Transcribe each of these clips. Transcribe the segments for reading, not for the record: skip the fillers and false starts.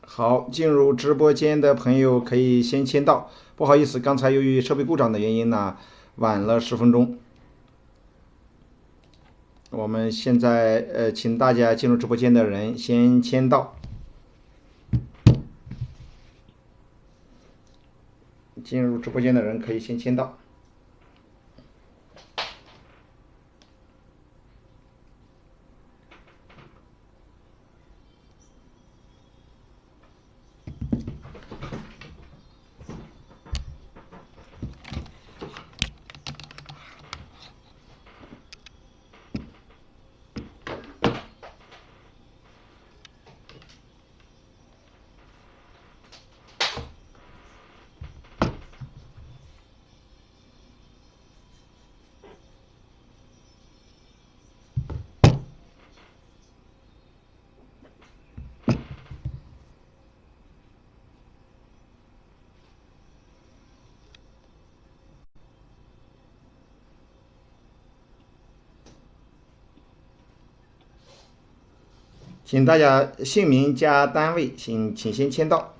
好，进入直播间的朋友可以先签到。不好意思，刚才由于设备故障的原因呢，晚了10分钟。我们现在请大家进入直播间的人先签到。进入直播间的人可以先签到。请大家姓名加单位，请先签到。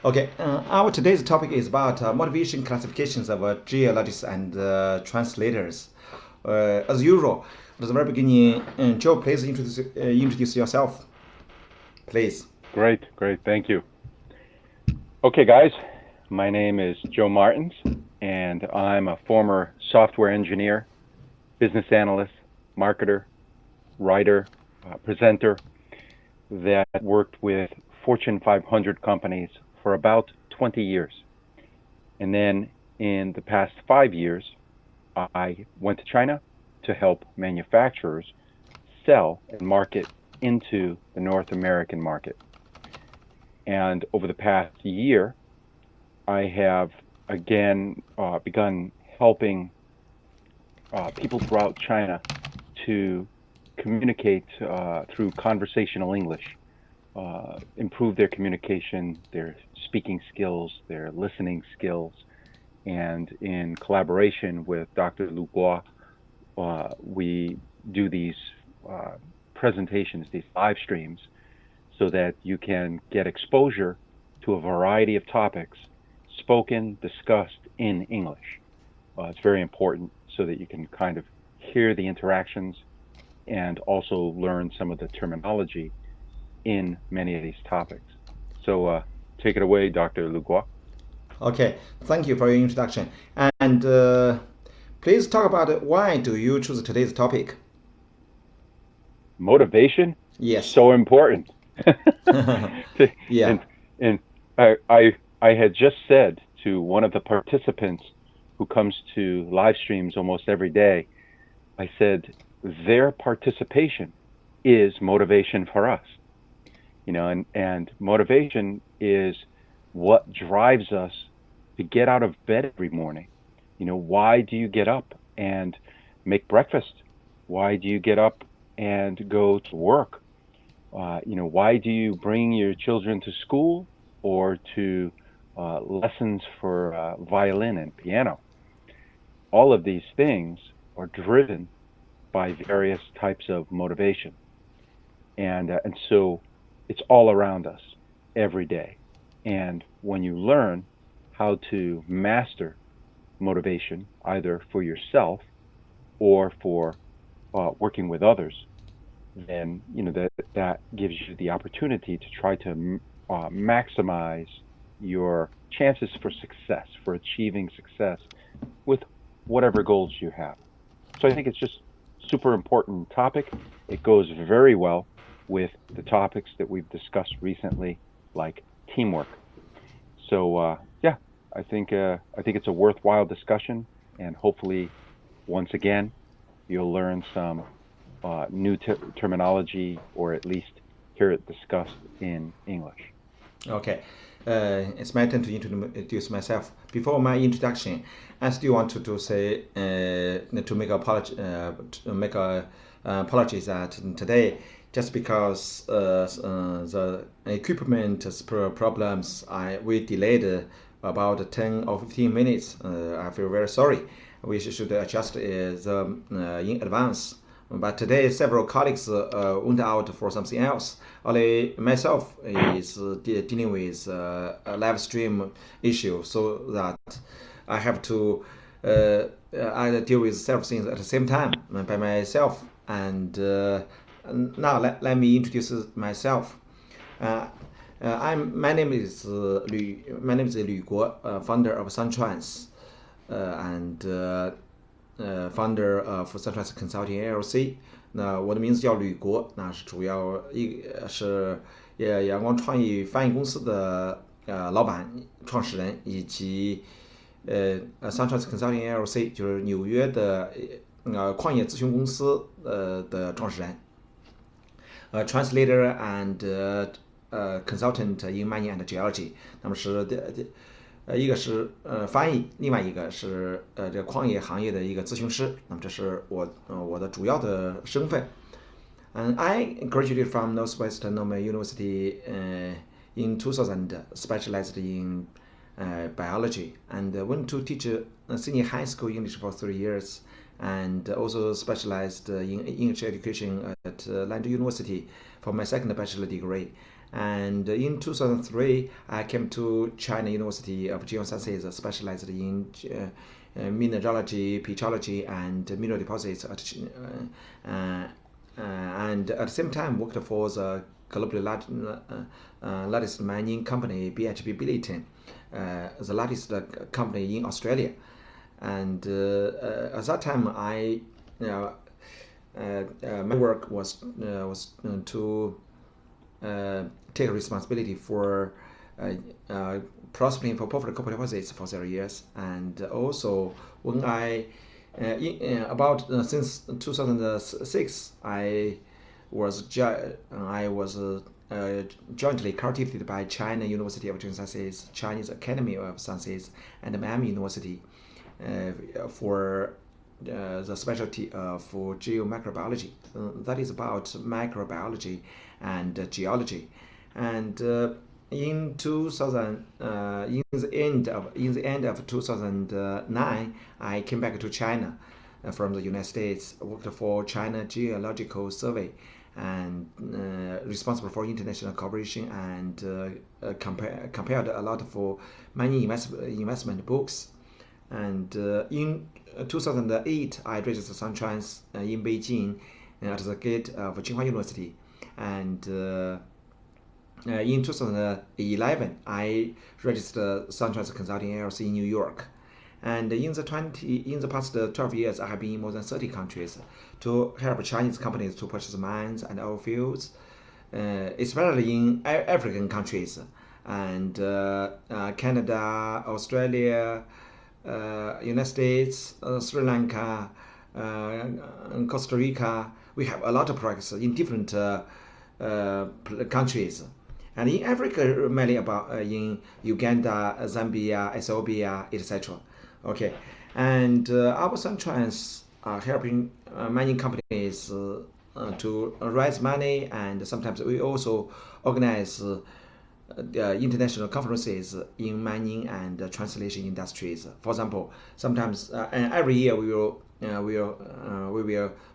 Okay, our today's topic is about motivation classifications of geologists and translators. As usual, at the very beginning, Joe, please introduce yourself, please. Great, thank you. Okay, guys, my name is Joe Martins, and I'm a former software engineer, business analyst, marketer, writer, presenter that worked with Fortune 500 companies for about 20 years. And then in the past 5 years, I went to China to help manufacturers sell and market into the North American market. And over the past year, I have again begun helping people throughout China to communicate through conversational English, improve their communication, their speaking skills, their listening skills, and in collaboration with Dr. Lyu Guo, we do these presentations, these live streams, so that you can get exposure to a variety of topics spoken, discussed in English. It's very important so that you can kind of hear the interactions and also learn some of the terminology in many of these topics. So take it away, Dr. Lyu Guo. Okay, thank you for your introduction. And please talk about why do you choose today's topic? Motivation? Yes. So important. Yeah. And I had just said to one of the participants who comes to live streams almost every day, I said, their participation is motivation for us. You know, and motivation is what drives us to get out of bed every morning. You know, why do you get up and make breakfast? Why do you get up and go to work? You know, why do you bring your children to school or to lessons for violin and piano? All of these things are driven by various types of motivation. And so it's all around us every day. And when you learn how to master motivation, either for yourself or for working with others, then you know that gives you the opportunity to try to maximize your chances for success, for achieving success with whatever goals you have. So I think it's just super important topic. It goes very well with the topics that we've discussed recently, like teamwork. So yeah, I think it's a worthwhile discussion, and hopefully, once again, you'll learn some new terminology, or at least hear it discussed in English. Okay, it's my turn to introduce myself. Before my introduction, I still want to say to make apologies that today, just because the equipment problems, we delayed about 10 or 15 minutes. I feel very sorry. We should adjust in advance. But today, several colleagues went out for something else. Only myself is dealing with a live stream issue, so that I have to I deal with several things at the same time by myself. And now let me introduce myself. My name is Lyu Guo, founder of Suntrans, and founder of Suntrans Consulting LLC。那我的名字叫吕国，那是主要是阳光创意翻译公司的老板、创始人，以及Suntrans Consulting LLC 就是纽约的矿业咨询公司的创始人。Translator and consultant in mining and geology。那么是一个是翻译，另外一个是这矿业行业的一个咨询师。那么这是我的主要的身份。And I graduated from Northwestern University in 2000, specialized in biology, and went to teach senior high school English for 3 years, and also specialized in English education at London University for my second bachelor degree. And in 2003, I came to China University of Geosciences, specialized in mineralogy, petrology, and mineral deposits. And at the same time, worked for the globally largest mining company, BHP Billiton, the largest company in Australia. And at that time, my work was to take responsibility for prospering for profitable copper deposits for several years. And also, when since 2006, I was jointly cultivated by China University of Geosciences, Chinese Academy of Sciences, and Miami University for the specialty of geomicrobiology. That is about microbiology and geology. And in the end of 2009, I came back to China from the United States, worked for China Geological Survey, and responsible for international cooperation, and compared a lot of mining investment books. And in 2008, I registered Suntrans in Beijing at the gate of Tsinghua University. And in 2011, I registered Suntrans Consulting LLC in New York. And in the past 12 years, I have been in more than 30 countries to help Chinese companies to purchase mines and oil fields, especially in African countries, and Canada, Australia, United States, Sri Lanka, Costa Rica. We have a lot of projects in different countries. And in Africa, mainly in Uganda, Zambia, Ethiopia, etc. Okay, and our Suntrans are helping mining companies to raise money, and sometimes we also organize international conferences in mining and translation industries. For example, sometimes and every year we will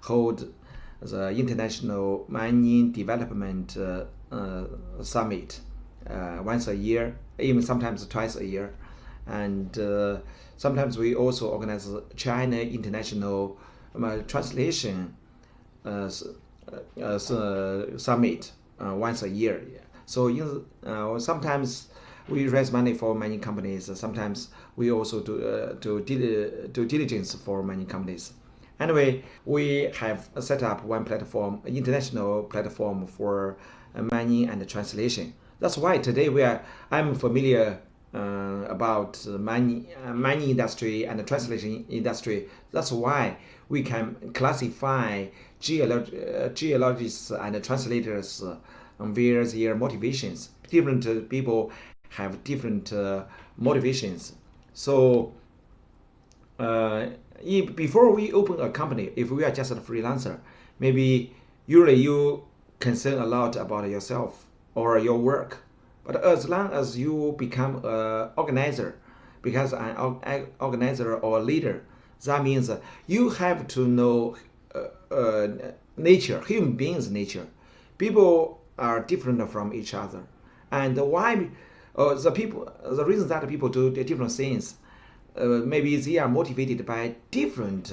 hold the International Mining Development Summit once a year, even sometimes twice a year. And sometimes we also organize China International Translation Summit once a year. So sometimes we raise money for mining companies. Sometimes we also do due diligence for mining companies. Anyway, we have set up one platform, international platform for mining and translation. That's why today I'm familiar about mining industry and the translation industry. That's why we can classify geologists and translators where their motivations. Different people have different motivations. So before we open a company, if we are just a freelancer, maybe usually you concern a lot about yourself or your work. But as long as you become an organizer, because an organizer or a leader, that means you have to know nature, human beings' nature. People are different from each other, and why the reason that people do different things, maybe they are motivated by different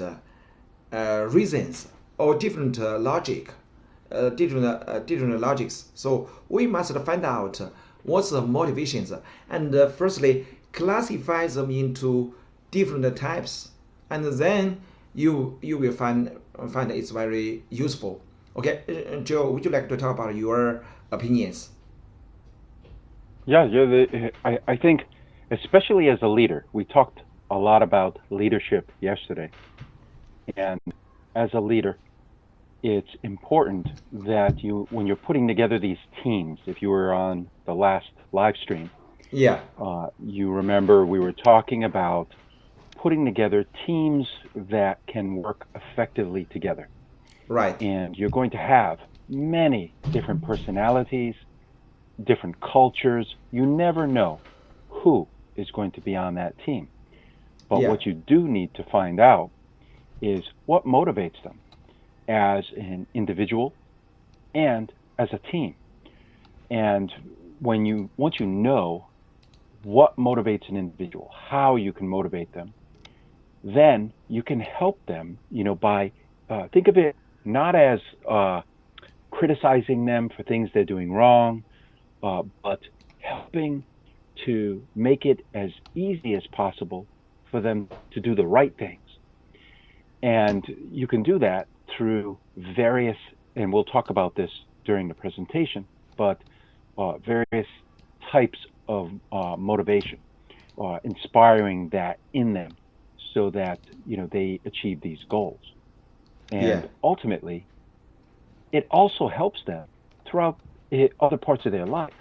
reasons or different logic, different logics. So we must find out what's the motivations, and firstly classify them into different types, and then you will find it's very useful. Okay, Joe, would you like to talk about your opinions? Yeah, I think, especially as a leader, we talked a lot about leadership yesterday. And as a leader, it's important that when you're putting together these teams, if you were on the last live stream, you remember we were talking about putting together teams that can work effectively together. Right. And you're going to have many different personalities, different cultures. You never know who is going to be on that team. But what you do need to find out is what motivates them as an individual and as a team. And once you know what motivates an individual, how you can motivate them, then you can help them, by think of it not as criticizing them for things they're doing wrong, but helping to make it as easy as possible for them to do the right things. And you can do that through various, and we'll talk about this during the presentation, but various types of motivation, inspiring that in them so that they achieve these goals. And ultimately, it also helps them throughout other parts of their life.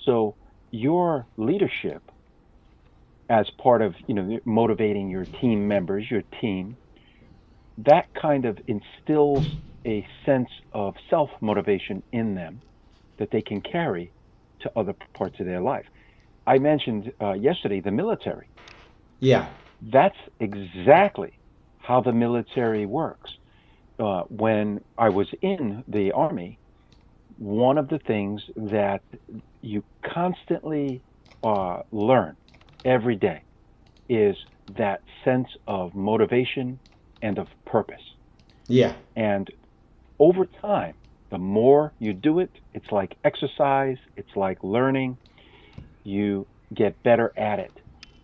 So your leadership, as part of motivating your team members, your team, that kind of instills a sense of self-motivation in them that they can carry to other parts of their life. I mentioned yesterday the military. Yeah. That's exactly how the military works. When I was in the Army, one of the things that you constantly learn every day is that sense of motivation and of purpose. Yeah. And over time, the more you do it, it's like exercise, it's like learning, you get better at it.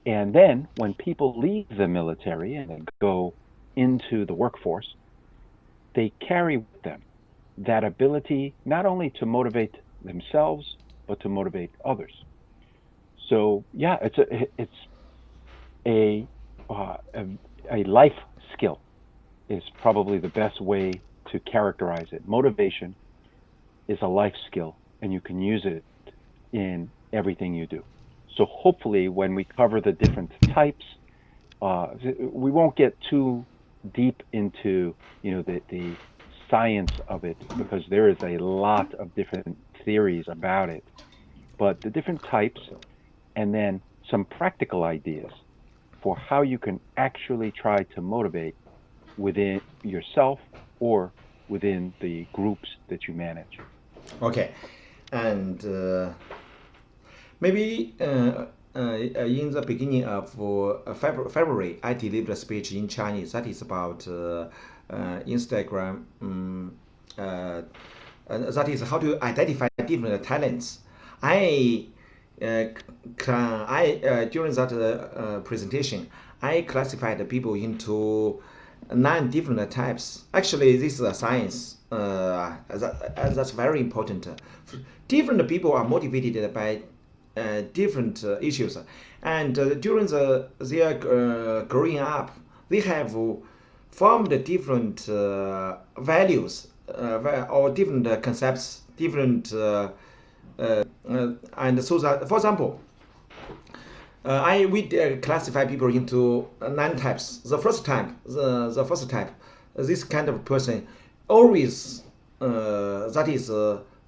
And then when people leave the military and go into the workforce, they carry with them that ability not only to motivate themselves, but to motivate others. So yeah, it's a life skill is probably the best way to characterize it. Motivation is a life skill, and you can use it in everything you do. So hopefully when we cover the different types, we won't get too deep into the science of it, because there is a lot of different theories about it. But the different types, and then some practical ideas for how you can actually try to motivate within yourself or within the groups that you manage. Okay, and maybe in the beginning of February, I delivered a speech in Chinese that is about Instagram. That is how to identify different talents. I during that presentation, I classified the people into 9 different types. Actually, this is a science. That's very important. Different people are motivated by different issues, and during their growing up, they have formed different values or different concepts different, and so that, for example, we classify people into 9 types. The first type, this kind of person always that is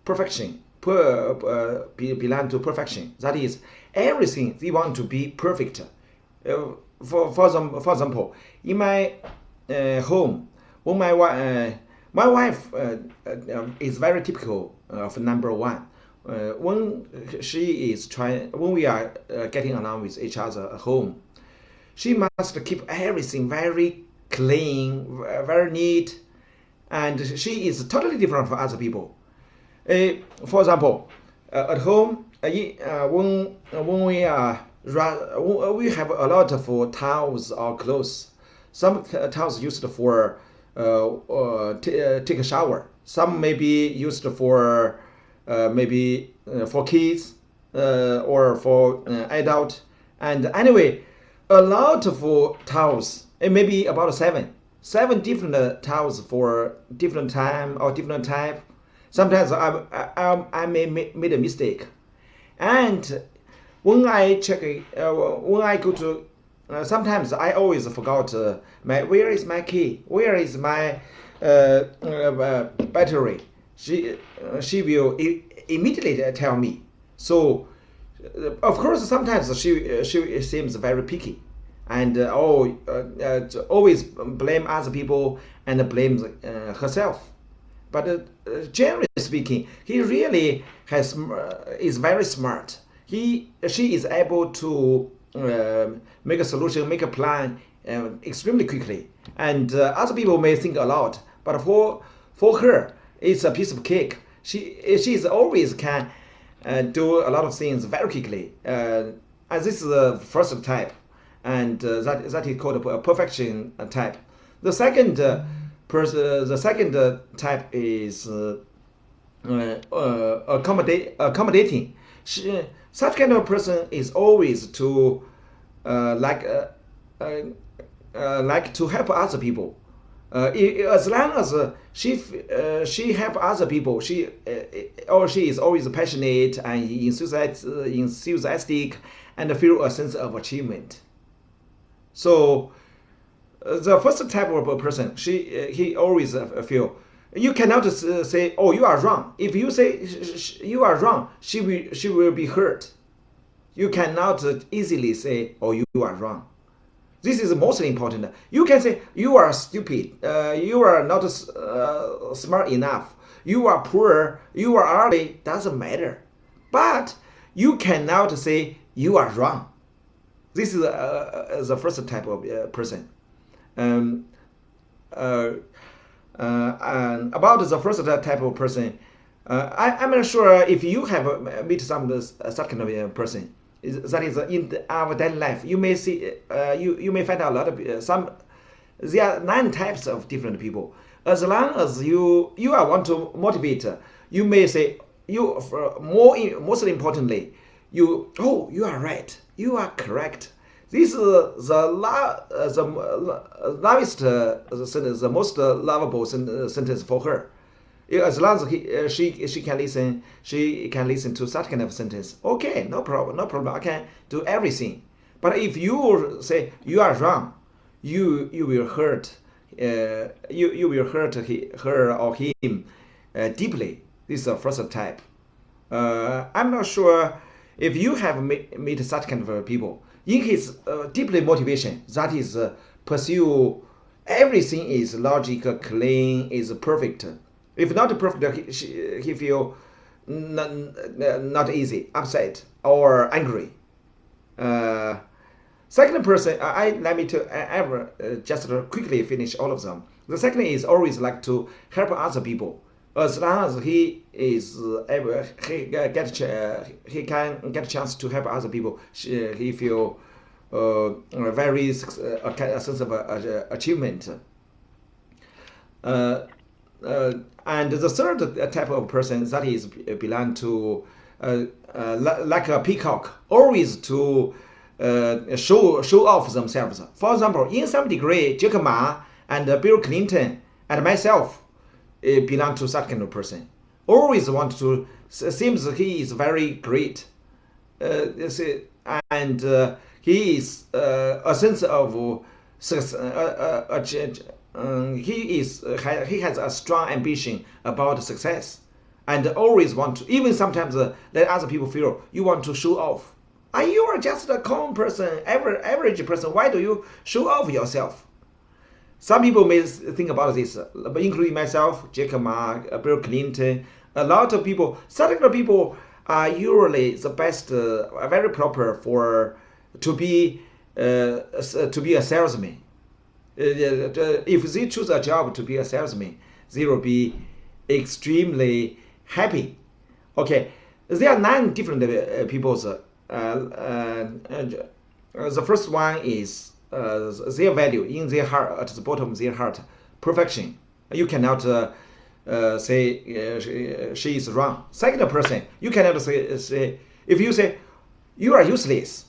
perfection, belong to perfection. That is everything they want to be perfect. For example, in my home, when my wife is very typical of number 1. When we are getting along with each other at home, she must keep everything very clean, very neat, and she is totally different from other people. For example, at home, when we have a lot of towels or clothes. Some towels used for take a shower. Some may be used for maybe for kids or for adult. And anyway, a lot of towels. It may be about seven different towels for different time or different type. Sometimes I may made a mistake, and when I check when I go to sometimes I always forgot where is my key, where is my battery. She will immediately tell me. So of course sometimes she seems very picky and always blame other people and blames herself. But generally speaking, he really is very smart. She is able to make a solution, make a plan extremely quickly. And other people may think a lot, but for her, it's a piece of cake. She is always can do a lot of things very quickly. And this is the first type, and that is called a perfection type. The second type is accommodating. Such kind of person is always to like to help other people. As long as she help other people, she is always passionate and enthusiastic and feel a sense of achievement. So the first type of a person, he always feel. You cannot say, "Oh, you are wrong." If you say you are wrong, she will be hurt. You cannot easily say, "Oh, you are wrong." This is most important. You can say you are stupid. You are not smart enough. You are poor. You are ugly. Doesn't matter. But you cannot say you are wrong. This is the first type of person. And about the first type of person, I'm not sure if you have met some such kind of person. That is in our daily life. You may see, you may find out a lot of some. There are 9 types of different people. As long as you want to motivate, you may say most importantly, you are right, you are correct. This is the most lovable sentence for her. As long as she can listen, to such kind of sentence. Okay, no problem. I can do everything. But if you say you are wrong, you will hurt. You will hurt her or him deeply. This is the first type. I'm not sure if you have met such kind of people. In his deeply motivation, that is pursue everything is logical, clean, is perfect. If not perfect, he feel not easy, upset or angry. Second person, let me just quickly finish all of them. The second is always like to help other people. As long as he is able, he can get a chance to help other people. He feel very a sense of achievement. And the third type of person, that is belong to like a peacock, always to show off themselves. For example, in some degree, Jack Ma and Bill Clinton and myself belong to such kind of person. always want to, seems he is very great. And he is a sense of success. He has a strong ambition about success, and always want to, even sometimes let other people feel you want to show off. You are just a common person, average person. Why do you show off yourself? Some people may think about this, including myself, Jacob Ma, Bill Clinton. A lot of people, certain people are usually the best, very proper to be a salesman. If they choose a job to be a salesman, they will be extremely happy. Okay, there are 9 different peoples. The first one is their value in their heart, at the bottom of their heart, perfection. You cannot say she is wrong. Second person, you cannot say if you say you are useless,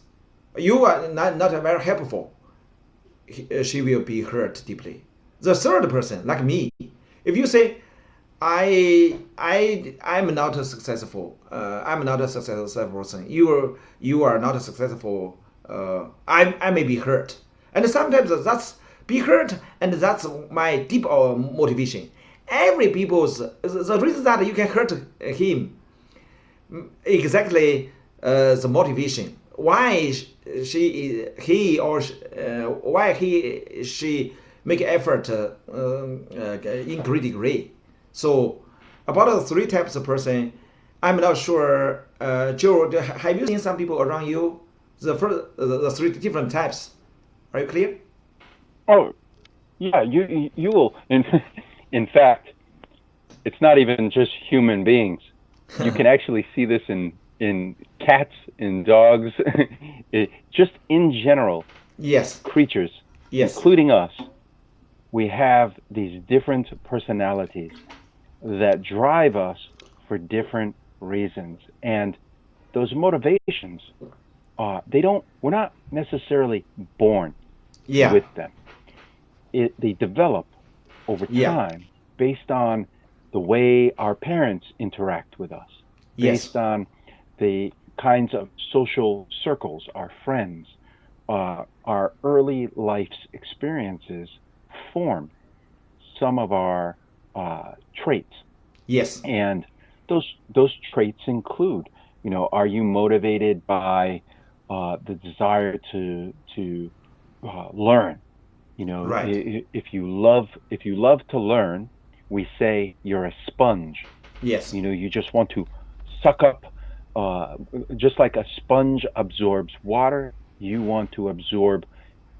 you are not very helpful, she will be hurt deeply. The third person, like me, if you say I'm not successful, I'm not a successful person, you are not successful, I may be hurt. And sometimes that's be hurt, and that's my deep motivation. Every people's, the reason that you can hurt him, exactly the motivation. Why she make effort in great degree. So about the 3 types of person, I'm not sure. Joe, have you seen some people around you? The 3 different types. Are you clear? Oh, yeah. You will. In fact, it's not even just human beings. You can actually see this in cats, in dogs, just in general. Yes. Creatures, yes, including us. We have these different personalities that drive us for different reasons, and those motivations, we're not necessarily born with them. They develop over time based on the way our parents interact with us, based on the kinds of social circles, our friends, our early life's experiences form some of our traits. Yes. And those traits include, are you motivated by the desire to learn? Right. If you love to learn, we say you're a sponge. Yes. You just want to suck up, just like a sponge absorbs water, you want to absorb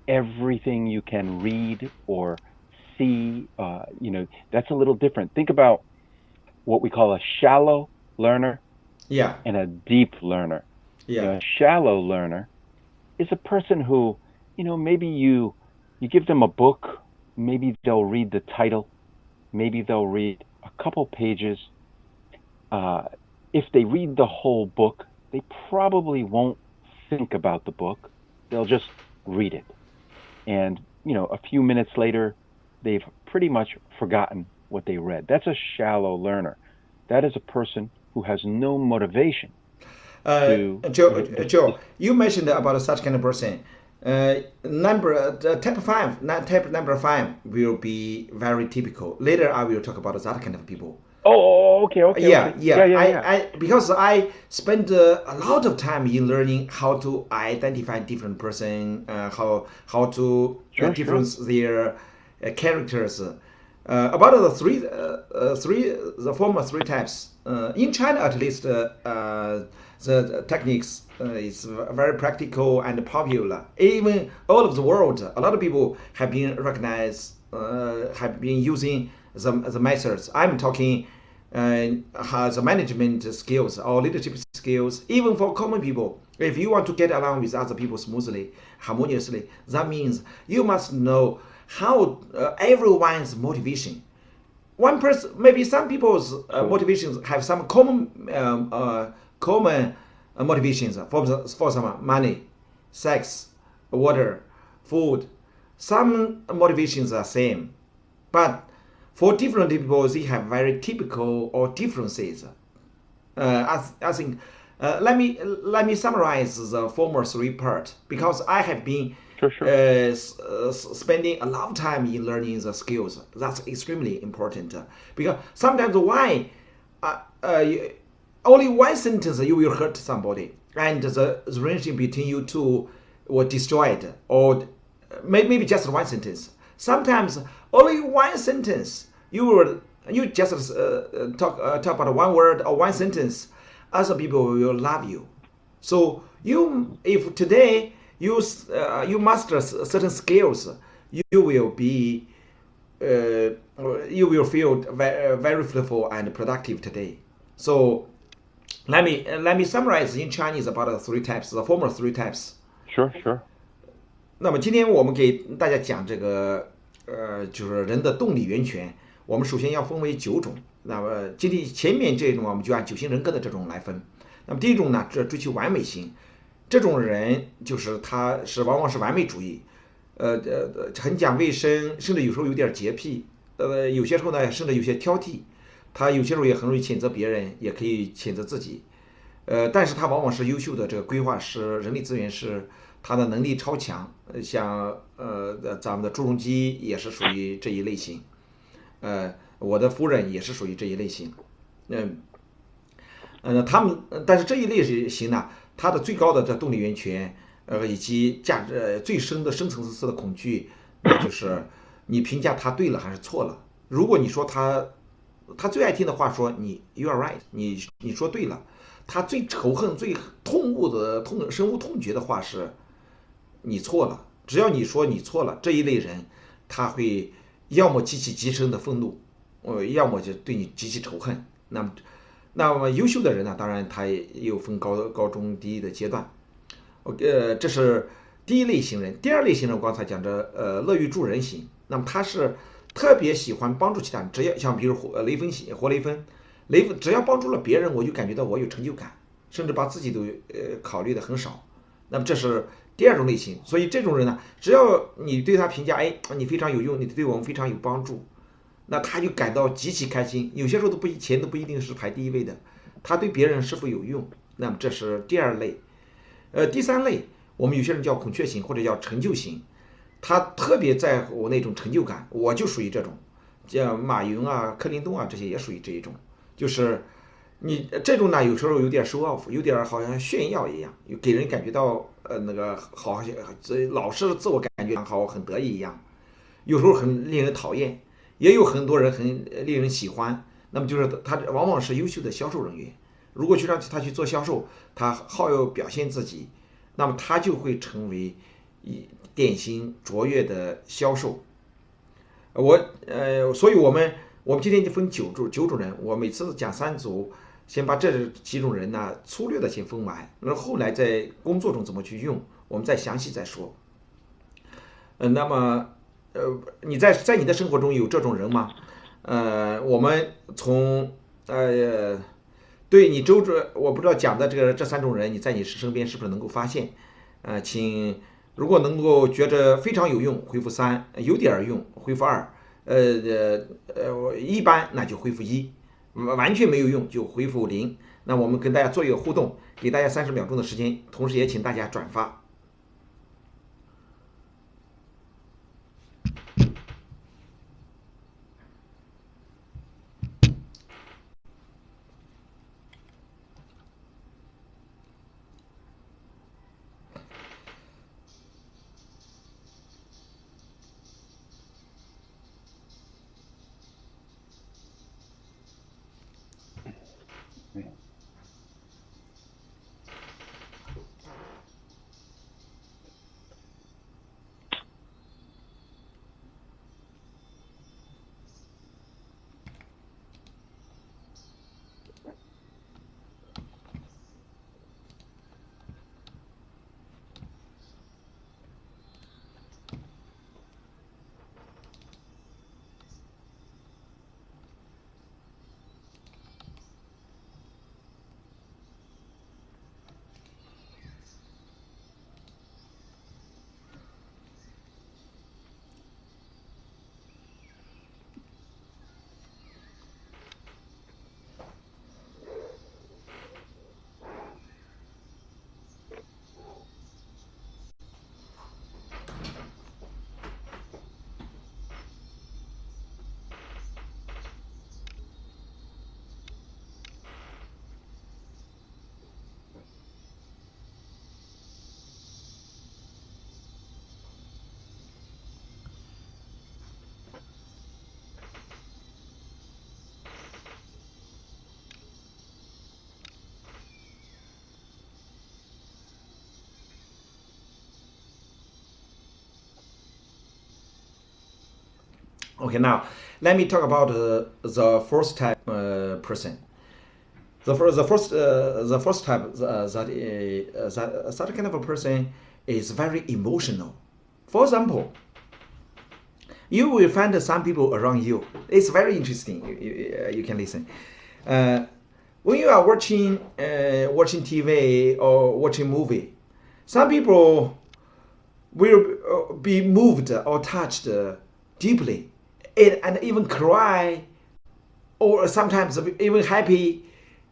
everything you can read or see. That's a little different. Think about what we call a shallow learner and a deep learner. A shallow learner is a person who, maybe you give them a book, maybe they'll read the title, maybe they'll read a couple pages. If they read the whole book, they probably won't think about the book. They'll just read it. And, a few minutes later, they've pretty much forgotten what they read. That's a shallow learner. That is a person who has no motivation. Joe, you mentioned about such kind of person. Type number 5 will be very typical. Later, I will talk about that kind of people. Oh, okay. Yeah. Because I spent a lot of time in learning how to identify different person, how to difference their characters. About the former 3 types. In China, at least, the techniques is very practical and popular. Even all of the world, a lot of people have been recognized, have been using the methods. I'm talking the management skills or leadership skills, even for common people. If you want to get along with other people smoothly, harmoniously, that means you must know how everyone's motivation. One person, maybe some people's motivations have some common motivations. For some, money, sex, water, food. Some motivations are same, but for different people, they have very typical or differences. I think let me summarize the former three parts because I have been spending a lot of time in learning the skills. That's extremely important because sometimes why only one sentence you will hurt somebody and the relationship between you two was destroyed, or maybe just one sentence. Sometimes only one sentence you just talk about one word or one sentence, other people will love you. So if today you master certain skills, you will feel very fruitful and productive today. So let me summarize in Chinese about the three types, the former three types. Sure. 那么今天我们给大家讲这个就是人的动力源泉。我们首先要分为9种。那么今天前面这种我们就按9型人格的这种来分。那么第一种呢，追求完美型，这种人就是他往往是完美主义，很讲卫生，甚至有时候有点洁癖，有些时候呢甚至有些挑剔，他有些时候也很容易谴责别人，也可以谴责自己，但是他往往是优秀的这个规划师、人力资源师，他的能力超强，像咱们的朱镕基也是属于这一类型，我的夫人也是属于这一类型，他们但是这一类型呢，它的最高的这动力源泉，以及价值最深层次的恐惧，就是你评价他对了还是错了。如果你说他最爱听的话说你 you are right， 你说对了。他最仇恨、最痛恶的深恶痛绝的话是你错了。只要你说你错了，这一类人他会要么激起极深的愤怒，要么就对你极其仇恨。那么优秀的人呢，当然他也有分高中低的阶段。这是第一类型人。第二类型人，我刚才讲着乐于助人型。那么他是特别喜欢帮助其他人，只要像比如活雷锋，只要帮助了别人，我就感觉到我有成就感，甚至把自己都考虑的很少。那么这是第二种类型。所以这种人呢，只要你对他评价，你非常有用，你对我们非常有帮助，那他就感到极其开心。有些时候钱都不一定是排第一位的，他对别人是否有用。那么这是第二类。第三类，我们有些人叫孔雀型或者叫成就型，他特别在乎那种成就感，我就属于这种，像马云啊、克林顿啊这些也属于这一种。就是你这种呢，有时候有点 show off， 有点好像炫耀一样，给人感觉到那个好像老是自我感觉良好，很得意一样，有时候很令人讨厌，也有很多人很令人喜欢。那么就是他往往是优秀的销售人员，如果去让他去做销售，他好有表现自己，那么他就会成为典型卓越的销售。所以我们今天就分九种人，我每次讲3组，先把这几种人呢粗略的先分完，然后后来在工作中怎么去用，我们再详细再说。那么你在你的生活中有这种人吗？我们从对你我不知道讲的这3种人，你在你身边是不是能够发现？请如果能够觉着非常有用，回复3；有点用，回复2；一般那就回复1；完全没有用就回复0。那我们跟大家做一个互动，给大家30秒钟的时间，同时也请大家转发。Okay, now let me talk about the first type person. The first type that kind of a person is very emotional. For example, you will find some people around you. It's very interesting. You can listen. When you are watching TV or watching movie, some people will be moved or touched deeply, and even cry, or sometimes even happy,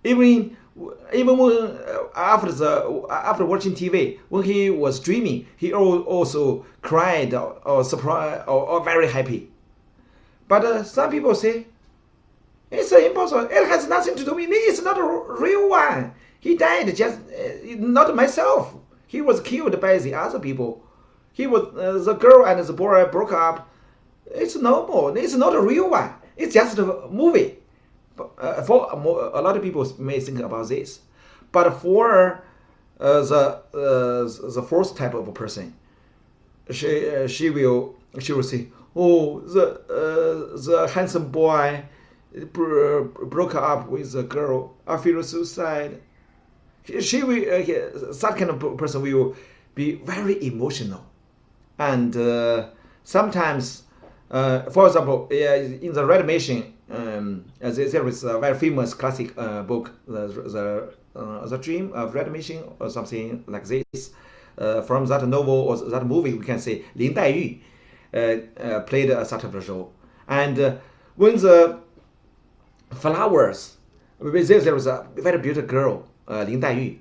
even when, after watching TV, when he was dreaming, he also cried or surprised or very happy. But some people say, it's impossible. It has nothing to do with me. It's not a real one. He died, just not myself. He was killed by the other people. He was the girl and the boy broke up. It's normal. It's not a real one. It's just a movie. For a lot of people may think about this, but for the first type of a person, she will say, oh, the handsome boy broke up with the girl. I feel so sad. She will that kind of person will be very emotional, and sometimes, for example, in the Red Machine, there is a very famous classic book, the Dream of Red Machine, or something like this. From that novel or that movie, we can say Lin Daiyu played a sort of a role. And when the flowers, there was a very beautiful girl, Lin Daiyu.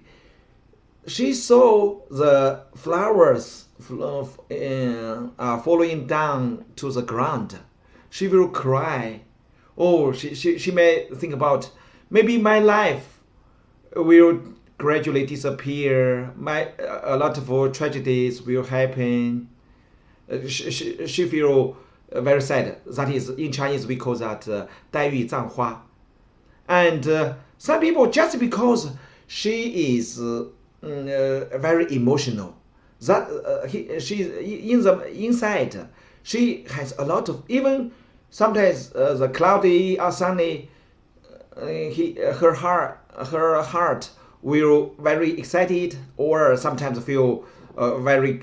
She saw the flowers falling down to the ground. She will cry. Oh, she may think about, maybe my life will gradually disappear. A lot of tragedies will happen. She feel very sad. That is, in Chinese we call that 黛玉葬花. And some people, just because she is very emotional, that she in the inside, she has a lot of, even sometimes the cloudy or sunny, her heart will very excited, or sometimes feel very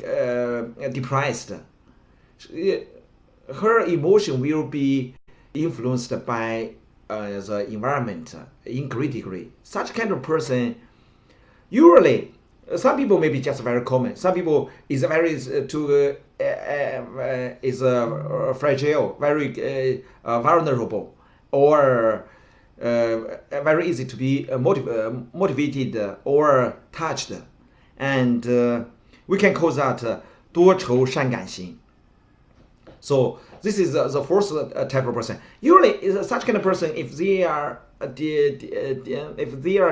depressed. Her emotion will be influenced by the environment in great degree. Such kind of person, usually, some people may be just very common. Some people is very fragile, very vulnerable, or very easy to be motivated or touched, and we can call that 多愁善感型. So this is the first type of person. Usually, such kind of person, if they are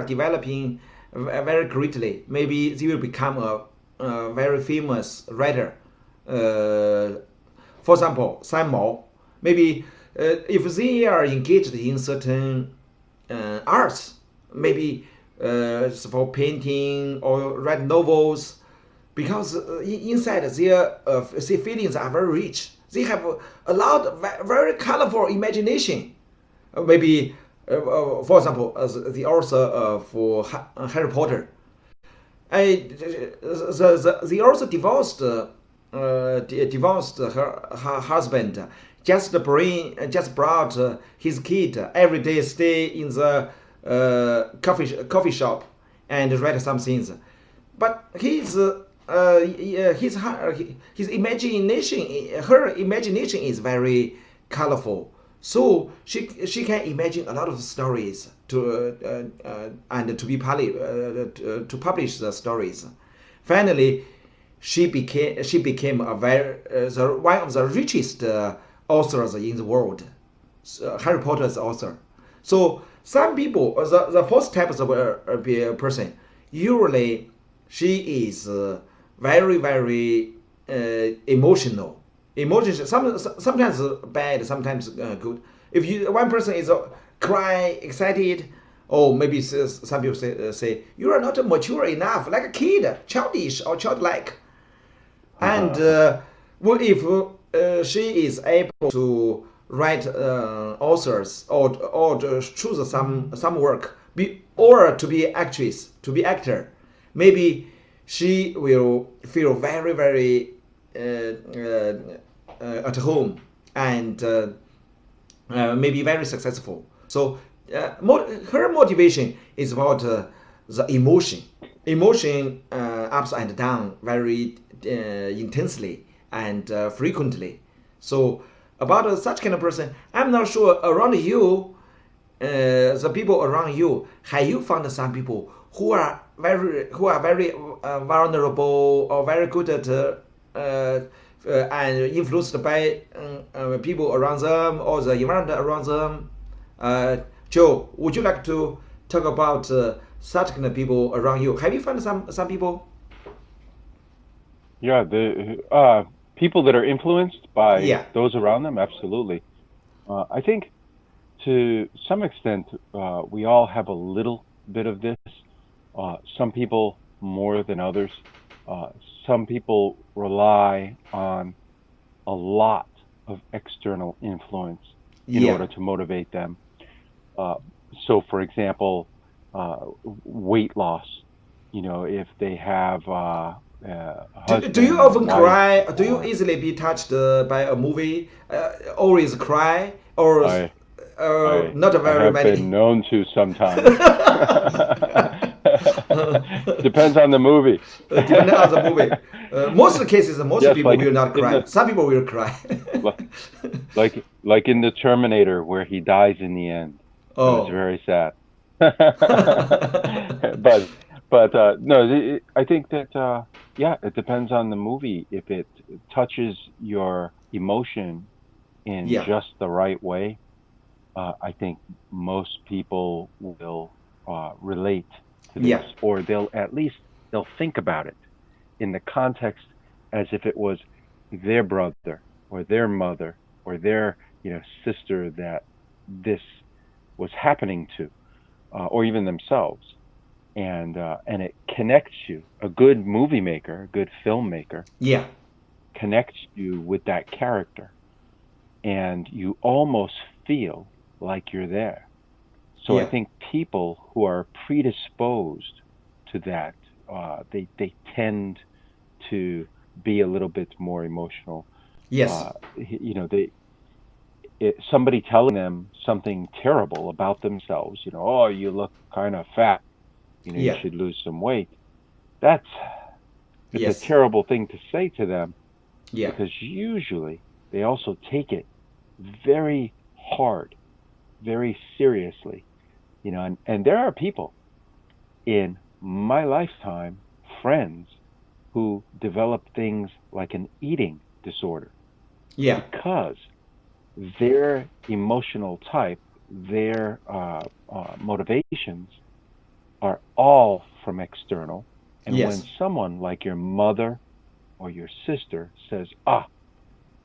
developing very greatly, maybe they will become a very famous writer. For example, Simon, maybe if they are engaged in certain arts, maybe for painting or write novels, because inside their feelings are very rich. They have a lot of very colorful imagination. Maybe, for example, the author for Harry Potter. The author divorced her husband. Just brought his kid every day, stay in the coffee shop and write some things. But his imagination, her imagination is very colorful. So she can imagine a lot of stories and to publish the stories. Finally, she became a one of the richest authors in the world, Harry Potter's author. So some people, the first type of a person, usually she is very, very emotional. Sometimes bad, sometimes good. If one person is cry, excited, or maybe some people say you are not mature enough, like a kid, childish or childlike. And what if she is able to write authors or to choose some work, or to be actress, to be actor. Maybe she will feel very, very at home and maybe very successful. So her motivation is about the emotion ups and down very intensely and frequently. So about such kind of person, I'm not sure around you, the people around you, have you found some people who are very vulnerable or very good at and influenced by people around them or the environment around them? Joe, would you like to talk about such kind of people around you? Have you found some people? Yeah, the people that are influenced by those around them, absolutely. I think to some extent we all have a little bit of this. Some people more than others. Some people rely on a lot of external influence in order to motivate them. So, for example, weight loss. If they have do you often cry? Do you easily be touched by a movie? Always cry, or not very many? I have been known to sometimes. Depends on the movie. Depending on the movie. Most of the cases, most people will not cry. Some people will cry. like in the Terminator, where he dies in the end. Oh, it's very sad. but no, I think that it depends on the movie. If it touches your emotion in just the right way, I think most people will relate to this, or they'll think about it in the context as if it was their brother or their mother or their sister that this was happening to, or even themselves, and it connects you. A good movie maker, a good filmmaker, connects you with that character, and you almost feel like you're there. So I think people who are predisposed to that, they tend to be a little bit more emotional. Somebody telling them something terrible about themselves, oh, you look kind of fat, you should lose some weight. It's a terrible thing to say to them, because usually they also take it very hard, very seriously, and there are people in my lifetime, friends, who develop things like an eating disorder. Because their emotional type, their motivations are all from external. And when someone like your mother or your sister says,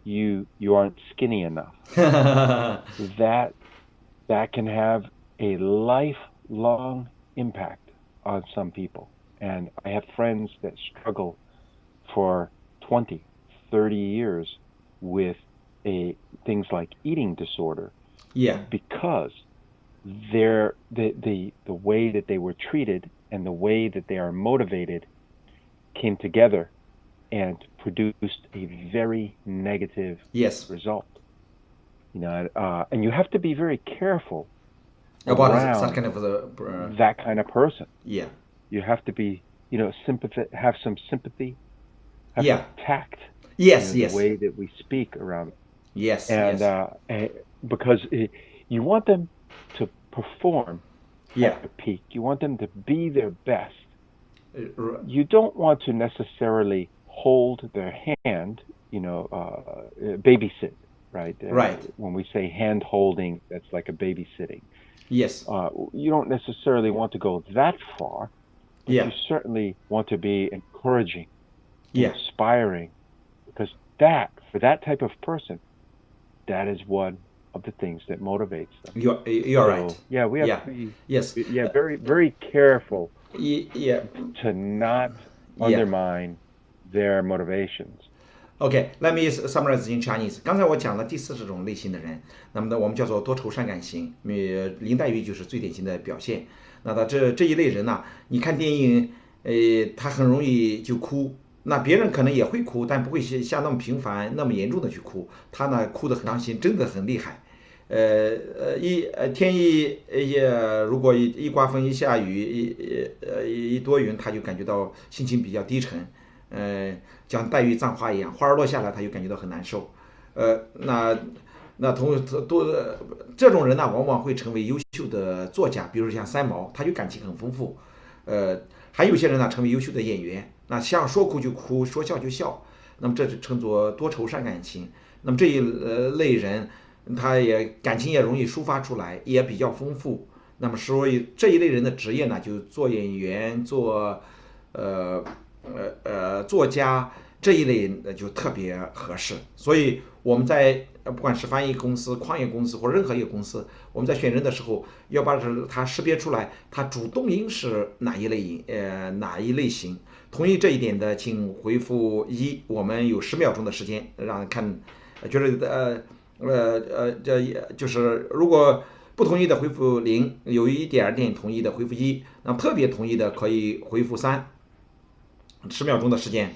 you aren't skinny enough, that can have a lifelong impact on some people. And I have friends that struggle for 20, 30 years with things like eating disorder, because the way that they were treated and the way that they are motivated came together and produced a very negative result. And you have to be very careful about that kind of person. You have to be, have some sympathy, have some tact. The way that we speak around it. And because you want them to perform at the peak. You want them to be their best. You don't want to necessarily hold their hand, babysit, right? When we say hand holding, that's like a babysitting. You don't necessarily want to go that far. But you certainly want to be encouraging, inspiring, because for that type of person, that is one of the things that motivates them. You're right. Yeah, we have to be very, very careful to not undermine their motivations. Okay, let me summarize in Chinese. 刚才我讲了第四种类型的人，那么呢，我们叫做多愁善感型，林黛玉就是最典型的表现。那么这一类人呢，你看电影，他很容易就哭。那别人可能也会哭，但不会像那么频繁、那么严重的去哭。他呢，哭得很伤心，真的很厉害。天如果一刮风一下雨一多云，他就感觉到心情比较低沉。像黛玉葬花一样，花儿落下来，他就感觉到很难受。那这种人呢，往往会成为优秀的作家，比如像三毛，他就感情很丰富。还有些人呢，成为优秀的演员，那像说哭就哭，说笑就笑。那么这就称作多愁善感型。那么这一类人，他也感情也容易抒发出来，也比较丰富。那么所以这一类人的职业呢，就做演员，做作家这一类就特别合适。所以我们在不管是翻译公司、矿业公司或任何一个公司，我们在选人的时候要把它识别出来，它主动因是哪一类型。同意这一点的，请回复1。我们有10秒钟的时间让人看，觉得就是如果不同意的回复0，有一点点同意的回复1，那特别同意的可以回复3。10秒钟的时间。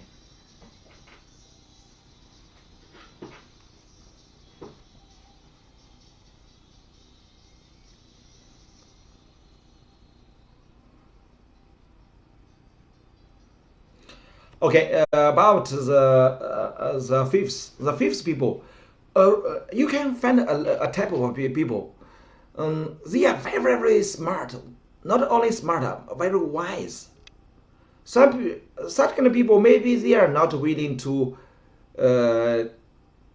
Okay, about the fifth people, you can find a type of people. They are very very smart, not only smart, very wise. Such kind of people, maybe they are not willing to.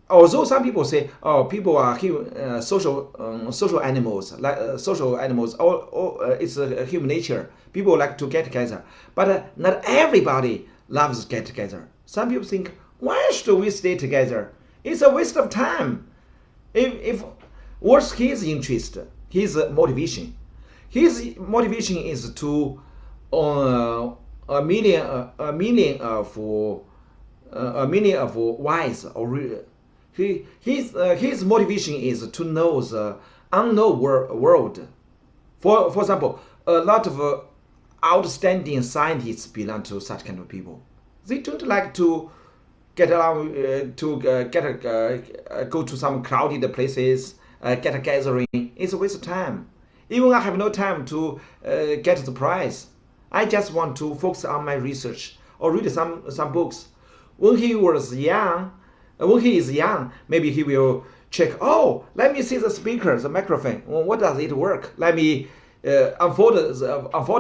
Although some people say, "Oh, people are social animals, like social animals. It's human nature. People like to get together, but not everybody loves get together. Some people think, why should we stay together? It's a waste of time. If what's his interest, his motivation? His motivation is to a million of wise or his motivation is to know the unknown world. For example, a lot of outstanding scientists belong to such kind of people. They don't like to get around go to some crowded places, get a gathering. It's a waste of time. Even I have no time to get the prize. I just want to focus on my research or read some books. When he is young, maybe he will check. Oh, let me see the speaker, the microphone. What does it work? Let me unfold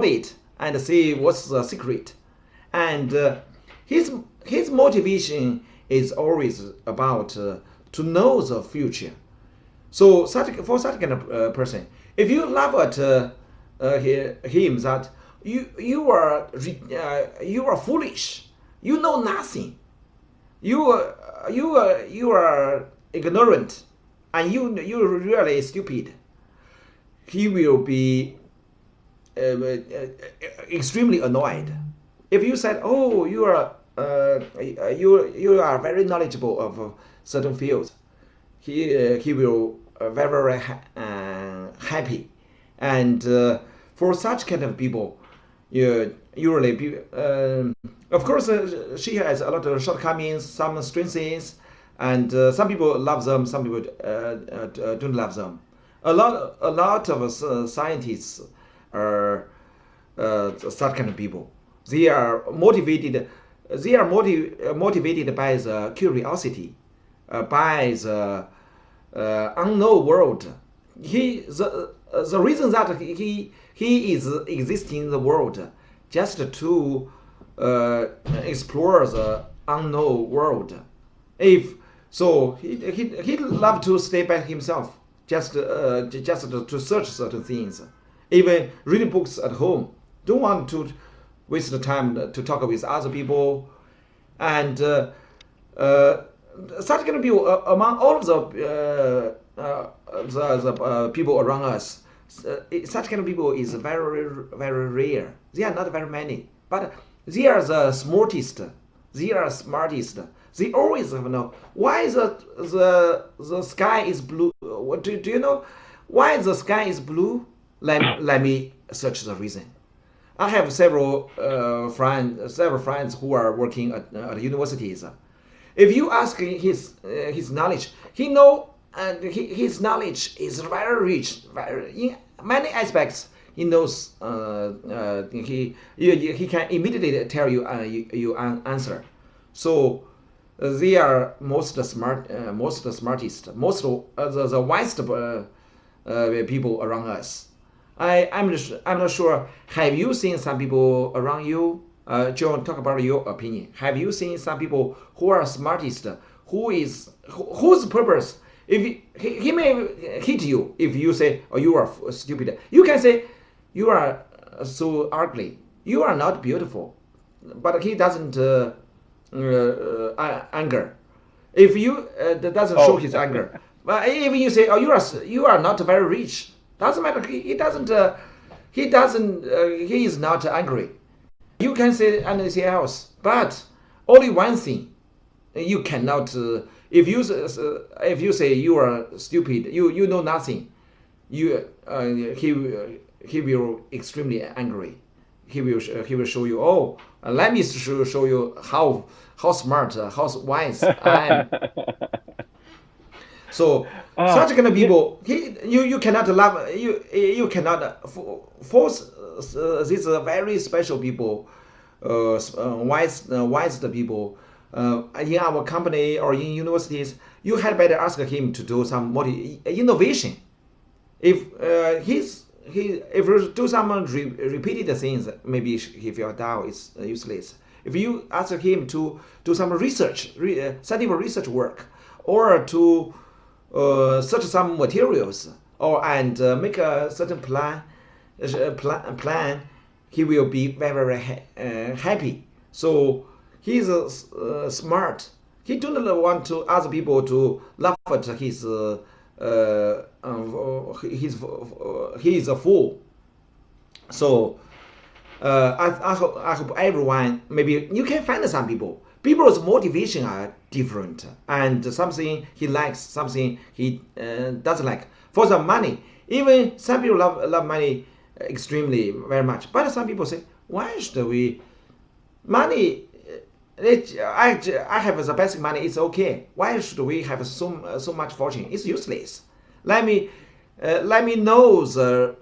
it and see what's the secret. And his motivation is always about to know the future. So for such kind of person, if you laugh at him that you are foolish, you know nothing, you are ignorant, and you really stupid, he will be extremely annoyed. If you said, "Oh, you are very knowledgeable of certain fields," he will very very happy. And for such kind of people, usually, of course, she has a lot of shortcomings, some strengths, and some people love them, some people don't love them. A lot of scientists are such kind of people. They are motivated. Motivated by the curiosity, by the unknown world. The reason that he is existing in the world just to explore the unknown world. If so, he love to stay by himself, just to search certain things, even reading books at home. Don't want to waste the time to talk with other people, and such kind of people among all of the people around us. Such kind of people is very very rare. They are not very many, but they are the smartest. they are smartest. They always know why the sky is blue. What do you know why the sky is blue? Let me search the reason. I have several friends who are working at universities. If you ask his knowledge, he know and his knowledge is very rich. In many aspects, he knows. He can immediately tell you you answer. So they are most smartest, most the wisest people around us. I'm not sure. Have you seen some people around you? John, talk about your opinion. Have you seen some people who are smartest? Whose purpose? If he may hit you if you say, "Oh, you are stupid," you can say, "You are so ugly. You are not beautiful." But he doesn't anger. If you doesn't show his anger. But if you say, "Oh, you are not very rich," doesn't matter. He is not angry. You can say anything else, but only one thing you cannot. If you say you are stupid, you know nothing. He will extremely angry. He will show you. Oh, let me show you how smart, how wise I am. So such kind of people, you cannot love, you cannot force these very special people, wise people in our company or in universities. You had better ask him to do some innovation. If if you do some repeated things, maybe he feel down, it's useless. If you ask him to do some research, scientific research work, or to search some materials, and make a certain plan, he will be very happy. So he's smart. He do not want to ask people to laugh at his. He is a fool. So I hope everyone, maybe you can find some people. People's motivation are different, and something he likes, something he doesn't like. For the money, even some people love money extremely very much. But some people say, why should we? Money, I have the basic money. It's okay. Why should we have so much fortune? It's useless. Let me know the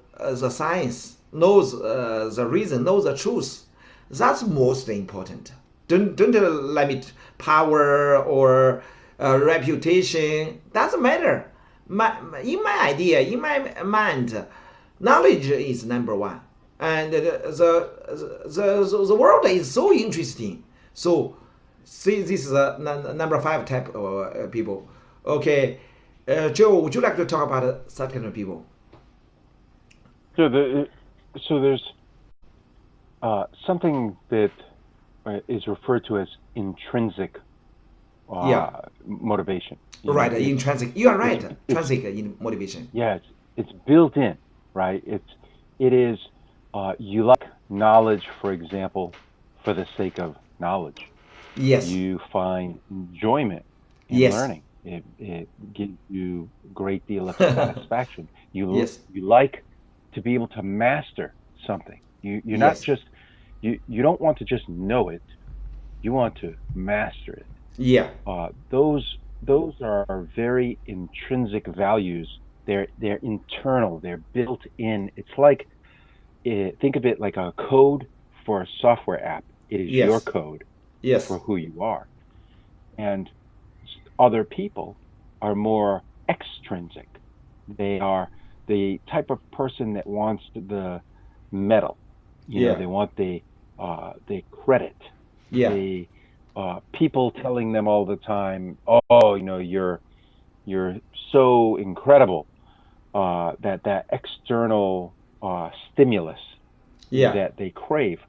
science, knows the reason, knows the truth. That's most important. Don't limit power or reputation. Doesn't matter. In my idea, in my mind, knowledge is number one, and the world is so interesting. So, see, this is a number 5 type of people. Okay, Joe, would you like to talk about such kind of people? So there's something that is referred to as intrinsic motivation. Right, intrinsic. You are right. Intrinsic in motivation. Yeah, it's built in, right? It is. You like knowledge, for example, for the sake of knowledge. Yes. You find enjoyment in learning. It gives you a great deal of satisfaction. You like to be able to master something. You're not just you don't want to just know it. You want to master it. Yeah. Those are very intrinsic values. They're internal. They're built in. It's like think of it like a code for a software app. It is your code for who you are. And other people are more extrinsic. They are the type of person that wants the medal. You know, they want the credit. The people telling them all the time, "Oh, you know, you're so incredible." That external stimulus that they crave.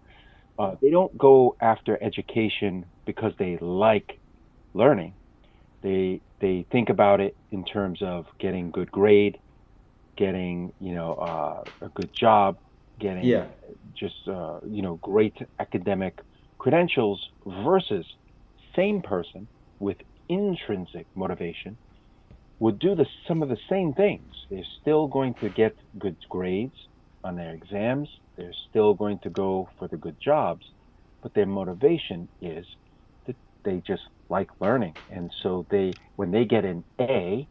They don't go after education because they like learning. They think about it in terms of getting good grade, getting a good job, getting just great academic credentials versus same person with intrinsic motivation would do some of the same things. They're still going to get good grades on their exams. They're still going to go for the good jobs, but their motivation is that they just like learning. And so when they get an A,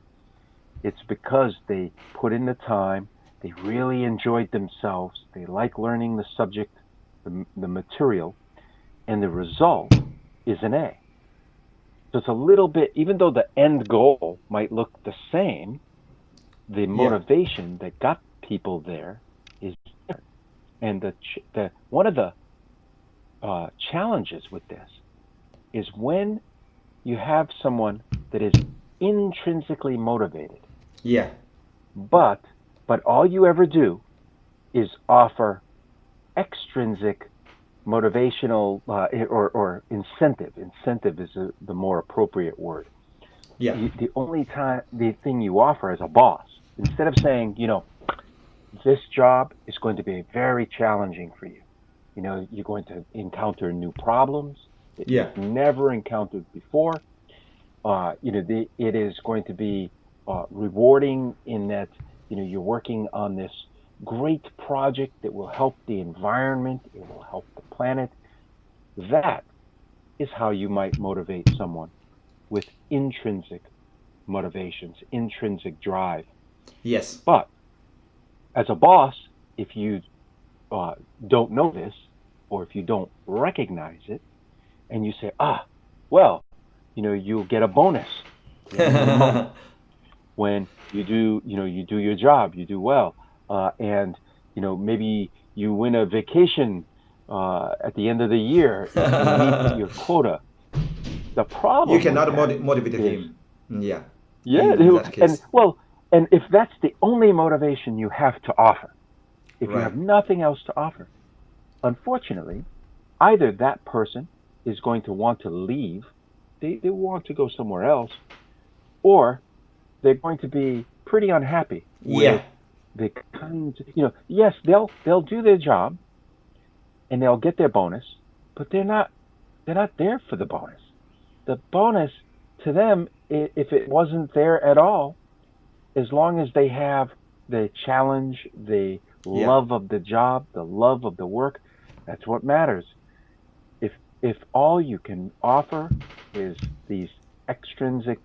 it's because they put in the time, they really enjoyed themselves, they like learning the subject, the material, and the result is an A. So it's a little bit, even though the end goal might look the same, the motivation that got people there is different. And one of the challenges with this is when you have someone that is intrinsically motivated. Yeah. But all you ever do is offer extrinsic motivational or incentive. Incentive is the more appropriate word. Yeah. The thing you offer as a boss, instead of saying, this job is going to be very challenging for you. You're going to encounter new problems that you've never encountered before. It is going to be rewarding in that, you're working on this great project that will help the environment, it will help the planet. That is how you might motivate someone with intrinsic motivations, intrinsic drive. Yes. But as a boss, if you don't know this, or if you don't recognize it, and you say, you'll get a bonus when you do your job, you do well, and maybe you win a vacation at the end of the year if you meet your quota. The problem you cannot motivate him. Yeah. And if that's the only motivation you have to offer, if you have nothing else to offer, unfortunately, either that person is going to want to leave, they want to go somewhere else, or they're going to be pretty unhappy with the kind, yes, they'll do their job and they'll get their bonus, but they're not there for the bonus. The bonus to them, if it wasn't there at all, as long as they have the challenge, the love of the job, the love of the work, that's what matters. If all you can offer is these extrinsic,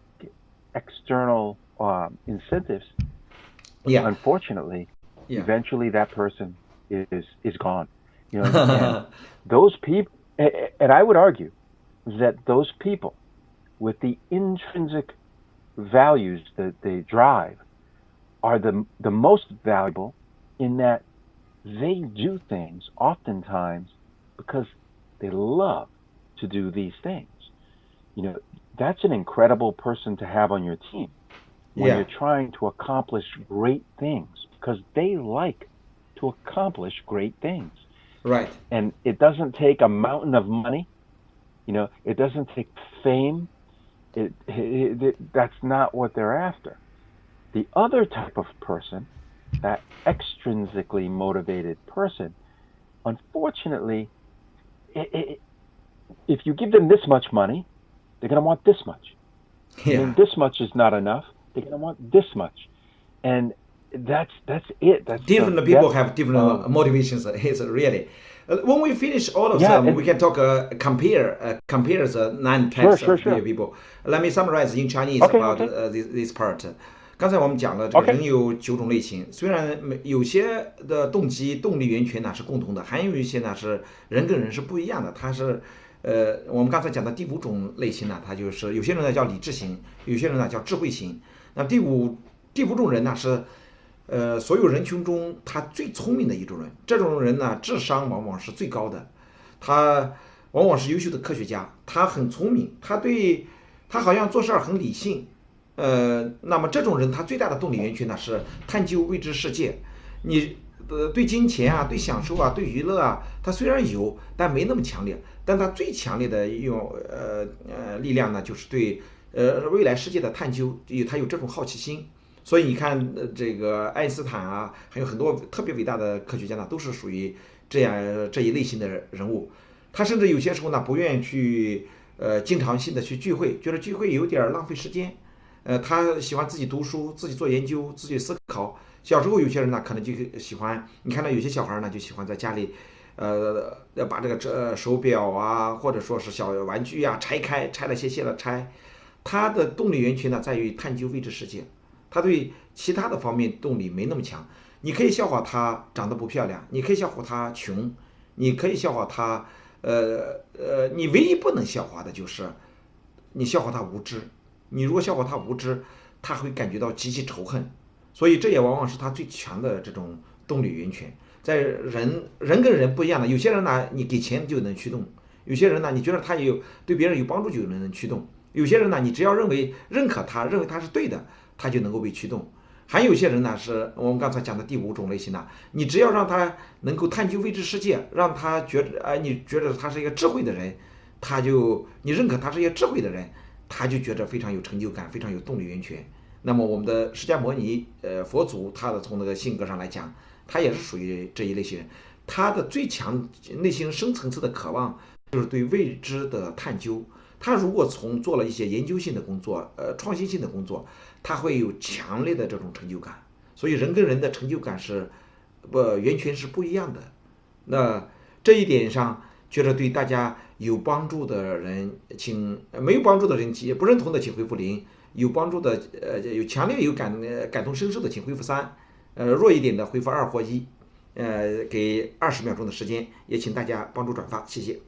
external incentives, unfortunately, eventually that person is gone. And those people, and I would argue that those people with the intrinsic values that they drive are the most valuable, in that they do things oftentimes because they love to do these things. That's an incredible person to have on your team when you're trying to accomplish great things, because they like to accomplish great things. Right. And it doesn't take a mountain of money. It doesn't take fame. That's not what they're after. The other type of person, that extrinsically motivated person, unfortunately, if you give them this much money, they're going to want this much. And this much is not enough. They're going to want this much. And that's it. That's different people have different motivations. It's really. When we finish all of them, we can talk compare the 9 types of people. Let me summarize in Chinese about this part. 刚才我们讲了，这个人有9种类型，虽然有些的动力源泉呢是共同的，还有一些呢是人跟人是不一样的。它是我们刚才讲的第5种类型呢，它就是有些人呢叫理智型，有些人呢叫智慧型。那第五种人呢是所有人群中他最聪明的一种人。这种人呢智商往往是最高的，他往往是优秀的科学家，他很聪明，他好像做事很理性。那么这种人他最大的动力源泉呢是探究未知世界。你对金钱啊，对享受啊，对娱乐啊，他虽然有，但没那么强烈。但他最强烈的力量呢，就是对未来世界的探究，他有这种好奇心。所以你看，这个爱因斯坦啊，还有很多特别伟大的科学家呢，都是属于这一类型的人物。他甚至有些时候呢，不愿意去经常性的去聚会，觉得聚会有点浪费时间。他喜欢自己读书，自己做研究，自己思考。小时候有些人呢，可能就喜欢，你看到有些小孩呢，就喜欢在家里，把这个手表啊，或者说是小玩具啊拆开，拆了卸了拆。他的动力源泉呢，在于探究未知世界，他对其他的方面动力没那么强。你可以笑话他长得不漂亮，你可以笑话他穷，你可以笑话他，你唯一不能笑话的就是你笑话他无知。你如果笑话他无知，他会感觉到极其仇恨，所以这也往往是他最强的这种动力源泉。在人跟人不一样的，有些人呢，你给钱就能驱动；有些人呢，你觉得他对别人有帮助就能驱动；有些人呢，你只要认可他，认为他是对的，他就能够被驱动。还有些人呢，是我们刚才讲的第5种类型呢，你只要让他能够探究未知世界，让他你觉得他是一个智慧的人，你认可他是一个智慧的人，他就觉得非常有成就感，非常有动力源泉。那么我们的释迦牟尼佛祖，他的从那个性格上来讲，他也是属于这一类型人。他的最强内心深层次的渴望就是对未知的探究。他如果做了一些研究性的工作，创新性的工作，他会有强烈的这种成就感。所以人跟人的成就感源泉是不一样的。那这一点上，觉得对大家有帮助的人，没有帮助的人，不认同的请回复0，有帮助的有强烈感同身受的请回复3，弱一点的回复2或1，给20秒钟的时间，也请大家帮助转发，谢谢。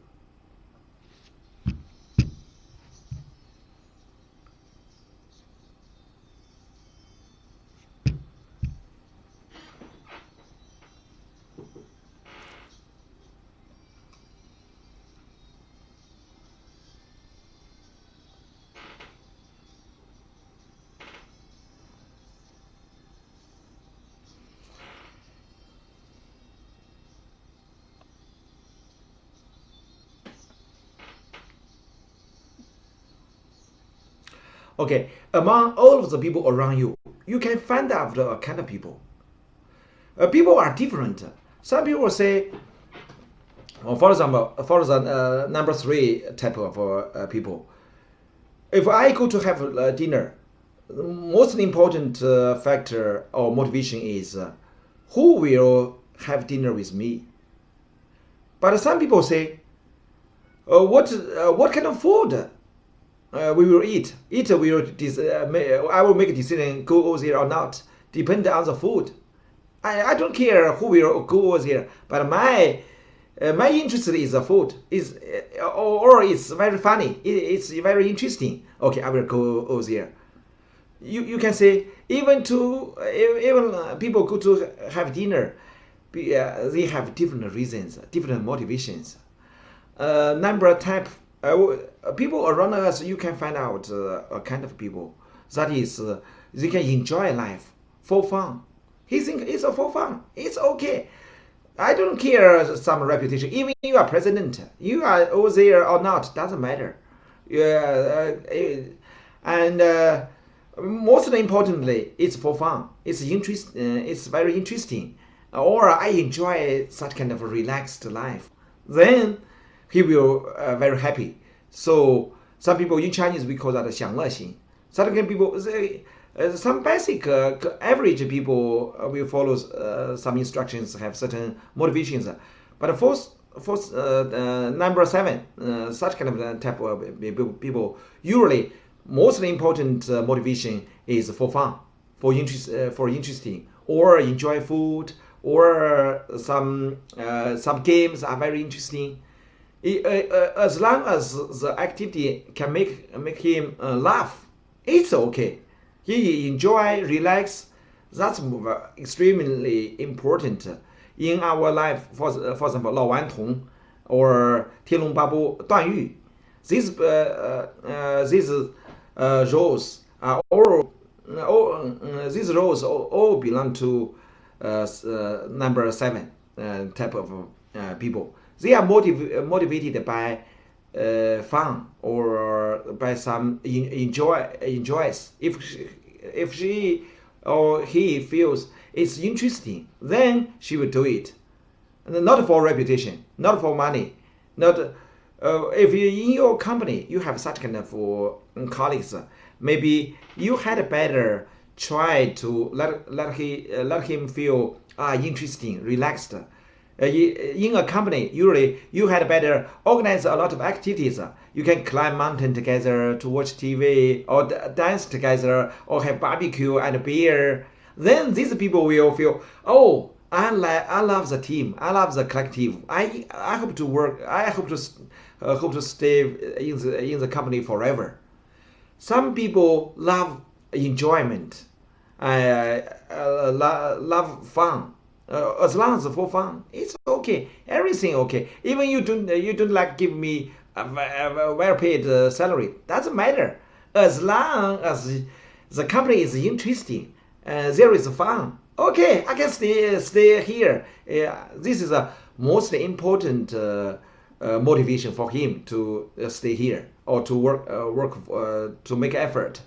Okay, among all of the people around you, you can find out the kind of people. People are different. Some people say, for example, for the number 3 type of people, if I go to have dinner, the most important factor or motivation is who will have dinner with me. But some people say, what kind of food we will eat. I will make a decision go over there or not, depending on the food. I don't care who will go over there, but my interest is the food. Or it's very funny. It's very interesting. Okay, I will go over there. You can say even people go to have dinner, they have different reasons, different motivations. Number type. People around us, you can find out a kind of people. That is, they can enjoy life for fun. He think it's for fun. It's okay. I don't care some reputation. Even you are president, you are over there or not, doesn't matter. And most importantly, it's for fun. It's very interesting. Or I enjoy such kind of relaxed life. Then he will very happy. So some people in Chinese we call that 享乐型. Some people, some basic average people will follow some instructions, have certain motivations. But for number 7, such kind of type of people, usually most important motivation is for fun, for interesting, or enjoy food, or some games are very interesting. As long as the activity can make him laugh, it's okay. He enjoy, relax. That's extremely important in our life. For example, 老顽童 or 天龙八部 段誉. These roles are these roles all belong to number 7 type of people. They are motivated by fun or by some enjoys. If she or he feels it's interesting, then she will do it. Not for reputation, not for money, not if you, in your company you have such kind of colleagues, maybe you had better try to let him feel interesting, relaxed. In a company, usually you had better organize a lot of activities. You can climb mountain together, to watch TV, or dance together, or have barbecue and beer. Then these people will feel, oh, I love the team. I love the collective. I hope to work. I hope to stay in the company forever. Some people love enjoyment, love fun. As long as for fun, it's okay. Everything okay. Even you don't like give me a well paid salary. Doesn't matter. As long as the company is interesting, there is fun. Okay, I can stay here. This is a most important motivation for him to stay here or to work to make effort.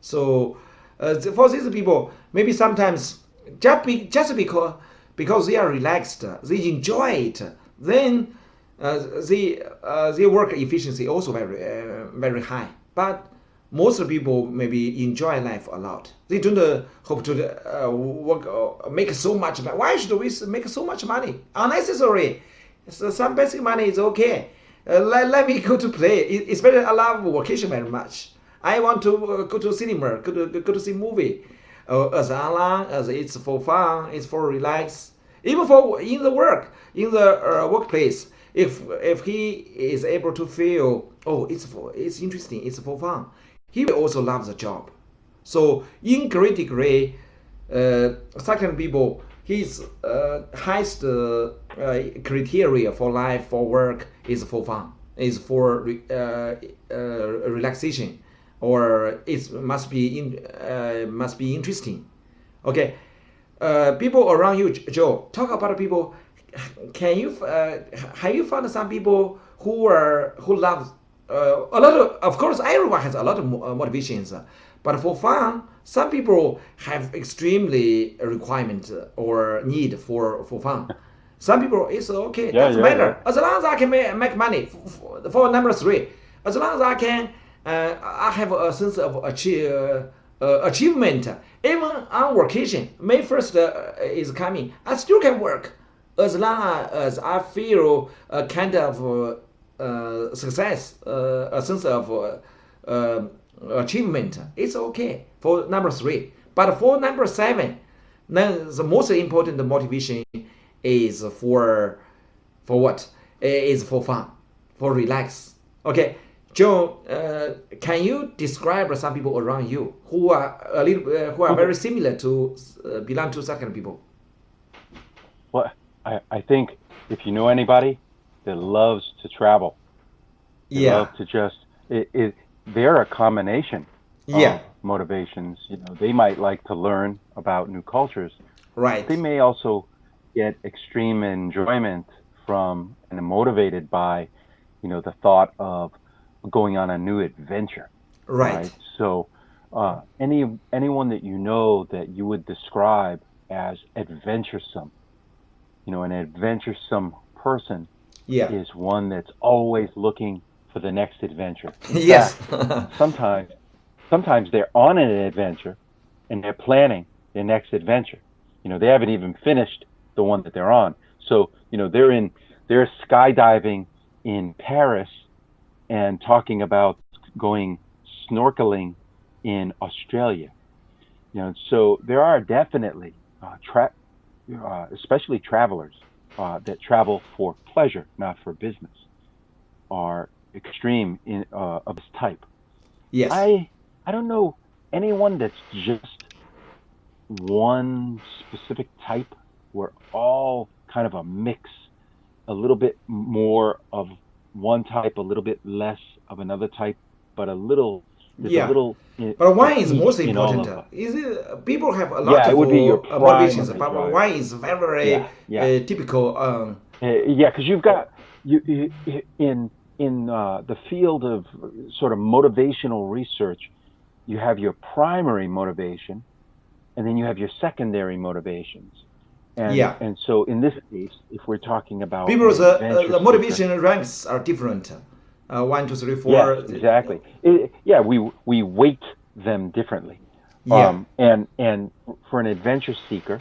So for these people, maybe sometimes just because they are relaxed, they enjoy it, then their work efficiency also very high. But most people maybe enjoy life a lot. They don't hope to work make so much money. Why should we make so much money? Unnecessary. So some basic money is okay. Let me go to play. Especially I love vacation very much. I want to go to cinema, go to see movie. As long as it's for fun, it's for relax. Even for in the workplace, if he is able to feel, oh, it's interesting, it's for fun, he will also love the job. So in great degree, certain people, his highest criteria for life, for work, is for fun, is for relaxation, or it must be interesting. Okay, people around you, Joe, talk about people. Can you have you found some people who love a lot of course everyone has a lot of motivations, but for fun some people have extremely requirement or need for fun. Some people it's okay, doesn't matter. As long as I can make money. For number 3, as long as I can I have a sense of achievement. Even on vacation, May 1st is coming, I still can work. As long as I feel a kind of success, a sense of achievement, it's okay for number 3. But for number 7, then the most important motivation is for what? Is for fun, for relax. Okay, Joe, can you describe some people around you who are who are very similar to belong to certain people? Well, I think if you know anybody that loves to travel, love to just they're a combination of motivations. You know, they might like to learn about new cultures. Right. They may also get extreme enjoyment from and are motivated by, you know, the thought of going on a new adventure. Right. So anyone that you know that you would describe as adventuresome, you know, an adventuresome person is one that's always looking for the next adventure. In fact, sometimes they're on an adventure and they're planning their next adventure. You know, they haven't even finished the one that they're on. So, you know, they're skydiving in Paris and talking about going snorkeling in Australia. You know, so there are definitely especially travelers that travel for pleasure, not for business, are extreme of this type. Yes. I don't know anyone that's just one specific type. We're all kind of a mix, a little bit more of one type, a little bit less of another type, but a little. But one is most important. Is it, people have a lot of motivations, but one is very typical. Because you've got in the field of sort of motivational research, you have your primary motivation, and then you have your secondary motivations. And so in this case, if we're talking about people's the motivation ranks are different. 1, 2, 3, 4. Yes, exactly. We weight them differently. Yeah. And for an adventure seeker,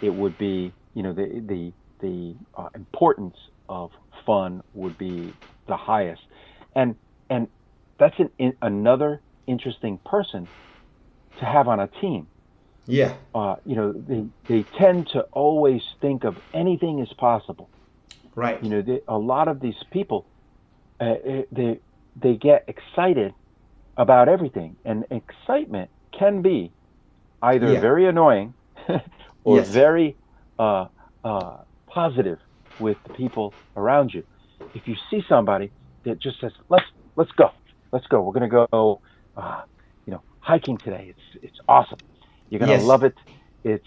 it would be, the importance of fun would be the highest, and that's another interesting person to have on a team. Yeah. They tend to always think of anything is possible. Right. A lot of these people, they get excited about everything, and excitement can be either very annoying or very positive with the people around you. If you see somebody that just says, let's go, we're going to go hiking today, it's awesome, you're going to love it, it's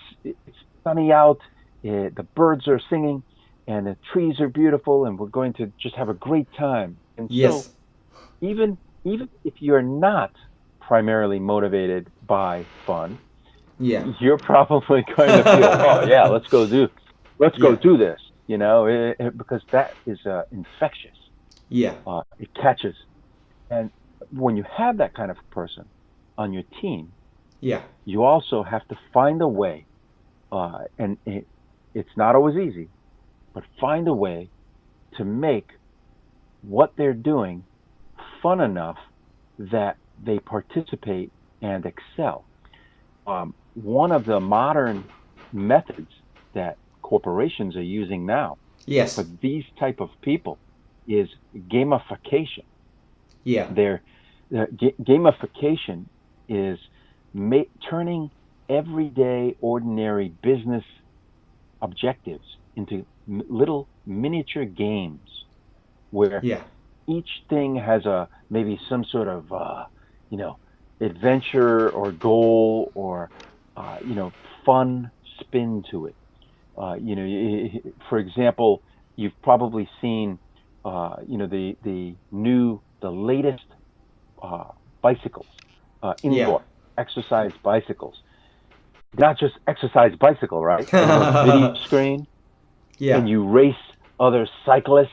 sunny out, the birds are singing and the trees are beautiful, and we're going to just have a great time. And so even if you're not primarily motivated by fun, you're probably going to feel, oh yeah, let's go do this, because that is infectious. It catches. And when you have that kind of person on your team, you also have to find a way, and it's not always easy, but find a way to make what they're doing fun enough that they participate and excel. One of the modern methods that corporations are using now for these type of people is gamification. Gamification is turning everyday, ordinary business objectives into little miniature games where each thing has maybe some sort of adventure or goal or fun spin to it. For example, you've probably seen the latest bicycles, indoor exercise bicycles. Not just exercise bicycle, right? Video screen, and you race other cyclists,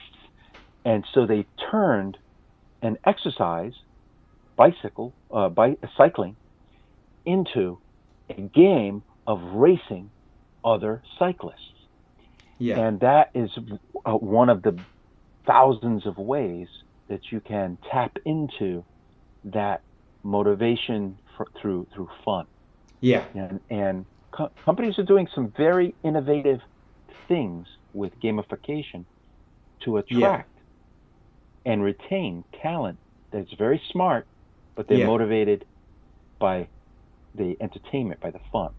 and so they turned an exercise cycling into a game of racing other cyclists. And that is one of the thousands of ways that you can tap into that motivation through fun. And companies are doing some very innovative things with gamification to attract and retain talent that's very smart, but they're motivated by the entertainment, by the fun.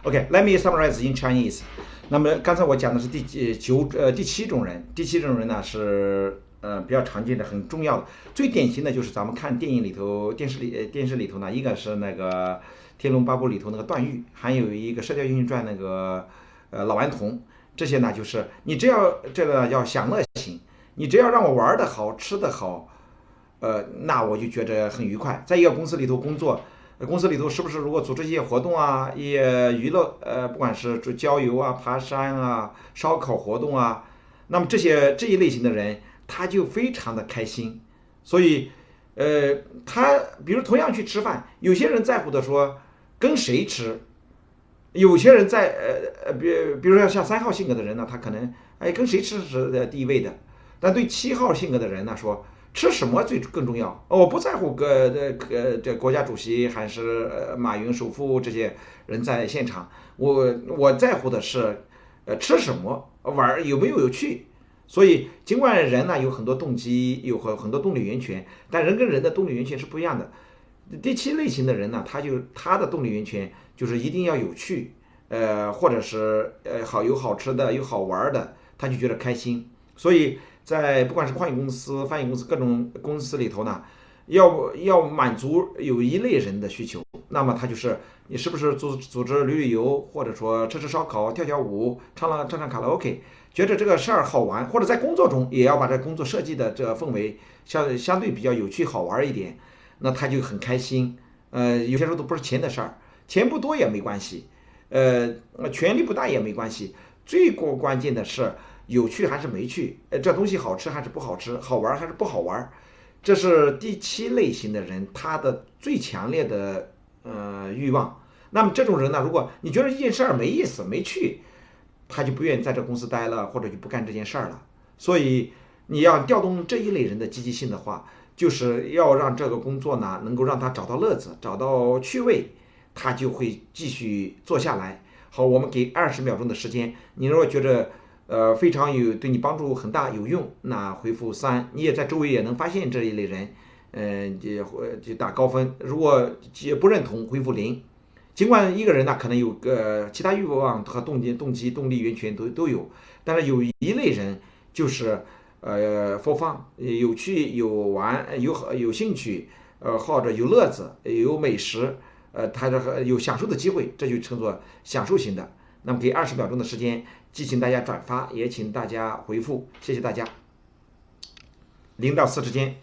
Okay, let me summarize in Chinese. 那么刚才我讲的是第七种人，第七种人呢是比较常见的，很重要的，最典型的就是咱们看电影里头、电视里头呢，一个是那个《天龙八部》里头那个段誉，还有一个《射雕英雄传》那个老顽童，这些呢就是你只要这个要享乐型，你只要让我玩得好、吃得好，那我就觉得很愉快。在一个公司里头工作。公司里头是不是如果组织一些活动啊，一些娱乐，不管是郊游啊、爬山啊、烧烤活动啊，那么这一类型的人，他就非常的开心。所以，他比如同样去吃饭，有些人在乎的说跟谁吃，有些人比如说像3号性格的人呢，他可能跟谁吃是第一位的，但对7号性格的人呢说。吃什么更重要？我不在乎这国家主席还是马云首富这些人在现场，我在乎的是吃什么，玩有没有趣。所以尽管人呢有很多动机，有很多动力源泉，但人跟人的动力源泉是不一样的。第7类型的人呢，他的动力源泉就是一定要有趣，或者是有好吃的，有好玩的，他就觉得开心。所以。在不管是矿业公司、翻译公司各种公司里头呢，要满足有一类人的需求，那么他就是你是不是组织旅游，或者说吃烧烤、跳舞、唱卡拉 OK， 觉得这个事儿好玩，或者在工作中也要把这工作设计的这个氛围相对比较有趣好玩一点，那他就很开心。有些时候都不是钱的事儿，钱不多也没关系，权力不大也没关系，最关键的是。有趣还是没趣，这东西好吃还是不好吃，好玩还是不好玩，这是第7类型的人他的最强烈的欲望。那么这种人呢，如果你觉得一件事儿没意思没趣，他就不愿意在这公司待了，或者就不干这件事儿了。所以你要调动这一类人的积极性的话，就是要让这个工作呢能够让他找到乐子，找到趣味，他就会继续做下来。好，我们给20秒钟的时间，你如果觉得非常对你帮助很大有用，那回复3。你也在周围也能发现这一类人，就打高分。如果不认同，回复0。尽管一个人呢可能有其他欲望和动机、动力源泉都有，但是有一类人就是for fun， 有趣、有玩、有兴趣，或者有乐子、有美食，他有享受的机会，这就称作享受型的。那么给20秒钟的时间，既请大家转发，也请大家回复，谢谢大家。0到4之间。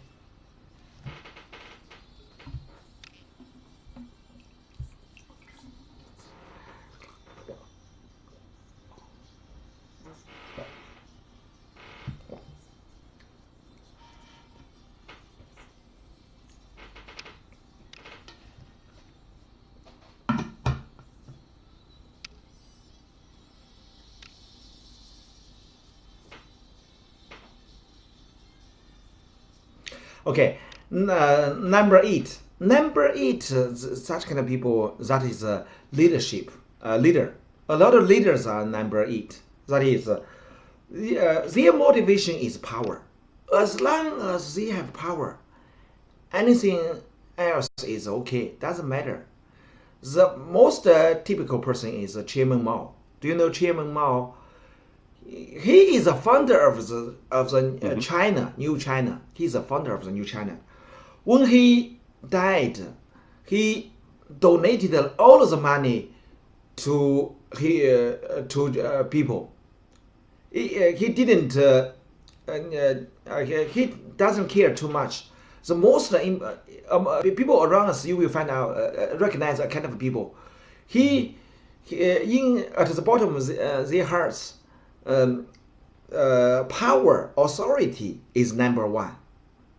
Okay, number 8. Number 8, such kind of people, that is leadership, leader. A lot of leaders are number 8. That is, their motivation is power. As long as they have power, anything else is okay, doesn't matter. The most typical person is Chairman Mao. Do you know Chairman Mao? He is a founder of the China, New China. He's a founder of the New China. When he died, he donated all of the money to people. He didn't. He doesn't care too much. The most people around us, you will find out, recognize a kind of people. He at the bottom of their hearts. Power, authority is number 1.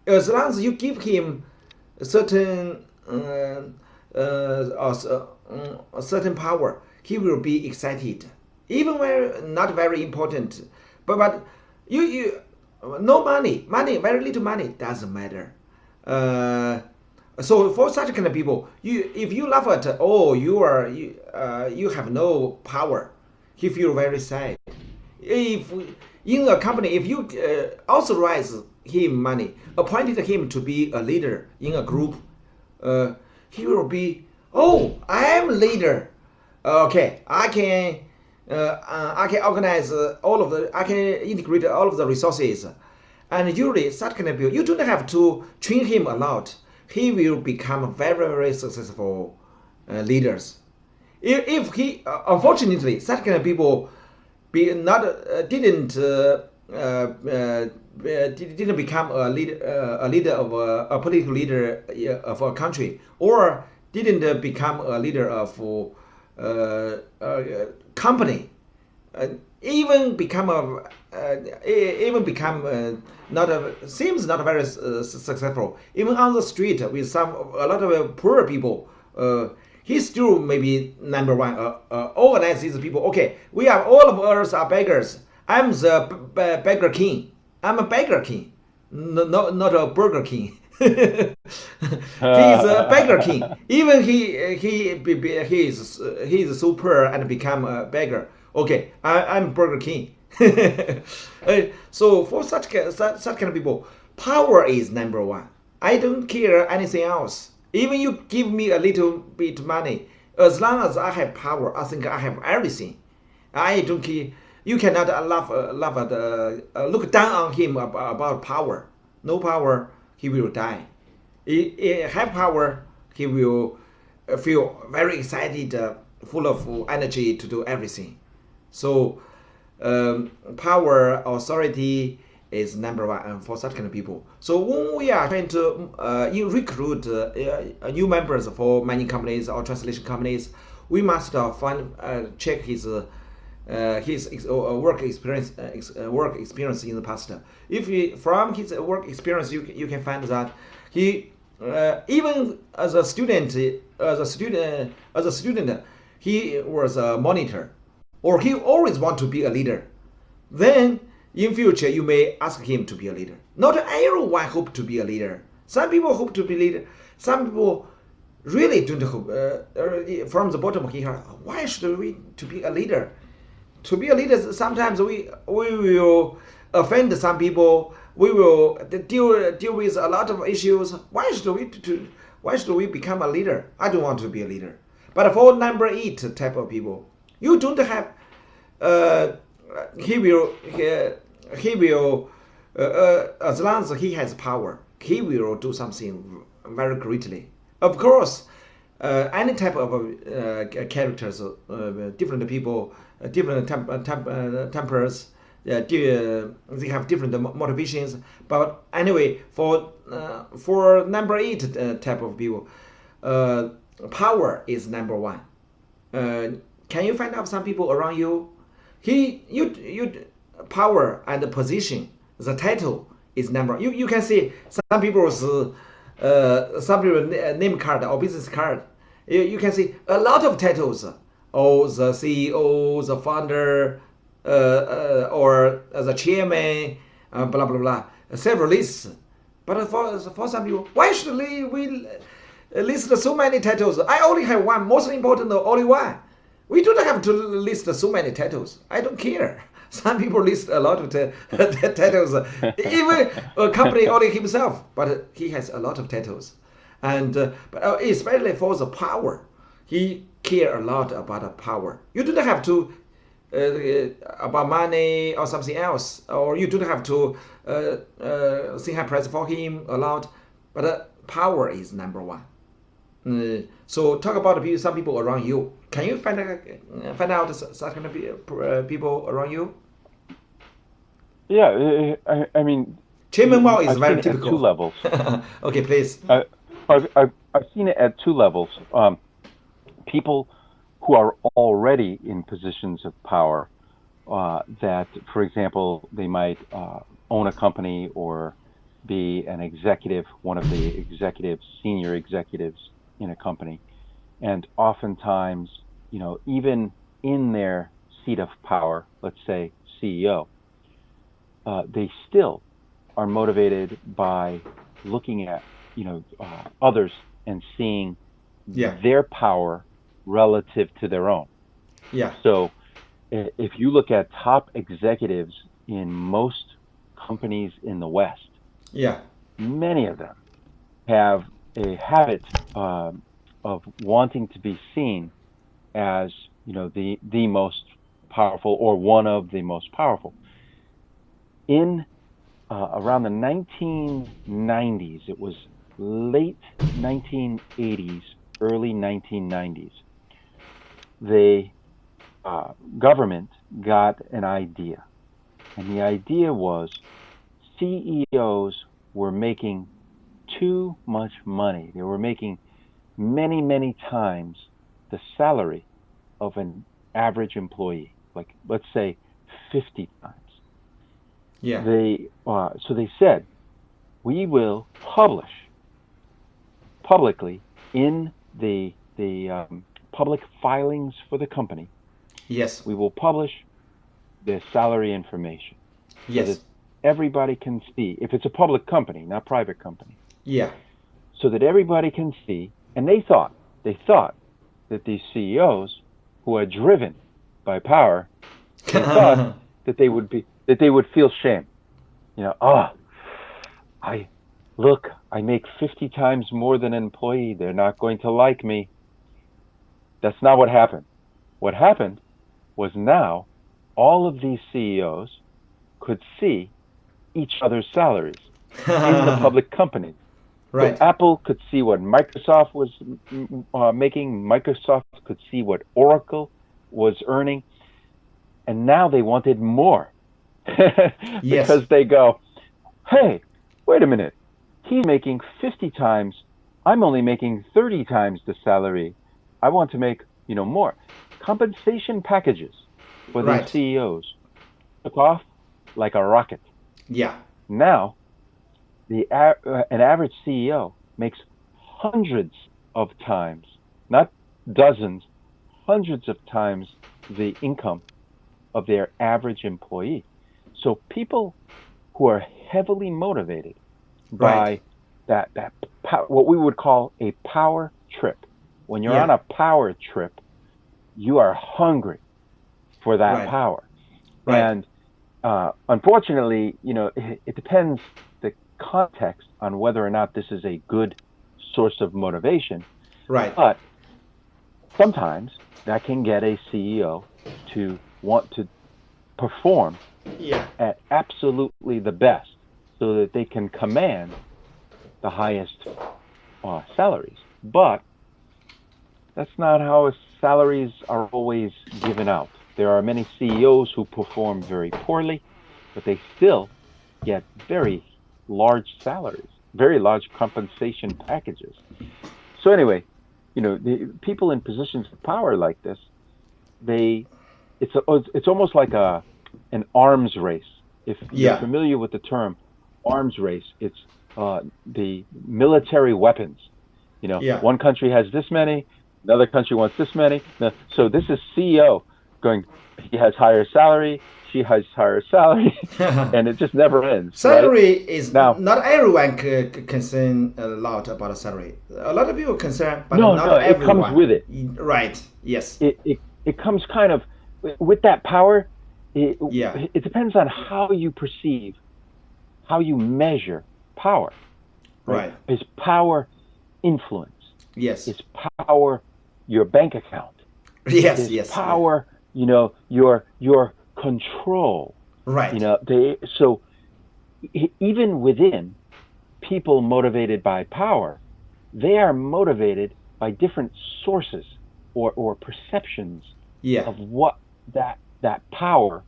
As long as you give him a certain certain power, he will be excited, even when not very important. But you no money, very little money doesn't matter. So for such kind of people, if you laugh at you have no power, he feel very sad. If in a company, if you authorize him money, appointed him to be a leader in a group, he will be, I am leader. Okay, I can organize I can integrate all of the resources. And usually, such kind of people, you don't have to train him a lot. He will become very, very successful leaders. If he, unfortunately, such kind of people didn't become a leader of a political leader of a country, or didn't become a leader of a company, even become seems not very successful. Even on the street with a lot of poor people, he still maybe number 1. Organize these people. Okay, we are all of us are beggars. I'm the beggar king. I'm a beggar king, not a burger king. He's a beggar king. Even he is so poor and become a beggar. Okay, I'm Burger King. So for such kind of people, power is number 1. I don't care anything else. Even you give me a little bit money, as long as I have power, I think I have everything. I don't care. You cannot look down on him about power. No power, he will die. He have power, he will feel very excited, full of energy to do everything. So power, authority is number 1 for such kind of people. So when we are trying to recruit new members for mining companies or translation companies, we must check his work experience in the past. From his work experience, you can find that he even as a student, he was a monitor, or he always want to be a leader. Then in future, you may ask him to be a leader. Not everyone hope to be a leader. Some people hope to be leader. Some people really don't hope. From the bottom of his heart, why should we to be a leader? To be a leader, sometimes we will offend some people. We will deal with a lot of issues. Why should we become a leader? I don't want to be a leader. But for number 8 type of people, you don't have. He will as long as he has power, he will do something very greatly. Of course, any type of characters, different people, different tempers, they have different motivations. But anyway, for number 8 type of people, power is number 1. Can you find out some people around you? You power and the position, the title is number. You can see some people's name card or business card. You can see a lot of titles. Oh, the CEO, the founder, or the chairman, blah blah blah. Several lists. But for some people, why should we list so many titles? I only have one. Most important, only one. We don't have to list so many titles. I don't care. Some people list a lot of titles. Even a company only himself, but he has a lot of titles. And but especially for the power, he care a lot about the power. You don't have to about money or something else, or you don't have to sing high price for him a lot. But power is number 1. So talk about some people around you. Can you find out such kind of people around you? Yeah, I mean, Chairman Mao is I've very seen it typical. at 2 levels. Okay, please. I've seen it at 2 levels. People who are already in positions of power, that, for example, they might own a company or be an executive, one of the executives, senior executives in a company. And oftentimes, even in their seat of power, let's say CEO, they still are motivated by looking at, others and seeing their power relative to their own. Yeah. So if you look at top executives in most companies in the West, many of them have a habit of wanting to be seen as, the most powerful or one of the most powerful. In around the 1990s, it was late 1980s, early 1990s, the government got an idea. And the idea was CEOs were making too much money. They were making many, many times the salary of an average employee, like let's say 50 times. Yeah. So they said, we will publish publicly in the public filings for the company. Yes. We will publish the salary information. Yes. So that everybody can see, if it's a public company, not private company. Yeah. So that everybody can see, and they thought that these CEOs who are driven by power, they thought that they would feel shame. I make 50 times more than an employee. They're not going to like me. That's not what happened. What happened was now all of these CEOs could see each other's salaries in the public company. Right. So Apple could see what Microsoft was making. Microsoft could see what Oracle was earning. And now they wanted more. Because they go, hey, wait a minute. He's making 50 times. I'm only making 30 times the salary. I want to make, more. Compensation packages for these CEOs took off like a rocket. Yeah. Now, an average CEO makes hundreds of times, not dozens, hundreds of times the income of their average employee. So people who are heavily motivated by that what we would call a power trip. When you're on a power trip, you are hungry for that power. And unfortunately, it depends the context on whether or not this is a good source of motivation. But sometimes that can get a CEO to want to perform at absolutely the best so that they can command the highest salaries. But that's not how salaries are always given out. There are many CEOs who perform very poorly, but they still get very large salaries, very large compensation packages. So anyway, the people in positions of power like this, it's almost like an arms race. If you're familiar with the term arms race, it's the military weapons. One country has this many, another country wants this many. So this is CEO going, he has higher salary, she has higher salary, and it just never ends. Salary is now, not everyone concern a lot about salary. A lot of people concern, but not everyone. It comes with it. Right. Yes. It comes kind of with that power. It depends on how you perceive, how you measure power. Right. Is power influence? Yes. Is power your bank account? Is power, your control? Right. So even within people motivated by power, they are motivated by different sources or perceptions of what that power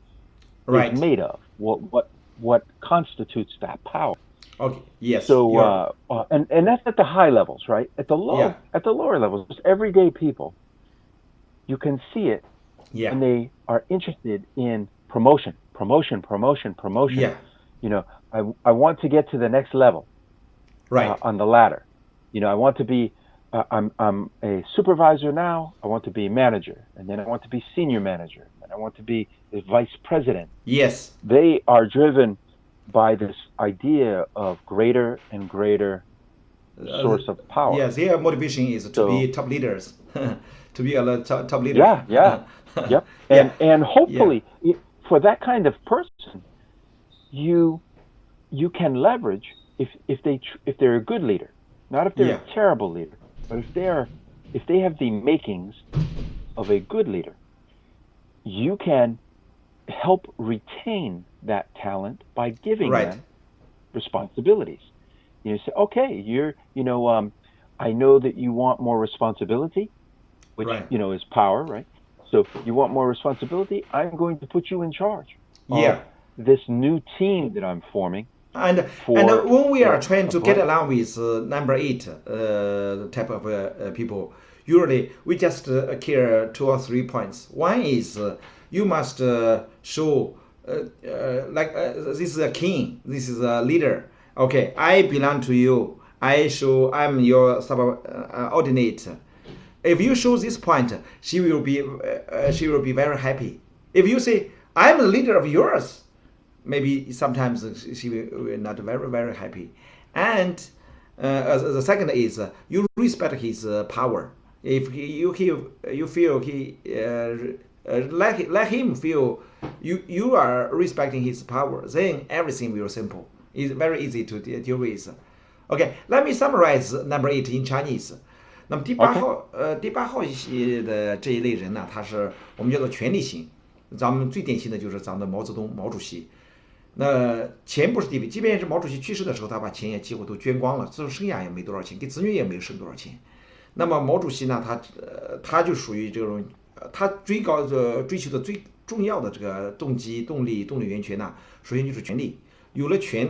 is made of. What constitutes that power? Okay. Yes. So and that's at the high levels, right? At the lower levels, just everyday people, you can see it, and they are interested in promotion. Yeah. I want to get to the next level, on the ladder. I want to be. I'm a supervisor now. I want to be manager, and then I want to be senior manager, and I want to be the vice president. Yes. They are driven by this idea of greater and greater source of power. Yes, their motivation is to be top leaders, to be a top leader. Yeah. And hopefully, for that kind of person, you can leverage if they're a good leader, not if they're a terrible leader, but if they have the makings of a good leader, you can help retain that talent by giving them responsibilities. You say, okay, I know that you want more responsibility, which is power, right? So you want more responsibility. I'm going to put you in charge of this new team that I'm forming. And when we are trying to get along with number 8 type of people, usually we just care 2 or 3 points. One is you must show this is a king, this is a leader. Okay, I belong to you. I'm your subordinate. If you show this point, she will be very happy. If you say I'm the leader of yours, maybe sometimes she will not very very happy. And the second is you respect his power. If you feel he let him feel you are respecting his power, then everything will simple. It's very easy to deal with. Okay, let me summarize number 8 in Chinese. 那么第八号系的这一类人呢，他是我们叫做权力型。咱们最典型的就是咱们的毛泽东毛主席。那钱不是地位，即便是毛主席去世的时候，他把钱也几乎都捐光了，最后生涯也没多少钱，给子女也没有剩多少钱。那么毛主席呢，他就属于这种，他追求的最重要的这个动机、动力源泉呢，首先就是权力。有了权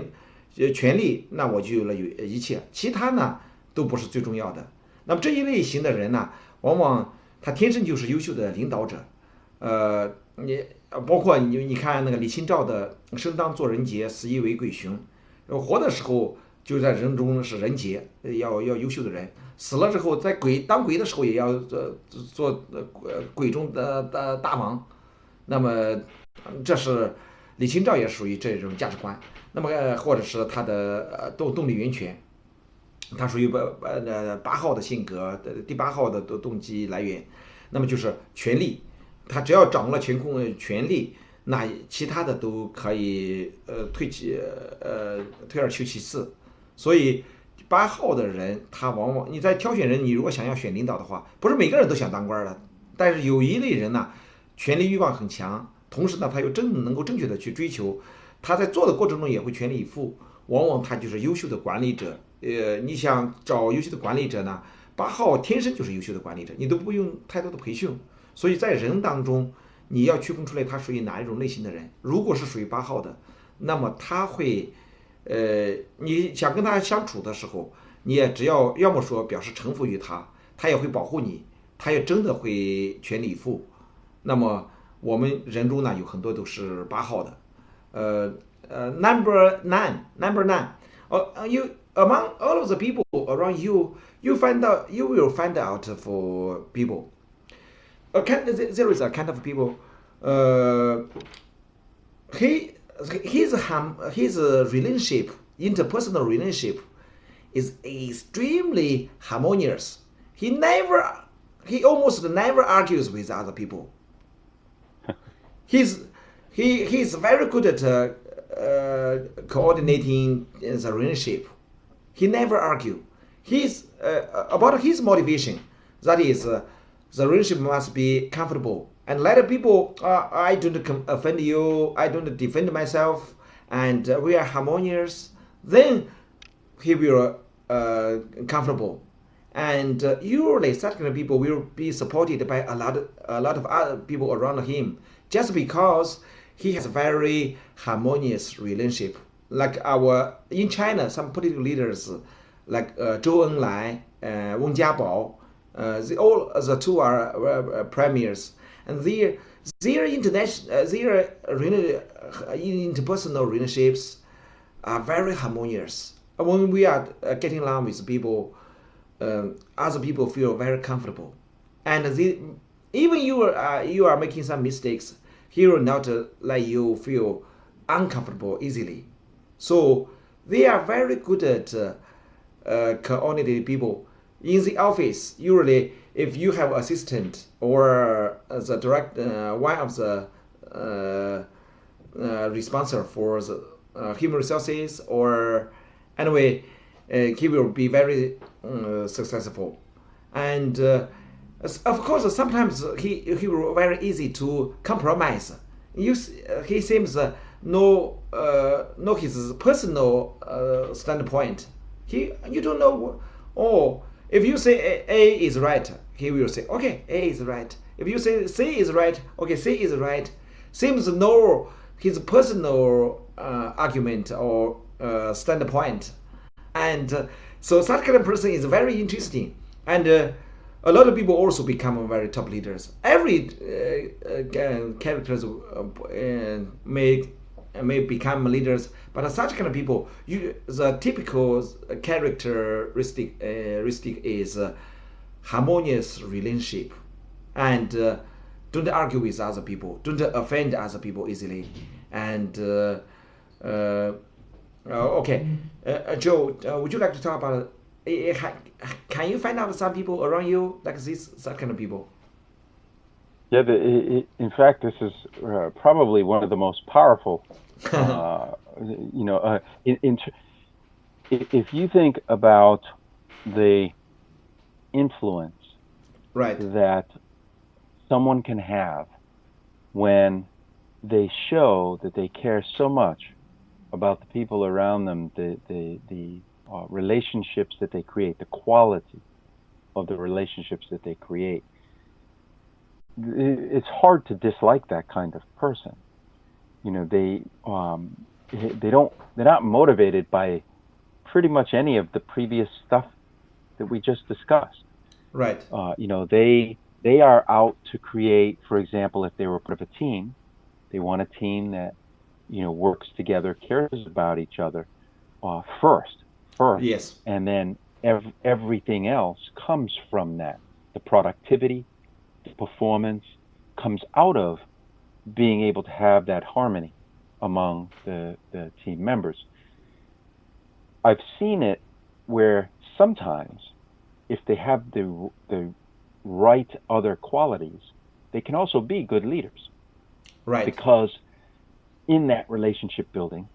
力，那我就有了一切，其他呢都不是最重要的。那么这一类型的人呢，往往他天生就是优秀的领导者。包括你看那个李清照的“生当作人杰，死亦为鬼雄”，活的时候就在人中是人杰，要优秀的人；死了之后，在当鬼的时候也要做鬼中的大王。那么这是李清照也属于这种价值观。那么或者是他的动力源泉，他属于8号的性格第8号的动机来源。那么就是权力，他只要掌握了权力，那其他的都可以退而求其次。所以8号的人，他往往你在挑选人，你如果想要选领导的话，不是每个人都想当官的，但是有一类人呢，权力欲望很强，同时呢，他又能够正确的去追求，他在做的过程中也会全力以赴，往往他就是优秀的管理者。你想找优秀的管理者呢，8号天生就是优秀的管理者，你都不用太多的培训。所以在人当中，你要区分出来他属于哪一种类型的人。如果是属于8号的，那么他会，你想跟他相处的时候，你也只要么说表示臣服于他，他也会保护你，他也真的会全力以赴。那么我们人中呢，有很多都是8号的。Number nine. You among all of the people around you, you will find out for people. There is a kind of people. His relationship, interpersonal relationship, is extremely harmonious. He almost never argues with other people. He's very good at coordinating the relationship. He never argue. He's about his motivation. That is, the relationship must be comfortable. And let people, I don't offend you, I don't defend myself, and we are harmonious. Then he will comfortable. And usually, such kind of people will be supported by a lot of other people around him, just because he has a very harmonious relationship. Like in China, some political leaders, like Zhou Enlai, Weng Jiabao, the two are premiers, and their interpersonal relationships are very harmonious. When we are getting along with people, other people feel very comfortable, and even you are making some mistakes, he will not let you feel uncomfortable easily. So they are very good at coordinating people. In the office, usually if you have assistant or the direct one of the responsible for the human resources, or anyway, he will be very successful. And of course, sometimes he will very easy to compromise. He seems know his personal standpoint. You don't know. If you say A is right, he will say okay, A is right. If you say C is right, okay, C is right. Seems know his personal argument or standpoint, and so such kind of person is very interesting. And a lot of people also become very top leaders. Every characters may become leaders, but such kind of people, the typical characteristic is harmonious relationship, and don't argue with other people, don't offend other people easily, and okay, Joe, would you like to talk about? Can you find out some people around you like such kind of people? Yeah, in fact, this is probably one of the most powerful. If you think about the influence that someone can have when they show that they care so much about the people around them, the relationships that they create, the quality of the relationships that they create, it's hard to dislike that kind of person. They're not motivated by pretty much any of the previous stuff that we just discussed. Right. They are out to create, for example, if they were part of a team, They want a team that, works together, cares about each other first. Yes. And then everything else comes from that. The productivity, the performance comes out of being able to have that harmony among the team members. I've seen it where sometimes if they have the right other qualities, they can also be good leaders. Right. Because in that relationship building,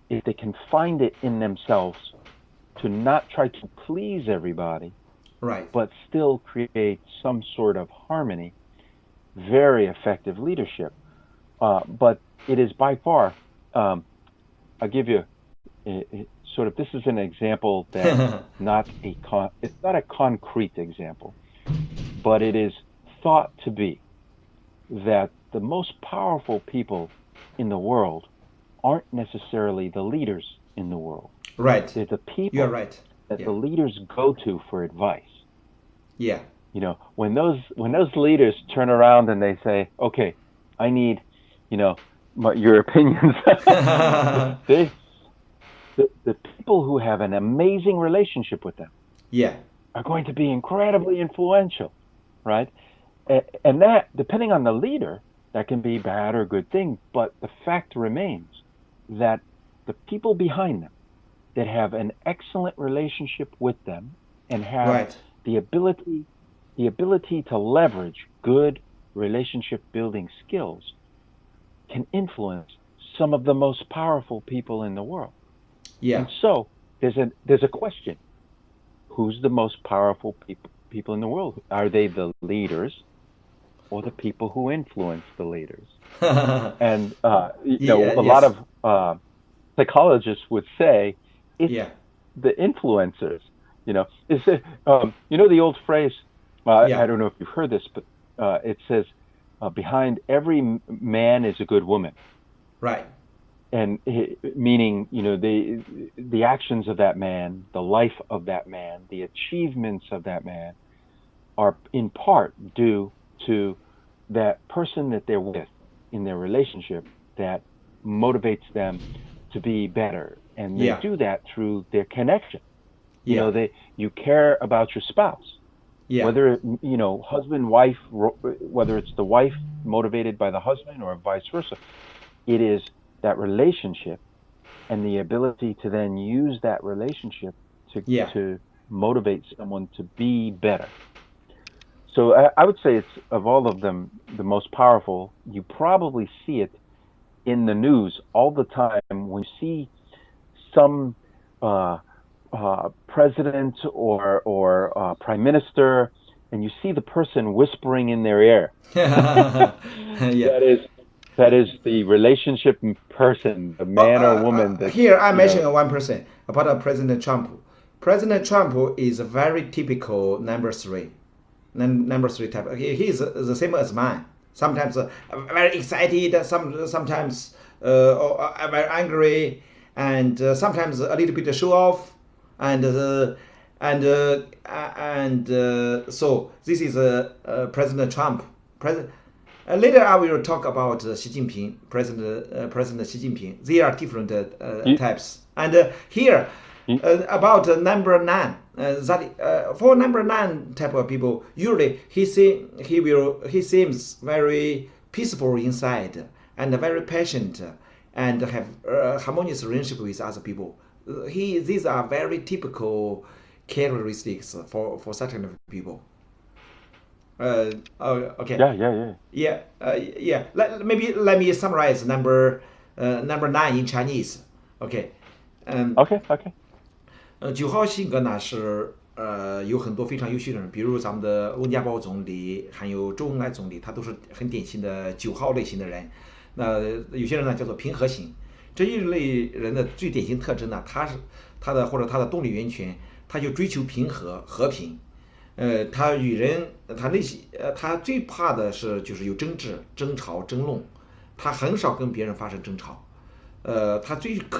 if they can find it in themselves to not try to please everybody, right, but still create some sort of harmony, very effective leadership. But it is by far, I'll give you this is an example that's it's not a concrete example, but it is thought to be that the most powerful people in the world aren't necessarily the leaders in the world. Right. They're the people You're right. that the leaders go to for advice. Yeah. When those leaders turn around and they say, okay, I need, your opinions. The people who have an amazing relationship with them are going to be incredibly influential, right? And that, depending on the leader, that can be bad or good thing, but the fact remains that the people behind them that have an excellent relationship with them and have the ability to leverage good relationship building skills can influence some of the most powerful people in the world. Yeah. And so there's a question: who's the most powerful people in the world? Are they the leaders or the people who influence the leaders? And a lot of psychologists would say it's the influencers. It's the old phrase. I don't know if you've heard this, but it says, "Behind every man is a good woman." Right. And meaning, the actions of that man, the life of that man, the achievements of that man are in part due to that person that they're with in their relationship that motivates them to be better. And they do that through their connection. You care about your spouse. Yeah. Whether, husband, wife, whether it's the wife motivated by the husband or vice versa, it is that relationship and the ability to then use that relationship to motivate someone to be better. So I would say it's, of all of them, the most powerful. You probably see it in the news all the time when you see some president or prime minister, and you see the person whispering in their ear. That is the relationship person, the man or woman. Here I mention one person about President Trump. President Trump is a very typical number three type. He is the same as mine. Sometimes very excited, sometimes very angry, and sometimes a little bit show off, so this is President Trump. Later I will talk about Xi Jinping, President Xi Jinping. They are different types. And here about number 9. For number 9 type of people, usually he seems very peaceful inside and very patient and have harmonious relationship with other people. These are very typical characteristics for such kind of people. Okay. Let me summarize number 9 in Chinese. Okay. Okay. 9号性格呢是有很多非常优秀的人，比如咱们的温家宝总理，还有周恩来总理，他都是很典型的9号类型的人。那有些人呢叫做平和型。这一类人的最典型特征呢，他的动力源泉，他就追求平和和平。他与人，他最怕的是就是有争执、争吵、争论，他很少跟别人发生争吵。他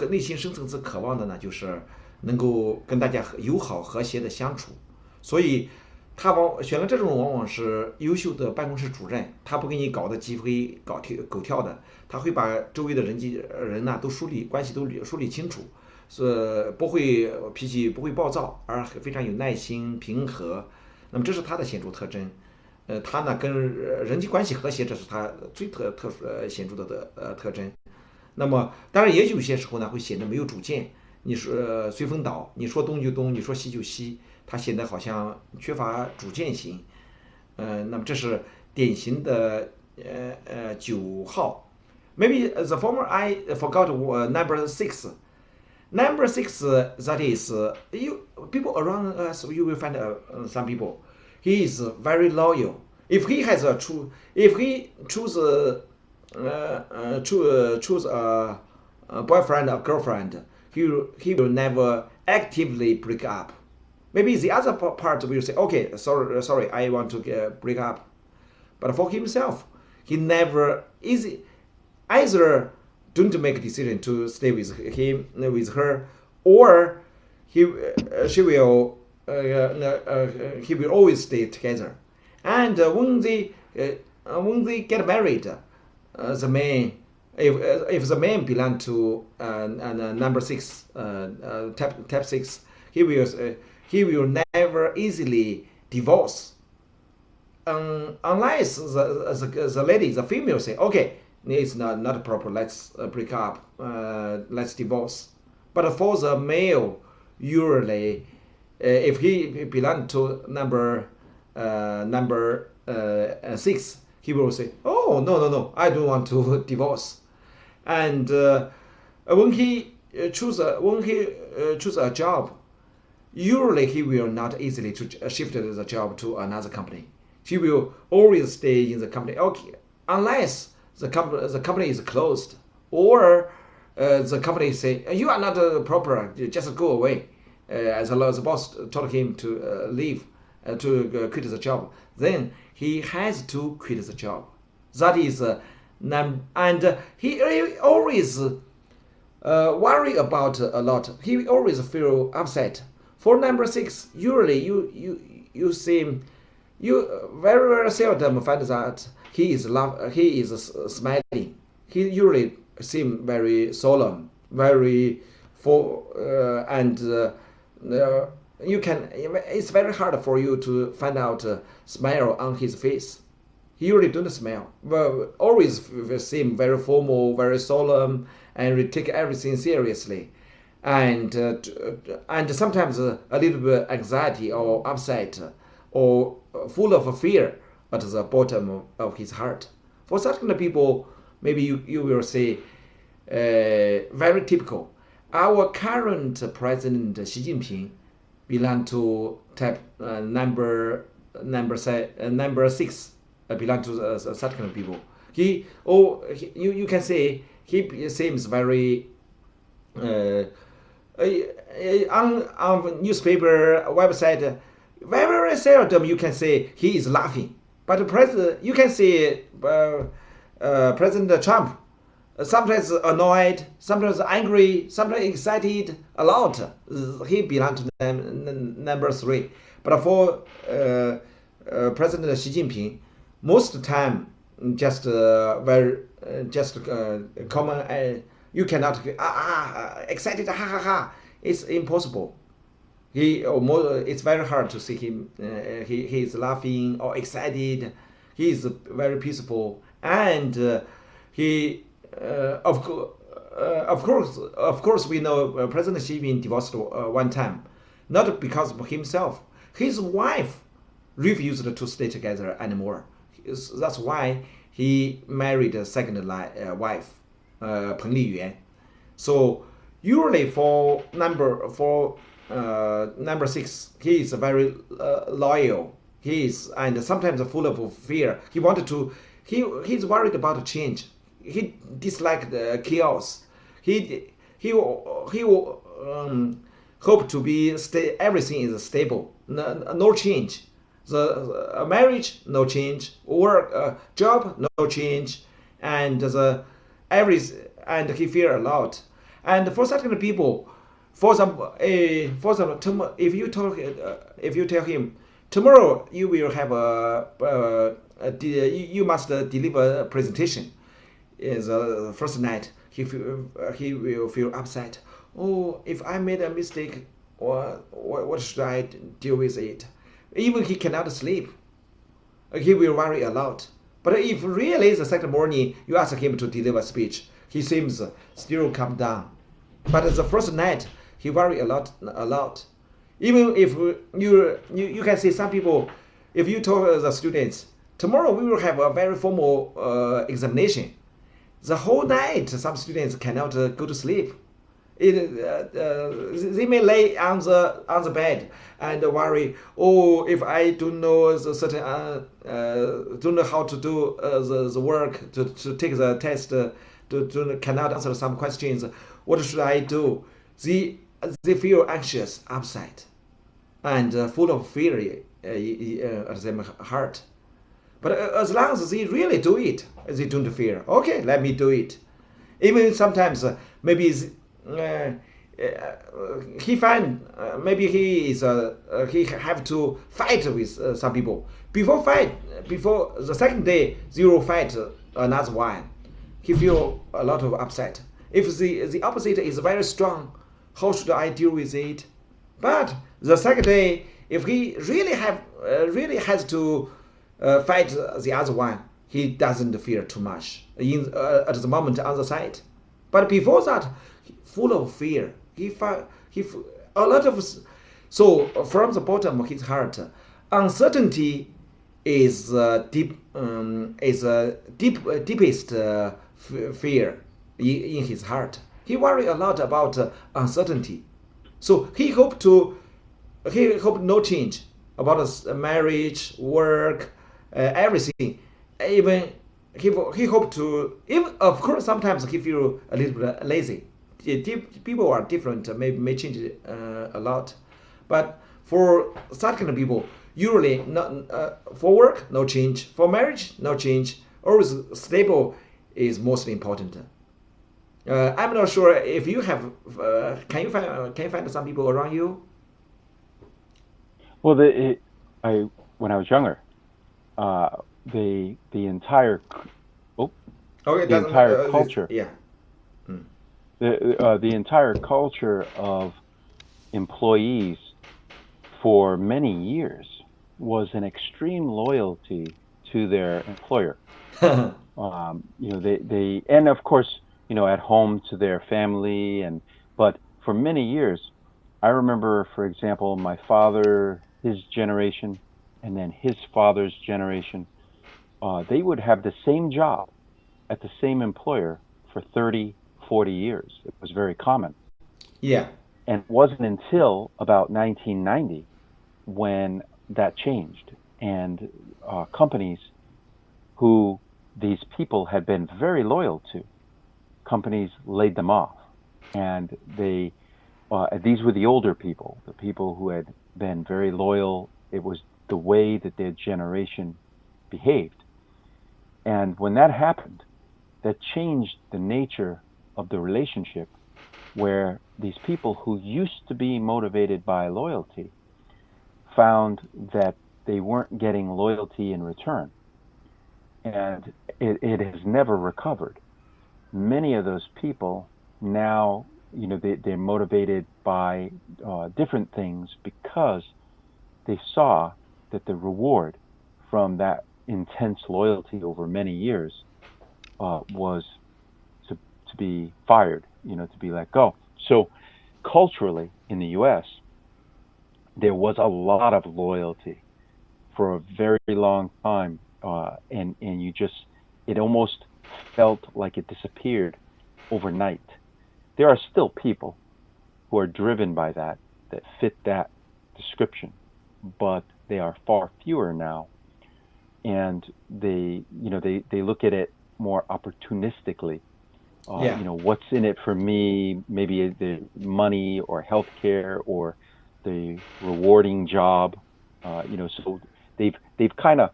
内心深层次渴望的呢，就是能够跟大家友好和谐的相处。所以，选了这种往往是优秀的办公室主任，他不给你搞得鸡飞狗跳的，他会把周围的人呐都关系都梳理清楚，是不会脾气不会暴躁，而非常有耐心平和。那么这是他的显著特征。他呢跟人际关系和谐，这是他最显著的特征。那么当然也有些时候呢会显得没有主见，你说随风倒，你说东就东，你说西就西，他显得好像缺乏主见型。那么这是典型的9号。Maybe the former I forgot number 6. Number 6, that is, people around us, you will find some people. He is very loyal. If he choose a boyfriend or girlfriend, he will never actively break up. Maybe the other part will say, okay, sorry, I want to break up. But for himself, he never either don't make a decision to stay with her, or he will always stay together. And when they get married, the man, if the man belong to number 6, type 6, he will never easily divorce, unless the lady, the female, say, okay, it's not proper, let's break up, let's divorce. But for the male, usually, if he belong to number 6, he will say, oh, no, I don't want to divorce. And when he choose a job, usually he will not easily to shift the job to another company. He will always stay in the company, okay, unless the company is closed, or the company say, you are not proper, just go away. As the boss told him to leave, to quit the job, then he has to quit the job. That is, and he always worry about a lot. He always feel upset. For number 6, usually you see, you very seldom find that he is smiling. He usually seem very solemn, very it's very hard for you to find out a smile on his face. He usually don't smile, but always seem very formal, very solemn, and take everything seriously, and sometimes a little bit anxiety or upset or full of fear at the bottom of his heart. For such kind of people, maybe you will say, very typical. Our current president Xi Jinping belong to type number 6. Belong to such kind of people. You can say he seems very on newspaper website. Very seldom you can say he is laughing. But you can say President Trump, sometimes annoyed, sometimes angry, sometimes excited, a lot. He belongs to number 3. But for President Xi Jinping, most of the time, just common. You cannot excited, ha ha ha. It's impossible. It's very hard to see him. He is laughing or excited. He is very peaceful, and of course, we know President Xi Jinping divorced one time, not because of himself. His wife refused to stay together anymore. That's why he married a second wife, Peng Liyuan. So usually for number 6, he is very loyal. He is, and sometimes full of fear. He's worried about change. He disliked the chaos. He will hope to be everything is stable, no change. The marriage, no change. Work, job, no change. And he fear a lot. And for certain people, if you tell him tomorrow you will have you must deliver a presentation. Is the first night he will feel upset. Oh, if I made a mistake, what should I deal with it? Even he cannot sleep. He will worry a lot. But if really the second morning you ask him to deliver a speech, he seems still calm down. But the first night he worry a lot. Even if you can see some people, if you told the students, tomorrow we will have a very formal examination. The whole night some students cannot go to sleep. They may lay on the bed and worry. Oh, if I don't know the certain don't know how to do the work to take the test, cannot answer some questions. What should I do? They feel anxious, upset, and full of fear at their heart. But as long as they really do it, they don't fear. Okay, let me do it. Even sometimes maybe he find maybe he have to fight with some people. Before the second day, they will fight another one. He feel a lot of upset. If the opposite is very strong, how should I deal with it? But the second day, if he really has to fight the other one, he doesn't fear too much at the moment on the side. But before that, full of fear. A lot of, so from the bottom of his heart, uncertainty is deepest fear in his heart. He worry a lot about uncertainty. So he hope no change about marriage, work, everything. Even he hope to. Even of course, sometimes he feel a little bit lazy. People are different, may change a lot, but for that kind of people, usually not for work, no change. For marriage, no change. Always stable is most important. I'm not sure if you have. Can you find some people around you? Well, when I was younger, the entire culture. Yeah. The entire culture of employees for many years was an extreme loyalty to their employer. They and of course, at home to their family, but for many years, I remember, for example, my father, his generation, and then his father's generation, they would have the same job at the same employer for 30, 40 years. It was very common. Yeah. And it wasn't until about 1990 when that changed, and companies who these people had been very loyal to, companies laid them off. And these were the older people, the people who had been very loyal. It was the way that their generation behaved. And when that happened, that changed the nature of the relationship, where these people who used to be motivated by loyalty found that they weren't getting loyalty in return. And it has never recovered. Many of those people now, they're motivated by different things because they saw that the reward from that intense loyalty over many years was to be fired, to be let go. So culturally in the U.S., there was a lot of loyalty for a very long time, and it almost felt like it disappeared overnight. There are still people who are driven by that fit that description, but they are far fewer now, and they look at it more opportunistically. What's in it for me? Maybe the money or healthcare or the rewarding job. So they've kind of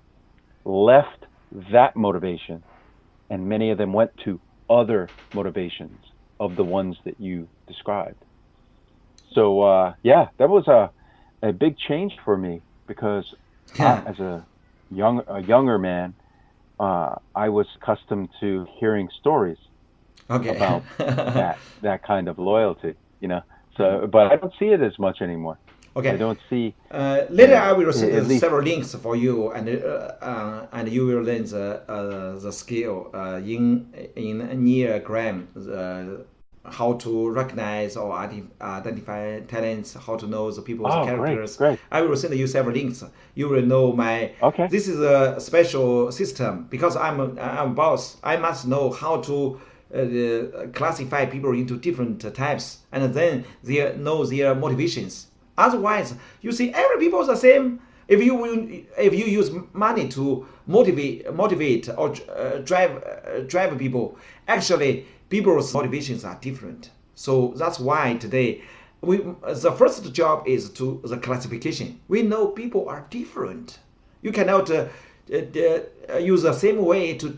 left that motivation, and many of them went to other motivations of the ones that you described. So that was a big change for me, because As a younger man, I was accustomed to hearing stories about that kind of loyalty, So, but I don't see it as much anymore. Okay. I don't see. Later, I will send several links for you, and you will learn the skill in Enneagram, how to recognize or identify talents, how to know the people's characters. Great. I will send you several links. You will know my. Okay. This is a special system because I'm a boss. I must know how to classify people into different types, and then they know their motivations. Otherwise, you see, every people is the same. If you use money to motivate or drive people, actually people's motivations are different. So that's why today the first job is the classification. We know people are different. You cannot use the same way to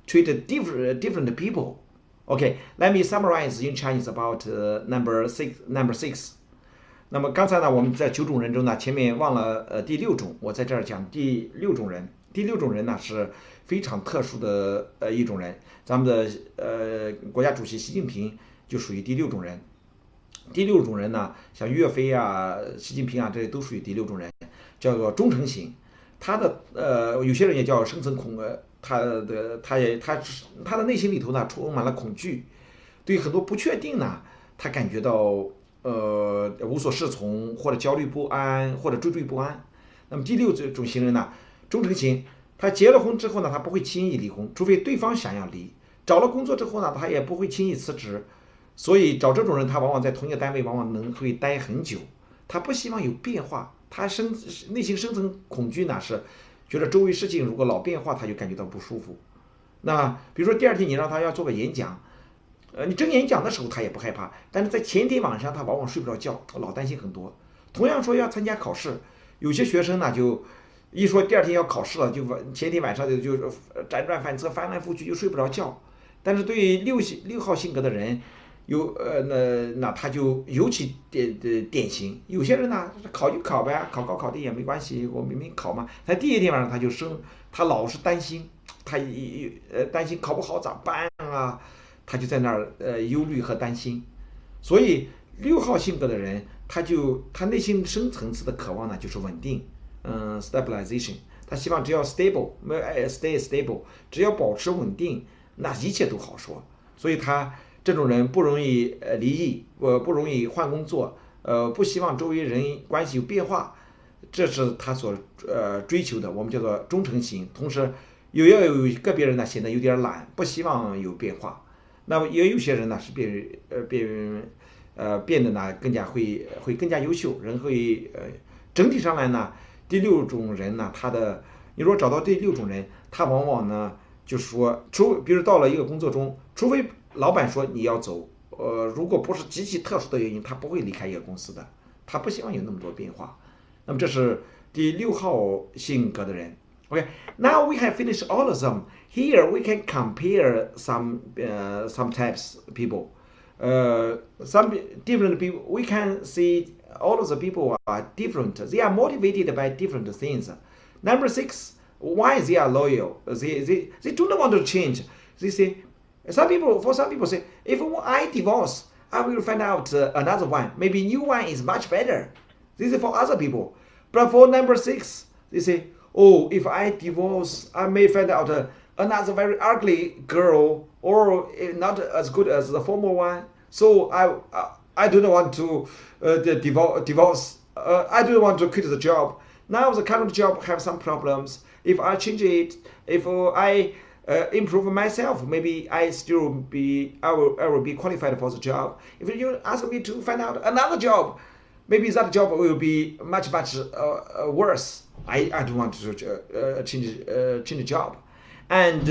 treat different people. Okay, let me summarize in Chinese about number six. 那么刚才呢，我们在9种人中呢，前面忘了第6种，我在这儿讲第6种人。第6种人呢是非常特殊的一种人，咱们的国家主席习近平就属于第6种人。第6种人呢，像岳飞啊、习近平啊，这些都属于第6种人，叫做忠诚型。他的有些人也叫生存他的内心里头呢充满了恐惧，对很多不确定呢，他感觉到无所适从，或者焦虑不安，或者惴惴不安。那么第6种型人呢，忠诚型，他结了婚之后呢，他不会轻易离婚，除非对方想要离。找了工作之后呢，他也不会轻易辞职。所以找这种人，他往往在同一个单位往往会待很久。他不希望有变化，他内心深层恐惧呢是觉得周围事情如果老变化，他就感觉到不舒服。那比如说第2天你让他要做个演讲。你真演讲的时候他也不害怕，但是在前天晚上他往往睡不着觉，老担心很多。同样说要参加考试，有些学生呢就一说第2天要考试了，就前天晚上就辗转反侧翻来覆去就睡不着觉。但是对于6号性格的人，那他就尤其典型。有些人呢考就考呗，考高考低也没关系，我明明考嘛。他第1天晚上他老是担心，他担心考不好咋办啊？他就在那儿忧虑和担心。所以6号性格的人，他内心深层次的渴望呢就是稳定，stabilization。他希望只要 stay stable， 只要保持稳定，那一切都好说。所以他这种人不容易离异，不容易换工作，不希望周围人关系有变化，这是他所追求的，我们叫做忠诚型。同时要有个别人呢显得有点懒，不希望有变化。那么也有些人呢是变得呢更加会更加优秀，人会整体上来呢，第6种人呢，你如果找到第6种人，他往往呢就是说，比如到了一个工作中，除非老板说你要走，如果不是极其特殊的原因，他不会离开一个公司的，他不希望有那么多变化。那么这是第6号性格的人。Okay, now we have finished all of them. Here we can compare some types of people. Some different people. We can see all of the people are different. They are motivated by different things. Number 6, why they are loyal? They don't want to change. They say some people say, if I divorce, I will find out another one. Maybe new one is much better. This is for other people. But for number 6, they say, oh, if I divorce, I may find out another very ugly girl or not as good as the former one. So I don't want to divorce. I don't want to quit the job. Now the current job have some problems. If I change it, if I improve myself, maybe I will be qualified for the job. If you ask me to find out another job, maybe that job will be much worse. I don't want to change the job, and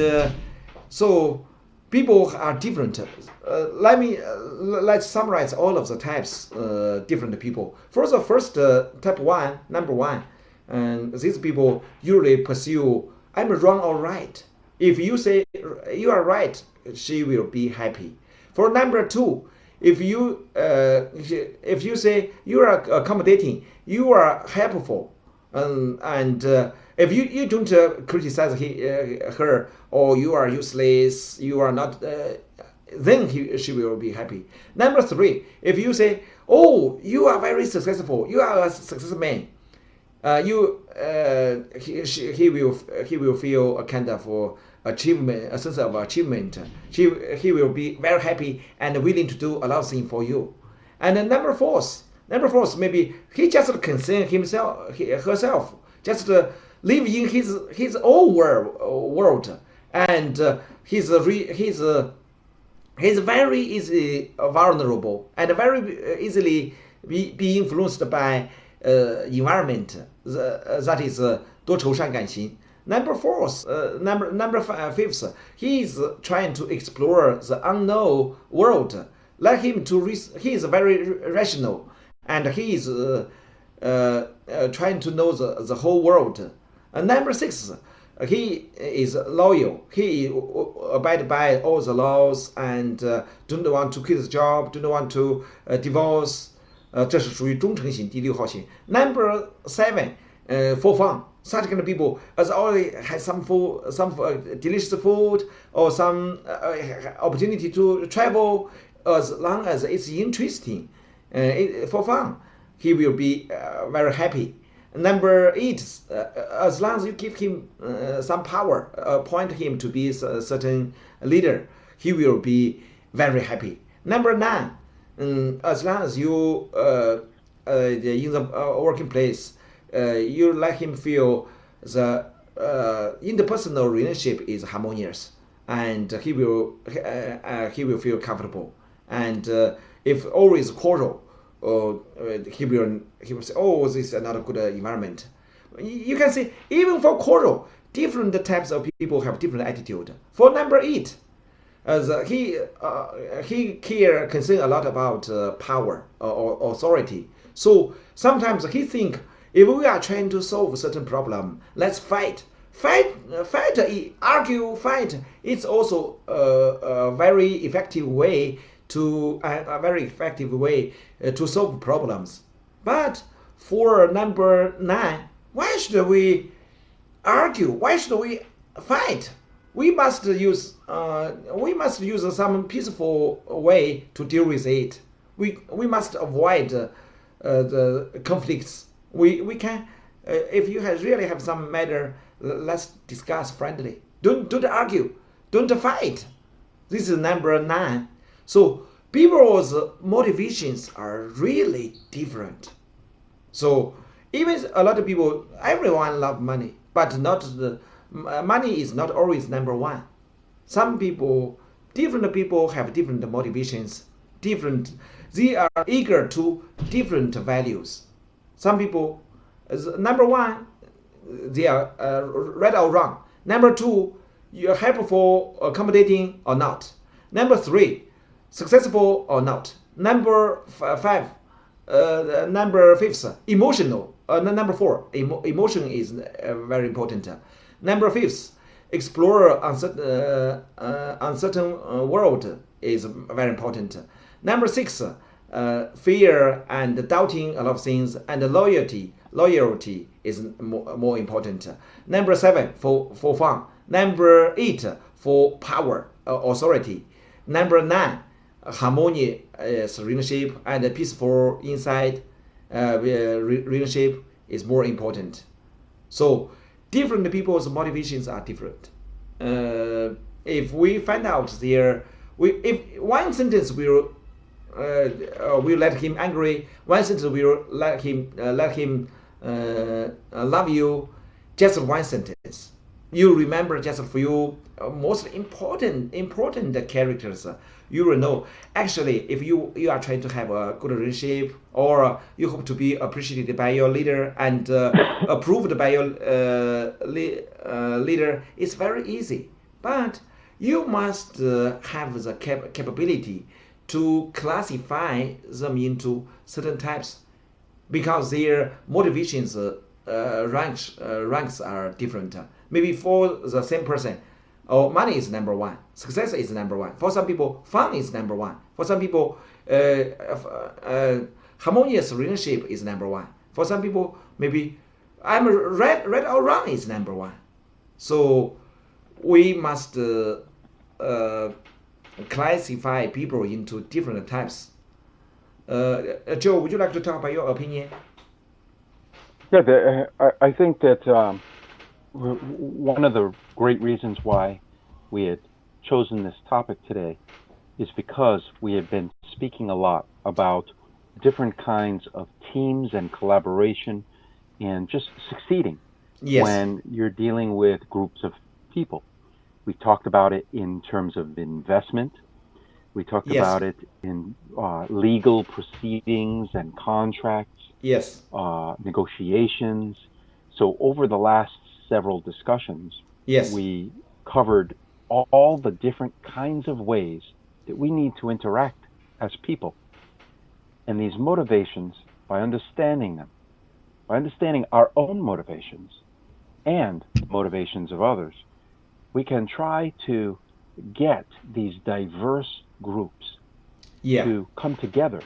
so people are different. Let's summarize all of the types. Different people. For the first type 1, number 1, and these people usually pursue I'm wrong or right. If you say you are right, she will be happy. For number 2, if you say you are accommodating, you are helpful, And if you don't criticize her, or you are useless, you are not, then she will be happy. Number 3, if you say, oh, you are very successful, you are a successful man, he will feel a kind of achievement, a sense of achievement. He will be very happy and willing to do a lot of things for you. And then number four, maybe he just concern herself, just live in his own world, and he's very easily vulnerable and very easily be influenced by environment. That is 多愁善感型. Number 5th, he is trying to explore the unknown world. Let him he is very rational, and he is trying to know the whole world. Number 6, he is loyal. He abide by all the laws and don't want to quit his job, don't want to divorce. 这是属于忠诚型，第6号型. Number 7, for fun. Such kind of people as already has some delicious food or some opportunity to travel, as long as it's interesting, for fun, he will be very happy. Number 8, as long as you give him some power, appoint him to be a certain leader, he will be very happy. Number 9, as long as you in the working place, you let him feel the interpersonal relationship is harmonious, and he will feel comfortable. And if always quarrel, he will say, oh, this is not a good environment. You can see, even for quarrel, different types of people have different attitude. For number 8, he concern a lot about power or authority. So sometimes he think, if we are trying to solve a certain problem, let's fight. Argue, fight. It's also a very effective way to solve problems. But for number 9, why should we argue? Why should we fight? We must use some peaceful way to deal with it. We must avoid the conflicts. We can, if you really have some matter, let's discuss friendly. Don't argue. Don't fight. This is number 9. So people's motivations are really different. So even a lot of people, everyone love money, but money is not always number 1. Some people, different people have different motivations, they are eager to different values. Some people, number 1, they are right or wrong. Number 2, you're helpful, accommodating or not. Number 3, successful or not. Number 5, number 5th, emotional. Number 4, emotion is very important. Number 5th, explore uncertain world is very important. Number 6, fear and doubting a lot of things, and loyalty is more important. Number 7, for fun. Number 8, for power, authority. Number 9, harmonious relationship and peaceful inside relationship is more important. So different people's motivations are different. If we find out if one sentence will let him angry, one sentence will let him love you, just one sentence. You remember just for you most important characters. You will know. Actually, if you are trying to have a good relationship, or you hope to be appreciated by your leader and approved by your leader, it's very easy. But you must have the capability to classify them into certain types, because their motivations ranks are different. Maybe for the same person, money is number 1, success is number 1. For some people, fun is number 1. For some people, harmonious relationship is number 1. For some people, maybe I'm right or wrong is number one. So we must classify people into different types. Joe, would you like to talk about your opinion? Yeah, I think that one of the great reasons why we had chosen this topic today is because we have been speaking a lot about different kinds of teams and collaboration and just succeeding when you're dealing with groups of people. We talked about it in terms of investment. We talked about it in legal proceedings and contracts, negotiations. So over the last several discussions, we covered all the different kinds of ways that we need to interact as people. And these motivations, by understanding them, by understanding our own motivations and the motivations of others, we can try to get these diverse groups to come together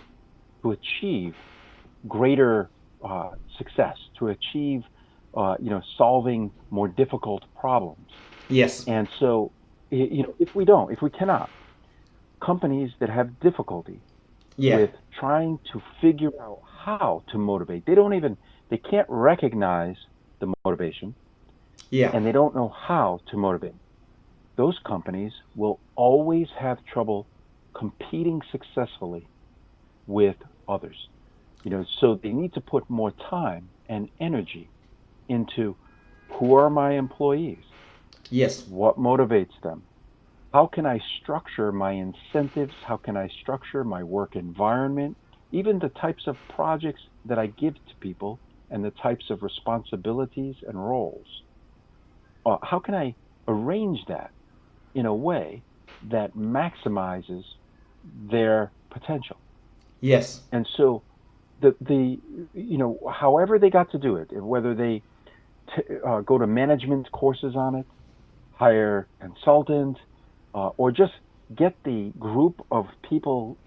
to achieve greater success, to achieve solving more difficult problems. And so, if we cannot, companies that have difficulty with trying to figure out how to motivate, they can't recognize the motivation, and they don't know how to motivate. Those companies will always have trouble competing successfully with others. So they need to put more time and energy into who are my employees? What motivates them? How can I structure my incentives? How can I structure my work environment? Even the types of projects that I give to people and the types of responsibilities and roles. How can I arrange that in a way that maximizes their potential? And so however they got to do it, whether they go to management courses on it, hire consultants, or just get the group of people,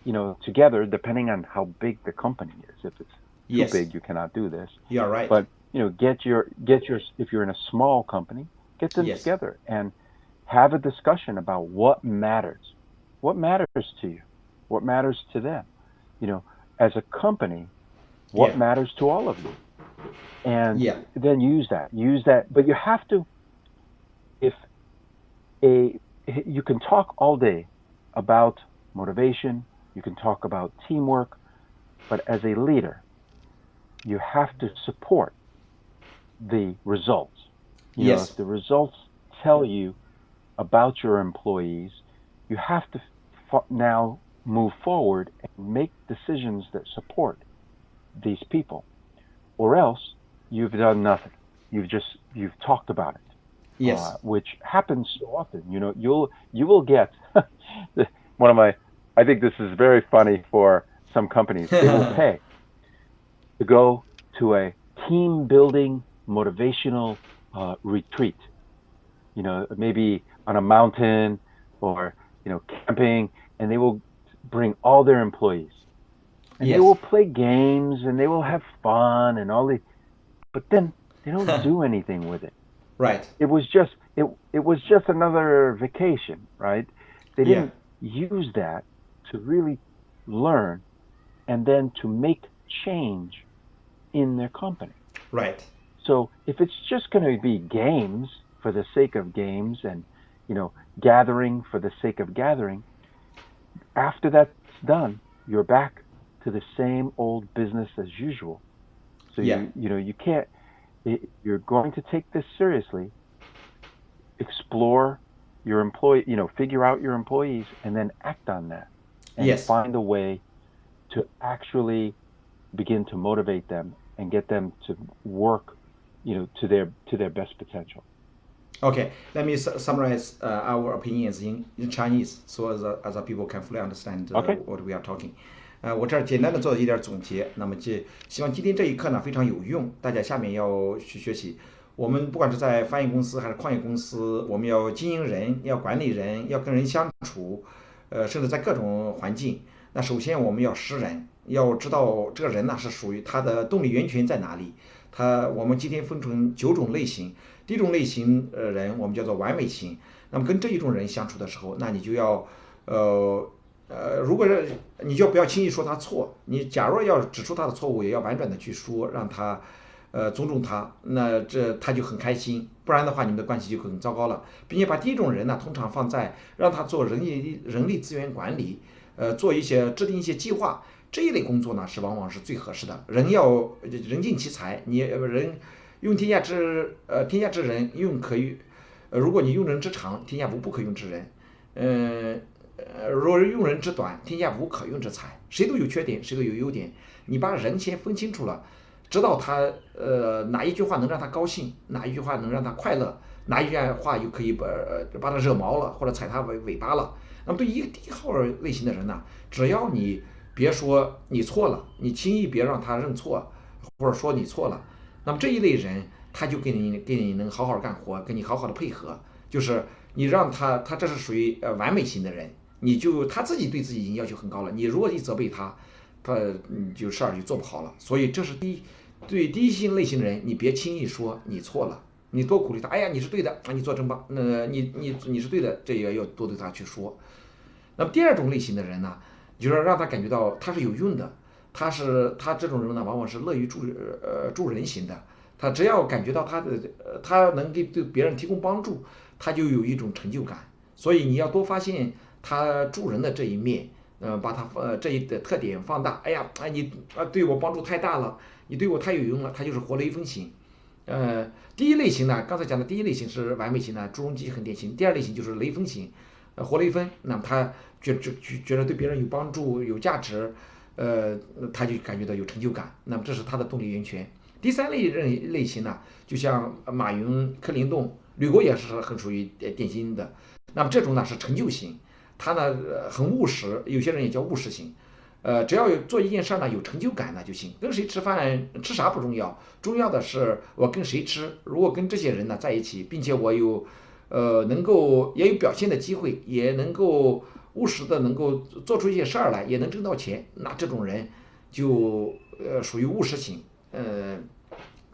together, depending on how big the company is. If it's too big, you cannot do this. You're right. But get your if you're in a small company, get them together and have a discussion about what matters. What matters to you? What matters to them? As a company, what matters to all of you? And then use that. But you have to, you can talk all day about motivation, you can talk about teamwork, but as a leader, you have to support the results. If the results tell you about your employees, you have to now move forward and make decisions that support these people, or else you've done nothing. You've talked about it, which happens so often. You will get I think this is very funny for some companies. They will pay to go to a team building motivational retreat, maybe on a mountain or camping, and they will bring all their employees, and they will play games and they will have fun and but then they don't do anything with it. It was just another vacation, right? They didn't use that to really learn and then to make change in their company. So if it's just going to be games for the sake of games and gathering for the sake of gathering, after that's done, you're back to the same old business as usual. So you can't. You're going to take this seriously. Explore your employee. Figure out your employees and then act on that. And find a way to actually begin to motivate them and get them to work, to their best potential. Okay, let me summarize our opinions in Chinese, so as people can fully understand what we are talking. 我这儿简单的做一点总结，那么希望今天这一课呢非常有用，大家下面要去学习。我们不管是在翻译公司还是矿业公司，我们要经营人，要管理人，要跟人相处，甚至在各种环境。那首先我们要识人，要知道这个人呢是属于他的动力源泉在哪里，我们今天分成9种类型。第一种类型人我们叫做完美型。那么跟这一种人相处的时候，那你就要如果是你就不要轻易说他错，你假如要指出他的错误，也要婉转的去说，让他尊重他，那他就很开心。不然的话，你们的关系就很糟糕了。并且把第一种人呢，通常放在让他做人力资源管理，制定一些计划这一类工作呢，往往是最合适的。人尽其才，你人用天下之人用可与，如果你用人之长，天下无不可用之人。若用人之短，天下无可用之才。谁都有缺点，谁都有优点。你把人先分清楚了，知道他哪一句话能让他高兴，哪一句话能让他快乐，哪一句话又可以把他惹毛了或者踩他尾巴了。那么对于第一号类型的人呢，只要你别说你错了，你轻易别让他认错，或者说你错了，那么这一类人他就给你能好好干活，跟你好好的配合。就是你让他这是属于完美型的人，他自己对自己已经要求很高了，你如果一责备他就事儿就做不好了。所以这是对第一型类型的人，你别轻易说你错了，你多鼓励他，哎呀你是对的，你做真棒，你是对的，这也要多对他去说。那么第二种类型的人呢，就是让他感觉到他是有用的，他这种人呢，往往是乐于助人型的。他只要感觉到他能对别人提供帮助，他就有一种成就感。所以你要多发现他助人的这一面，把他这一的特点放大。哎呀，你对我帮助太大了，你对我太有用了，他就是活雷锋型。第一类型呢，刚才讲的第一类型是完美型的，朱镕基很典型。第二类型就是雷锋型，活雷锋。那么他觉得对别人有帮助、有价值，他就感觉到有成就感。那么这是他的动力源泉。第三类型呢，就像马云、克林顿、吕国也是很属于典型的。那么这种呢是成就型，他呢很务实，有些人也叫务实型。只要做一件事呢有成就感那就行。跟谁吃饭吃啥不重要，重要的是我跟谁吃。如果跟这些人呢在一起，并且我有能够也有表现的机会，也能够务实的能够做出一些事儿来，也能挣到钱，那这种人就属于务实型。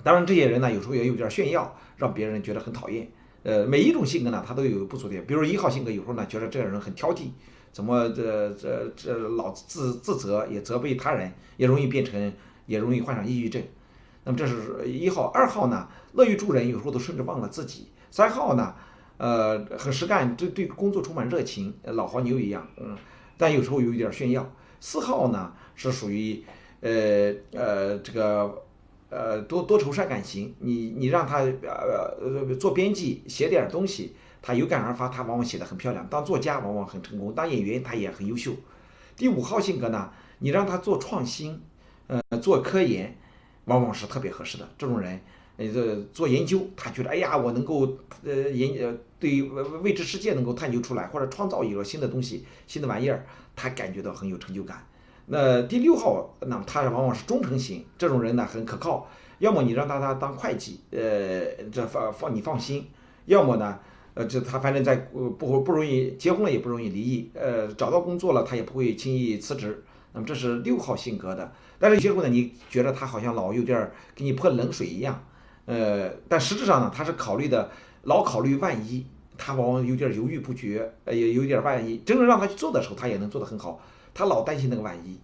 当然这些人呢有时候也有点炫耀，让别人觉得很讨厌。每一种性格呢它都有不足点。比如1号性格有时候呢觉得这个人很挑剔，怎么老自责，也责备他人，也容易患上抑郁症。那么这是1号。2号呢乐于助人，有时候都甚至忘了自己。3号呢很实干，对工作充满热情，老黄牛一样，但有时候有一点炫耀。4号呢是属于这个多愁善感型。你让他做编辑写点东西，他有感而发，他往往写得很漂亮。当作家往往很成功，当演员他也很优秀。第5号性格呢，你让他做创新，做科研，往往是特别合适的。这种人做研究，他觉得哎呀我能够对未知世界能够探究出来，或者创造一个新的东西、新的玩意儿，他感觉到很有成就感。那第6号，那么他往往是忠诚型。这种人呢很可靠，要么你让他当会计，你放心；要么呢，他反正不容易结婚了也不容易离异，找到工作了他也不会轻易辞职。那么这是6号性格的。但是有些时候呢，你觉得他好像老有点给你泼冷水一样，但实质上呢，他是老考虑万一，他往往有点犹豫不决，也有点万一。真正让他去做的时候，他也能做得很好。他老担心那个万一。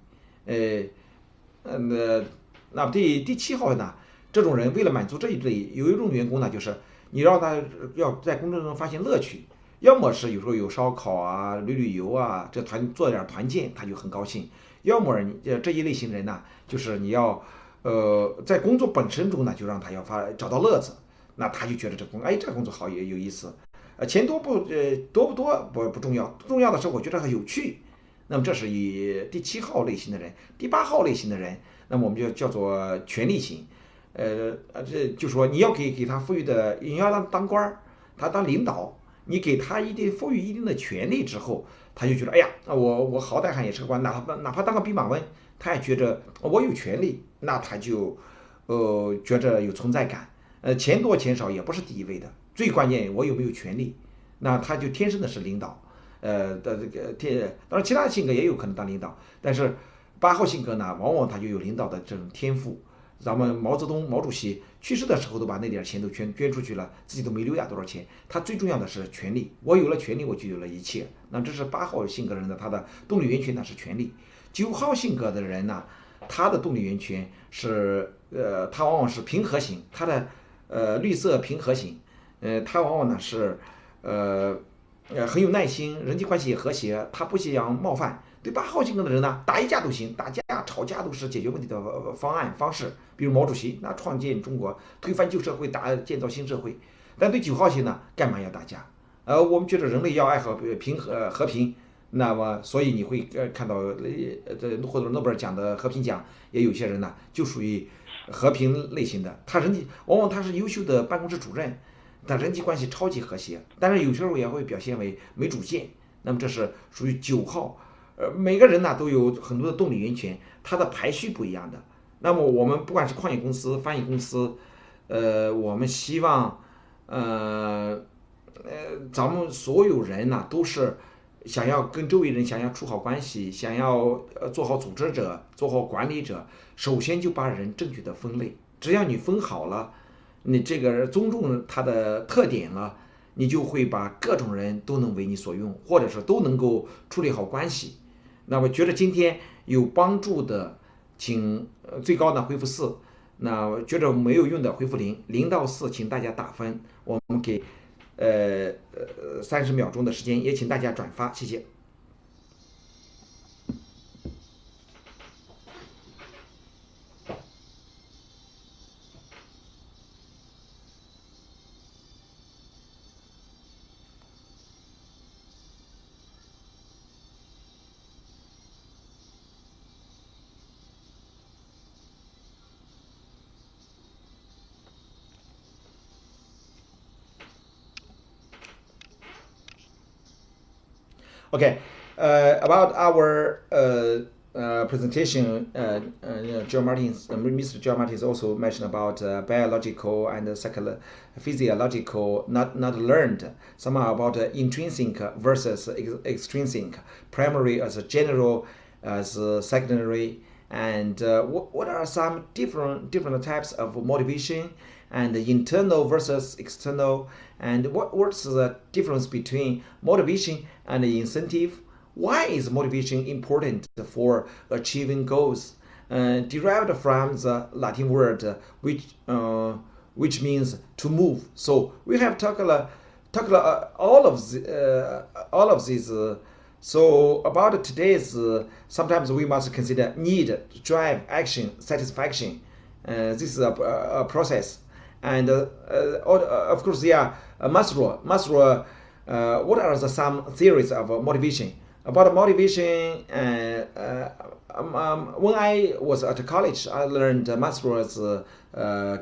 那第7号呢，这种人为了满足这一类，有一种员工呢，就是你让他要在工作中发现乐趣，要么是有时候有烧烤啊、旅游啊，做点团建他就很高兴；要么这一类型人呢，就是你要在工作本身中呢，就让他找到乐子，那他就觉得这个工作好也有意思。钱多不重要，重要的是我觉得很有趣。那么这是以第7号类型的人。第8号类型的人，那么我们就叫做权力型。这就说你要给他赋予的，你要当官儿，他当领导，你给他赋予一定的权利之后，他就觉得哎呀，我好歹还也是个官，哪怕当个弼马温，他也觉着我有权利，那他就觉着有存在感。钱多钱少也不是第一位的，最关键我有没有权利，那他就天生的是领导。当然其他性格也有可能当领导，但是8号性格呢，往往他就有领导的这种天赋。咱们毛泽东毛主席去世的时候都把那点钱都捐出去了，自己都没留下多少钱。他最重要的是权利，我有了权利，我就有了一切。那这是8号性格人的他的动力源泉呢是权利。9号性格的人呢，他的动力源泉是他往往是平和型，他的绿色平和型，他往往呢是很有耐心，人际关系也和谐，他不想冒犯。对8号性格的人呢，打一架都行，打架吵架都是解决问题的方式。比如毛主席那创建中国，推翻旧社会，建造新社会。但对9号型呢，干嘛要打架？我们觉得人类要爱和平。那么，所以你会看到获得诺贝尔奖的和平奖，也有些人呢就属于和平类型的。往往他是优秀的办公室主任，但人际关系超级和谐，但是有时候也会表现为没主见。那么这是属于9号。每个人呢都有很多的动力源泉，它的排序不一样的。那么我们不管是矿业公司、翻译公司，我们希望，咱们所有人呢都是想要跟周围人想要处好关系，想要做好组织者，做好管理者。首先就把人正确的分类，只要你分好了，你这个尊重他的特点了，你就会把各种人都能为你所用，或者是都能够处理好关系。那我觉得今天有帮助的，请最高呢回复4，那觉得没有用的回复0，0到4，请大家打分。我们给30秒钟的时间，也请大家转发，谢谢。Okay, about our presentation, Joe Martins, Mr. Joe Martins also mentioned about biological and physiological, not learned, somehow about intrinsic versus extrinsic, primary as a general, as a secondary, and what are some different types of motivation, and internal versus external, and what's the difference between motivation and incentive? Why is motivation important for achieving goals? Derived from the Latin word which means to move. So we have talked all of these. So about today's, sometimes we must consider need, drive, action, satisfaction. This is a process. And of course, there are Maslow. What are some theories of motivation? About motivation, when I was at college, I learned Maslow's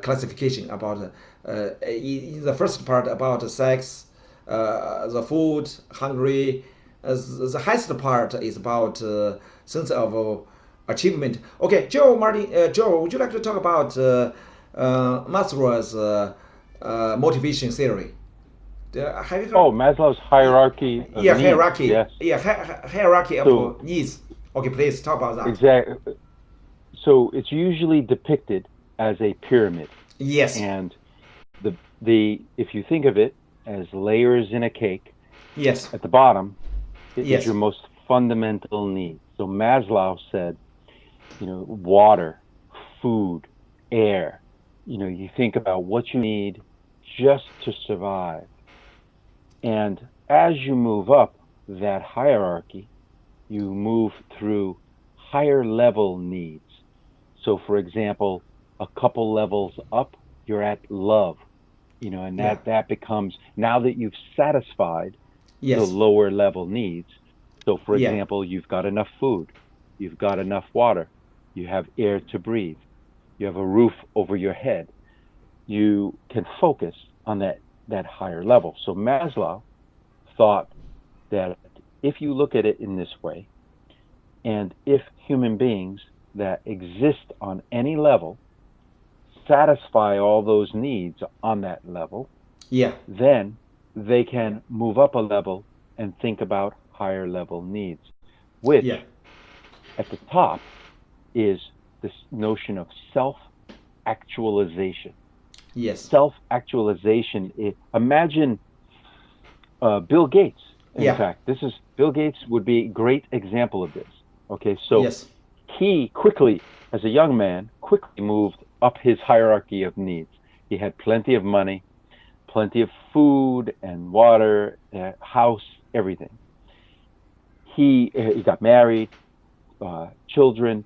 classification about in the first part about sex, the food, hungry. The highest part is about sense of achievement. Okay, Joe, would you like to talk about Maslow's motivation theory? Have you heard? Oh, Maslow's hierarchy of needs. Hierarchy. Yes. Hierarchy of needs. Okay, please talk about that. Exactly. So it's usually depicted as a pyramid. Yes. And the if you think of it as layers in a cake, yes, at the bottom yes, is your most fundamental need. So Maslow said, water, food, air. You think about what you need just to survive. And as you move up that hierarchy, you move through higher level needs. So for example, a couple levels up, you're at love, and that becomes, now that you've satisfied the lower level needs. So for example, you've got enough food, you've got enough water, you have air to breathe, you have a roof over your head. You can focus on that higher level. So Maslow thought that if you look at it in this way, and if human beings that exist on any level satisfy all those needs on that level, then they can move up a level and think about higher level needs, which at the top is this notion of self self-actualization. Yes. Self-actualization. Imagine Bill Gates. In fact, Bill Gates would be a great example of this. Okay, so he quickly, as a young man, quickly moved up his hierarchy of needs. He had plenty of money, plenty of food and water, house, everything. He got married, children,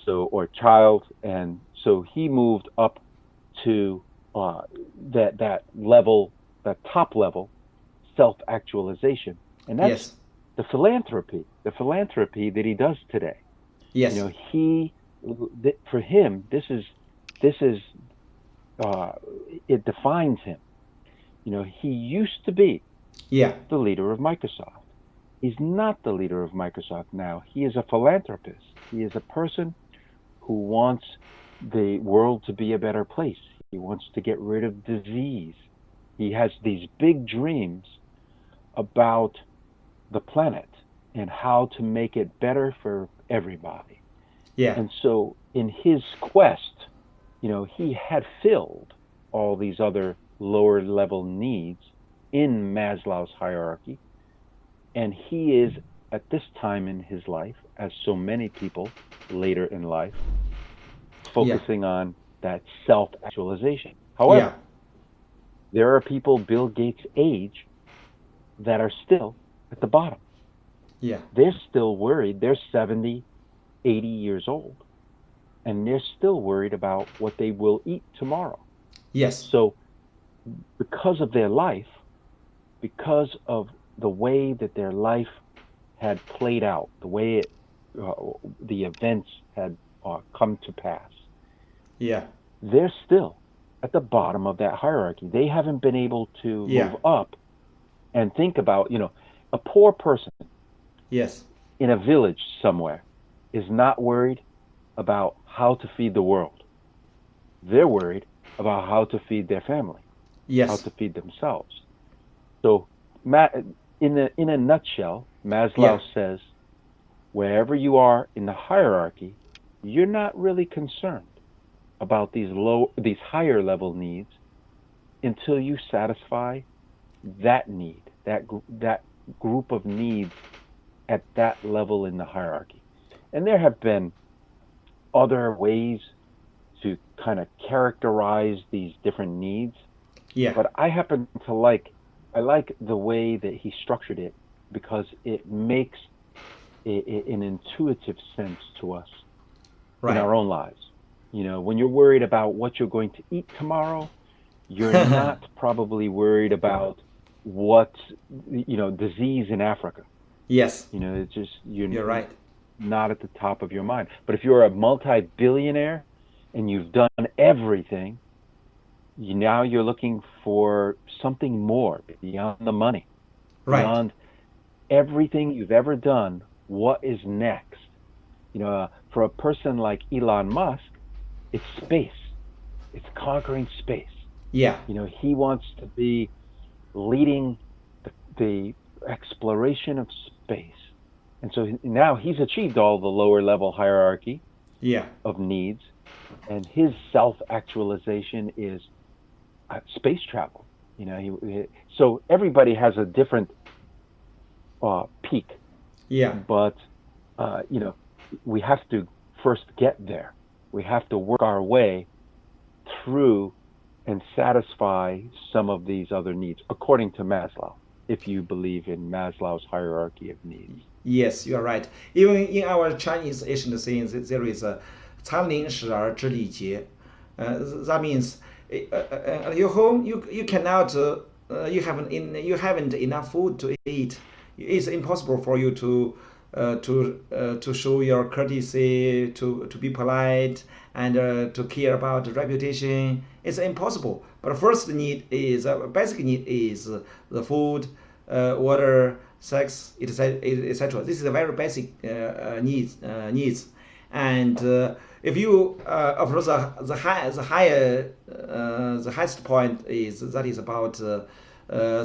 or child, and so he moved up to that level, that top level, self-actualization, and that's the philanthropy that he does today. Yes. For him, this is it defines him. He used to be the leader of Microsoft. He's not the leader of Microsoft now. He is a philanthropist. He is a person who wants the world to be a better place. He wants to get rid of disease. He has these big dreams about the planet and how to make it better for everybody. Yeah. And so in his quest, he had filled all these other lower level needs in Maslow's hierarchy. And he is, at this time in his life, as so many people later in life, focusing on that self-actualization. However, there are people Bill Gates' age that are still at the bottom. Yeah. They're still worried. They're 70, 80 years old. And they're still worried about what they will eat tomorrow. Yes. So because of their life, because of the way that their life had played out, the way the events had come to pass, they're still at the bottom of that hierarchy. They haven't been able to move up and think about, a poor person in a village somewhere is not worried about how to feed the world. They're worried about how to feed their family, how to feed themselves. So in a nutshell, Maslow says, wherever you are in the hierarchy, you're not really concerned about these higher level needs until you satisfy that need, that group of needs at that level in the hierarchy. And there have been other ways to kind of characterize these different needs. Yeah. But I happen to like the way that he structured it because it makes an intuitive sense to us in our own lives. When you're worried about what you're going to eat tomorrow, you're not probably worried about disease in Africa. Yes. It's just you're right. Not at the top of your mind. But if you're a multi-billionaire and you've done everything, now you're looking for something more beyond the money, beyond everything you've ever done. What is next? For a person like Elon Musk, it's space. It's conquering space. Yeah. He wants to be leading the exploration of space. And so now he's achieved all the lower level hierarchy of needs, and his self-actualization is space travel. So everybody has a different peak. Yeah. But we have to first get there. We have to work our way through and satisfy some of these other needs, according to Maslow, if you believe in Maslow's hierarchy of needs. Yes, you are right. Even in our Chinese ancient sayings, there is a 残临时而知礼节. That means your home you cannot you haven't enough food to eat. It's impossible for you to show your courtesy, to be polite, and to care about reputation. It's impossible. But first basic need is the food, water, sex, etc. This is a very basic needs. And if you approach the highest point is about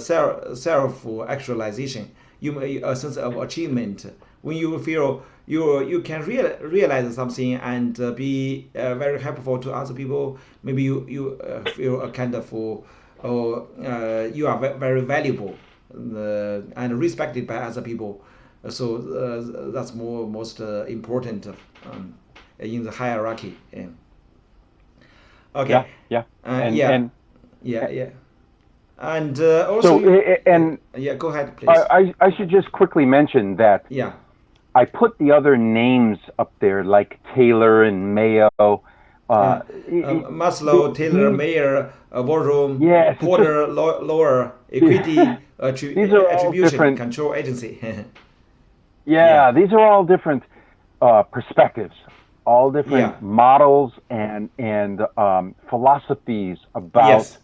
self actualization. A sense of achievement when you feel you can realize something and be very helpful to other people. Maybe you feel a kind of you are very valuable and respected by other people. So that's most important in the hierarchy. Yeah. Okay. Yeah. And also, go ahead, please. I should just quickly mention that. Yeah. I put the other names up there, like Taylor and Mayo. Maslow, Taylor, Mayer, Warholm, Porter, Lower, Equity, Attribution Control Agency. These are all different perspectives, all different models and philosophies about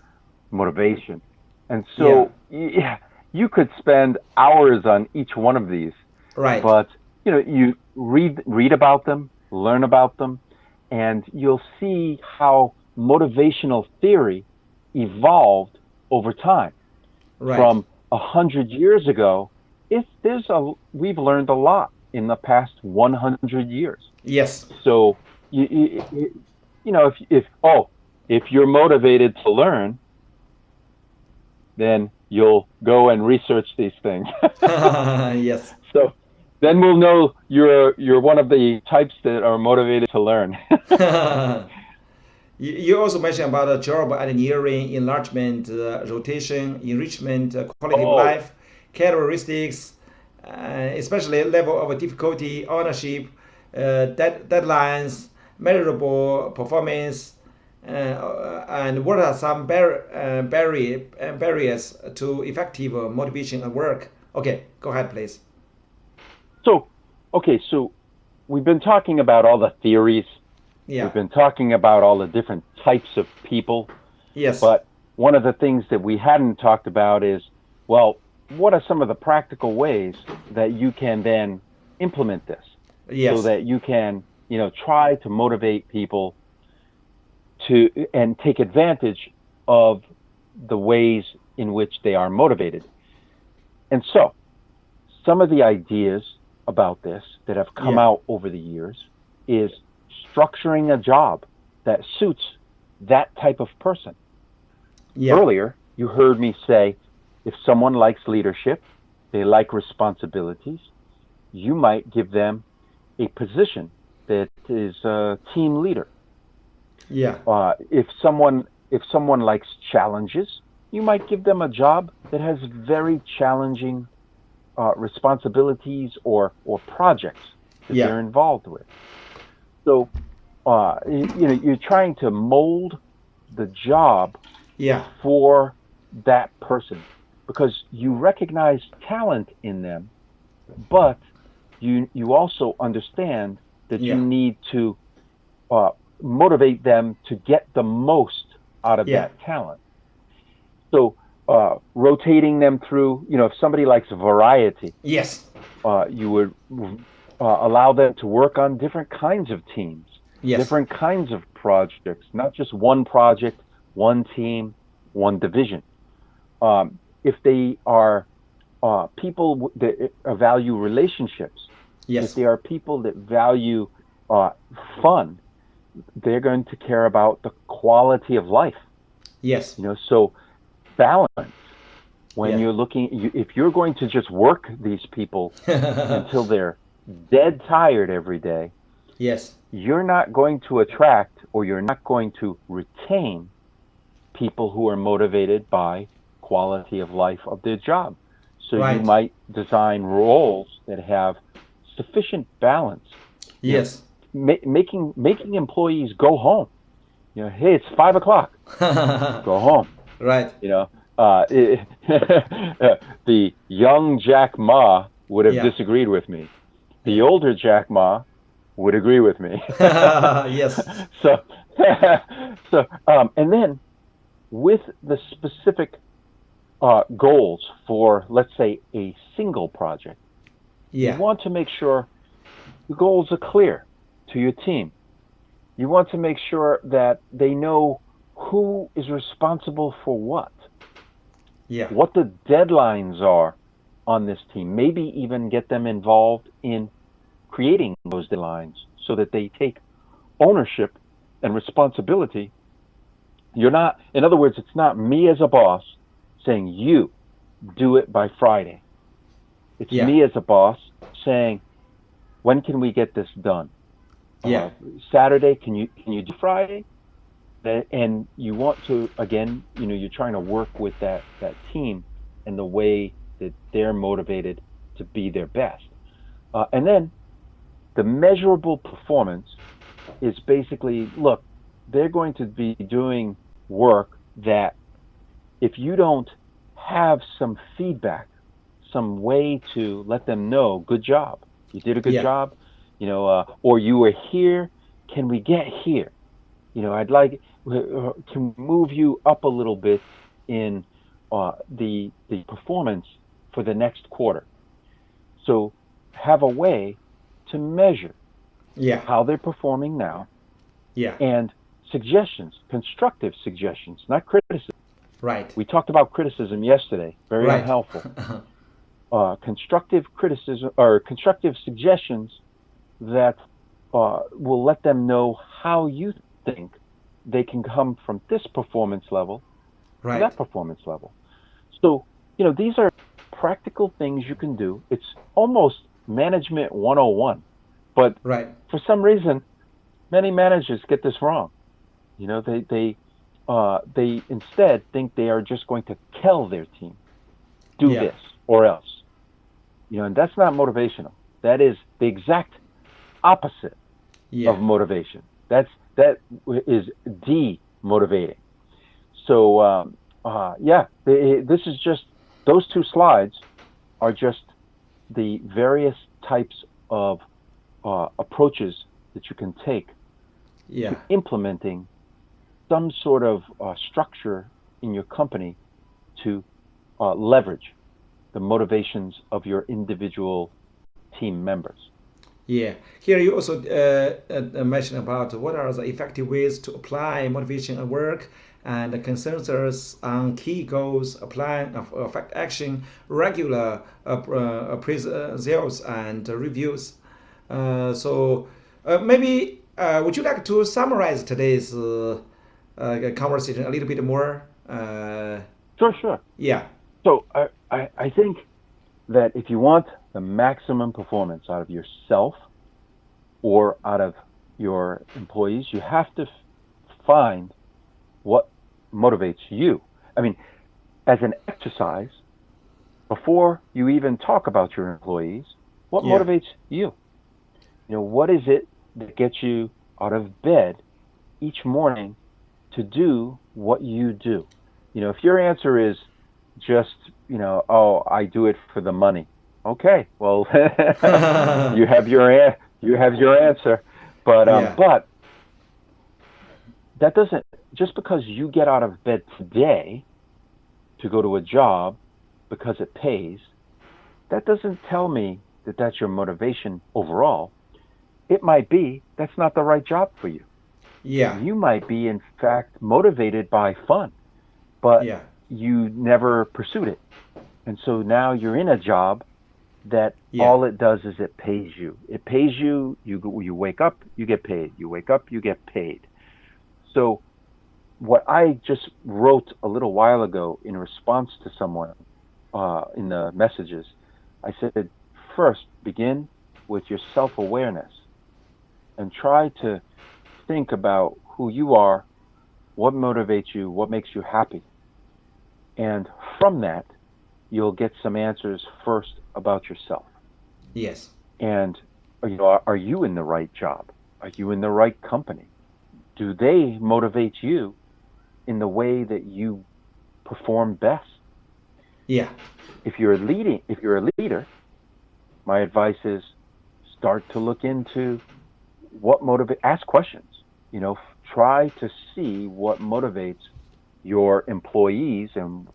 motivation. And so, you could spend hours on each one of these. Right. But you read about them, learn about them, and you'll see how motivational theory evolved over time. Right. From 100 years ago, we've learned a lot in the past 100 years. Yes. So if you're motivated to learn, then you'll go and research these things. Yes. So then we'll know you're one of the types that are motivated to learn. You also mentioned about job engineering, enlargement, rotation, enrichment, quality of life, characteristics, especially level of difficulty, ownership, deadlines, measurable performance, and what are some barriers to effective motivation at work? Okay, go ahead, please. So we've been talking about all the theories. Yeah. We've been talking about all the different types of people. Yes. But one of the things that we hadn't talked about is, well, what are some of the practical ways that you can then implement this? Yes. So that you can, try to motivate people to and take advantage of the ways in which they are motivated. And so, some of the ideas about this that have come out over the years is structuring a job that suits that type of person. Yeah. Earlier, you heard me say, if someone likes leadership, they like responsibilities, you might give them a position that is a team leader. Yeah. If someone likes challenges, you might give them a job that has very challenging responsibilities or projects that they're involved with. So, you're trying to mold the job for that person because you recognize talent in them, but you also understand that you need to motivate them to get the most out of that talent. So, rotating them through, if somebody likes variety, you would allow them to work on different kinds of teams, different kinds of projects, not just one project, one team, one division. If they are people that value relationships, if they are people that value fun, they're going to care about the quality of life. Yes. So balance. When you're looking, if you're going to just work these people until they're dead tired every day, you're not going to attract or you're not going to retain people who are motivated by quality of life of their job. So you might design roles that have sufficient balance. Yes. Making employees go home. Hey, it's 5 o'clock. Go home. Right. The young Jack Ma would have disagreed with me. The older Jack Ma would agree with me. Yes. So, and then with the specific goals for, let's say, a single project, you want to make sure the goals are clear to your team. You want to make sure that they know who is responsible for what. What the deadlines are on this team. Maybe even get them involved in creating those deadlines so that they take ownership and responsibility. In other words, it's not me as a boss saying, you do it by Friday. It's me as a boss saying, when can we get this done? Saturday, can you do Friday? And you want to, again, you're trying to work with that team and the way that they're motivated to be their best. And then the measurable performance is basically, look, they're going to be doing work that if you don't have some feedback, some way to let them know, good job, you did a good job, or you were here, can we get here? I'd like to move you up a little bit in the performance for the next quarter. So have a way to measure how they're performing now, and suggestions, constructive suggestions, not criticism. Right. We talked about criticism yesterday, very unhelpful. Constructive criticism or constructive suggestions that will let them know how you think they can come from this performance level to that performance level. So, these are practical things you can do. It's almost management 101, but for some reason, many managers get this wrong. They instead think they are just going to tell their team, do this or else. And that's not motivational. That is the exact opposite of motivation. That is demotivating. So this is just, those two slides are just the various types of approaches that you can take to implementing some sort of structure in your company to leverage the motivations of your individual team members. Yeah. Here you also mentioned about what are the effective ways to apply motivation at work and the consensus on key goals, applying affect action, regular appraisals and reviews. So maybe would you like to summarize today's conversation a little bit more? Sure. Yeah. So I think that if you want the maximum performance out of yourself or out of your employees, you have to find what motivates you. I mean, as an exercise, before you even talk about your employees, what motivates you? What is it that gets you out of bed each morning to do what you do? If your answer is just, I do it for the money. Okay, well, you have your answer, but that doesn't, just because you get out of bed today to go to a job because it pays, that doesn't tell me that that's your motivation overall. It might be that's not the right job for you. Yeah. You might be, in fact, motivated by fun, but you never pursued it. And so now you're in a job that all it does is it pays you. It pays you, you wake up, you get paid. You wake up, you get paid. So what I just wrote a little while ago in response to someone in the messages, I said, first, begin with your self-awareness and try to think about who you are, what motivates you, what makes you happy. And from that, you'll get some answers first about yourself. Yes. And are you in the right job? Are you in the right company? Do they motivate you in the way that you perform best? Yeah. If you're a leader, my advice is start to look into ask questions. Try to see what motivates your employees and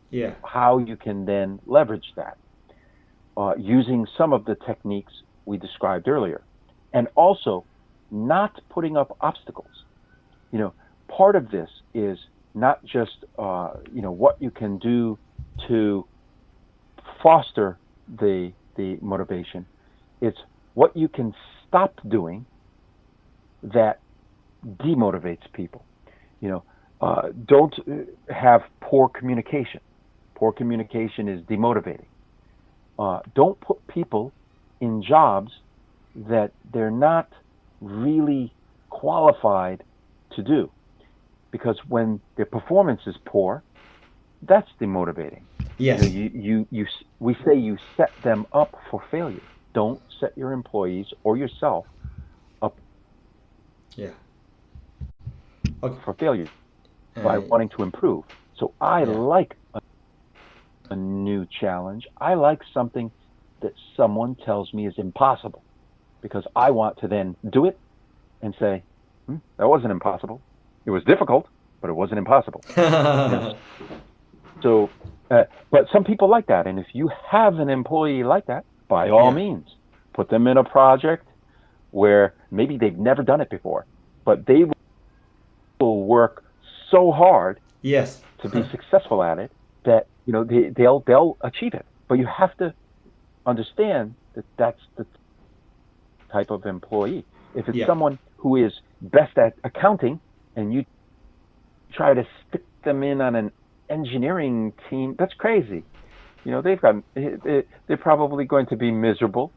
how you can then leverage that using some of the techniques we described earlier. And also not putting up obstacles. Part of this is not just what you can do to foster the motivation. It's what you can stop doing that demotivates people. Don't have poor communication. Poor communication is demotivating. Don't put people in jobs that they're not really qualified to do, because when their performance is poor, that's demotivating. Yes. We say you set them up for failure. Don't set your employees or yourself up for failure by wanting to improve. So I like a new challenge. I like something that someone tells me is impossible, because I want to then do it and say, that wasn't impossible. It was difficult, but it wasn't impossible. So, but some people like that. And if you have an employee like that, by all means, put them in a project where maybe they've never done it before, but they will work so hard to be successful at it that they'll achieve it. But you have to understand that that's the type of employee. If it's someone who is best at accounting and you try to stick them in on an engineering team, that's crazy. They're probably going to be miserable,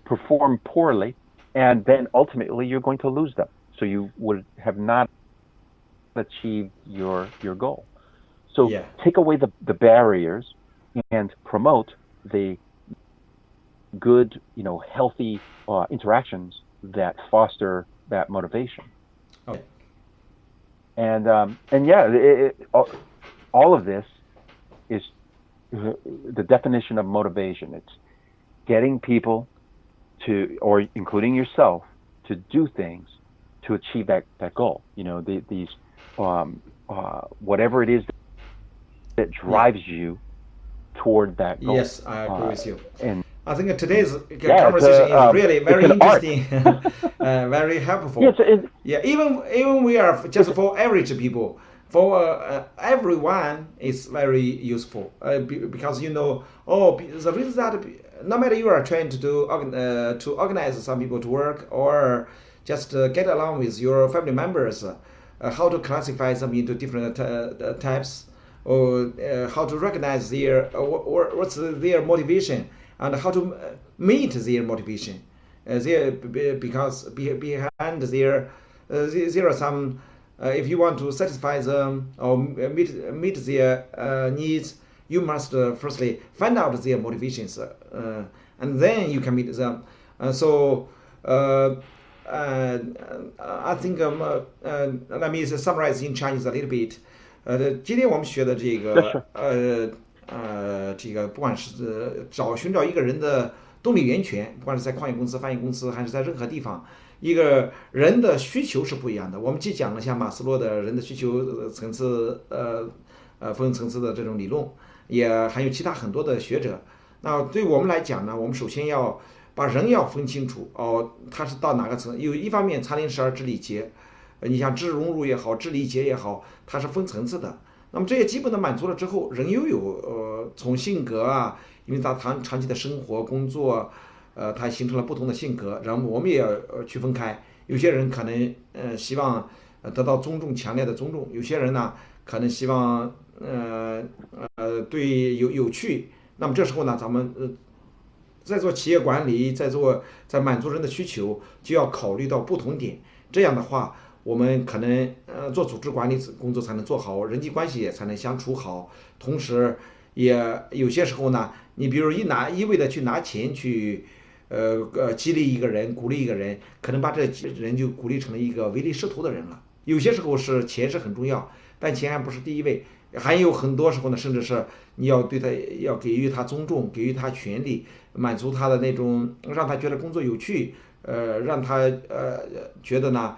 perform poorly, and then ultimately you're going to lose them. So you would have not achieved your goal. So take away the barriers and promote the good, healthy interactions that foster that motivation. Okay. And all of this is the definition of motivation. It's getting people to, or including yourself, to do things to achieve that goal. These whatever it is that drives you toward that goal. Yes, I agree with you. And I think today's conversation is really very interesting, very helpful. Even we are just for average people. For everyone, it's very useful because the reason that no matter you are trying to organize some people to work or just get along with your family members, how to classify them into different types, or how to recognize their what's their motivation and how to meet their motivation. Because behind there are some. If you want to satisfy them or meet their needs, you must firstly find out their motivations, and then you can meet them. I think let me summarize in Chinese a little bit. 今天我们学的这个不管是寻找一个人的动力源泉，不管是在矿业公司、翻译公司，还是在任何地方，一个人的需求是不一样的。我们既讲了像马斯洛的人的需求层次，分层次的这种理论，也还有其他很多的学者。那对我们来讲呢，我们首先要把人要分清楚他是到哪个层。有一方面，残龄时而知礼节，你像知荣辱也好，知礼节也好，它是分层次的。那么这些基本的满足了之后，人又有从性格啊，因为他长期的生活工作，他形成了不同的性格，然后我们也要区分开。有些人可能希望得到尊重，强烈的尊重；有些人呢可能希望对有趣。那么这时候呢，咱们在做企业管理，在满足人的需求，就要考虑到不同点。这样的话，我们可能做组织管理工作才能做好，人际关系也才能相处好。同时，也有些时候呢，你比如一味的去拿钱去激励一个人，鼓励一个人，可能把这人就鼓励成了一个唯利是图的人了。有些时候是钱是很重要，但钱还不是第一位。还有很多时候呢，甚至是你要对他要给予他尊重，给予他权利，满足他的那种，让他觉得工作有趣，让他觉得呢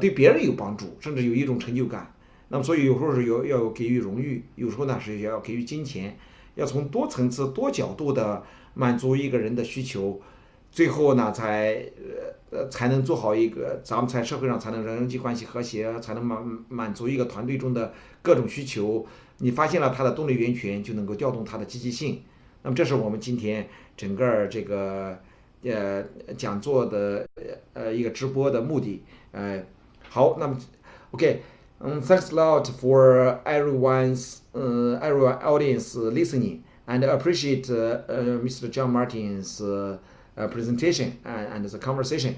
对别人有帮助，甚至有一种成就感。那么所以有时候是要给予荣誉，有时候呢是要给予金钱，要从多层次多角度的满足一个人的需求，最后呢才能做好一个，咱们在社会上才能人际关系和谐，才能满足一个团队中的各种需求。你发现了他的动力源泉，就能够调动他的积极性。那么这是我们今天整个这个讲座的一个直播的目的。好，那么 OK，thanks a lot for everyone's everyone audience listening, and appreciate Mr. John Martin's presentation and the conversation.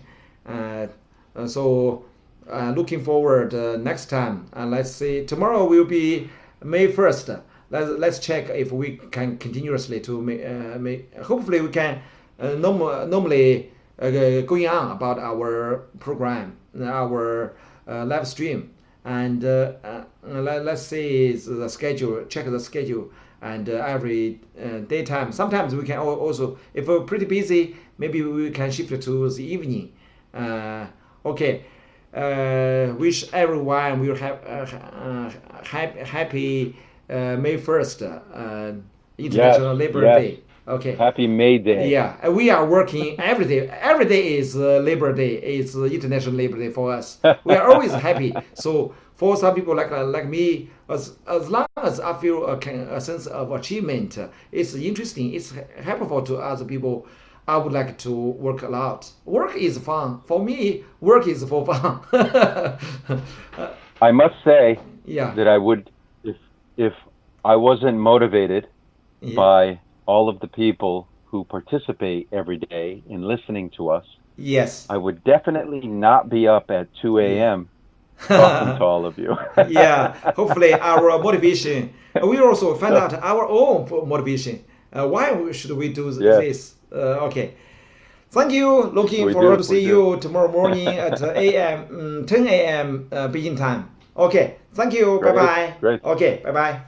So looking forward next time. Let's see. Tomorrow will be May 1st. Let's check if we can continuously to make. Hopefully we can normally going on about our program, our live stream, and let's see the schedule. Check the schedule and every daytime. Sometimes we can also, if we're pretty busy, maybe we can shift to the evening. Okay. Wish everyone will have happy May 1st, International Labor Day. Okay. Happy May Day. Yeah, we are working every day. Every day is Labor Day. It's International Labor Day for us. We are always happy. So for some people like me, as long as I feel a sense of achievement, it's interesting. It's helpful to other people. I would like to work a lot. Work is fun. For me, work is for fun. I must say Yeah. that I would, if I wasn't motivated by all of the people who participate every day in listening to us, Yes. I would definitely not be up at 2 a.m. talking to all of you. Yeah. Hopefully our motivation. We also find out our own motivation. Why should we do this? Okay. Thank you. Looking forward to see you tomorrow morning at 10 a.m. Beijing time. Okay. Thank you. Great. Bye bye. Great. Okay. Bye bye.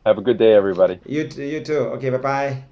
Have a good day, everybody. You too. Okay. Bye bye.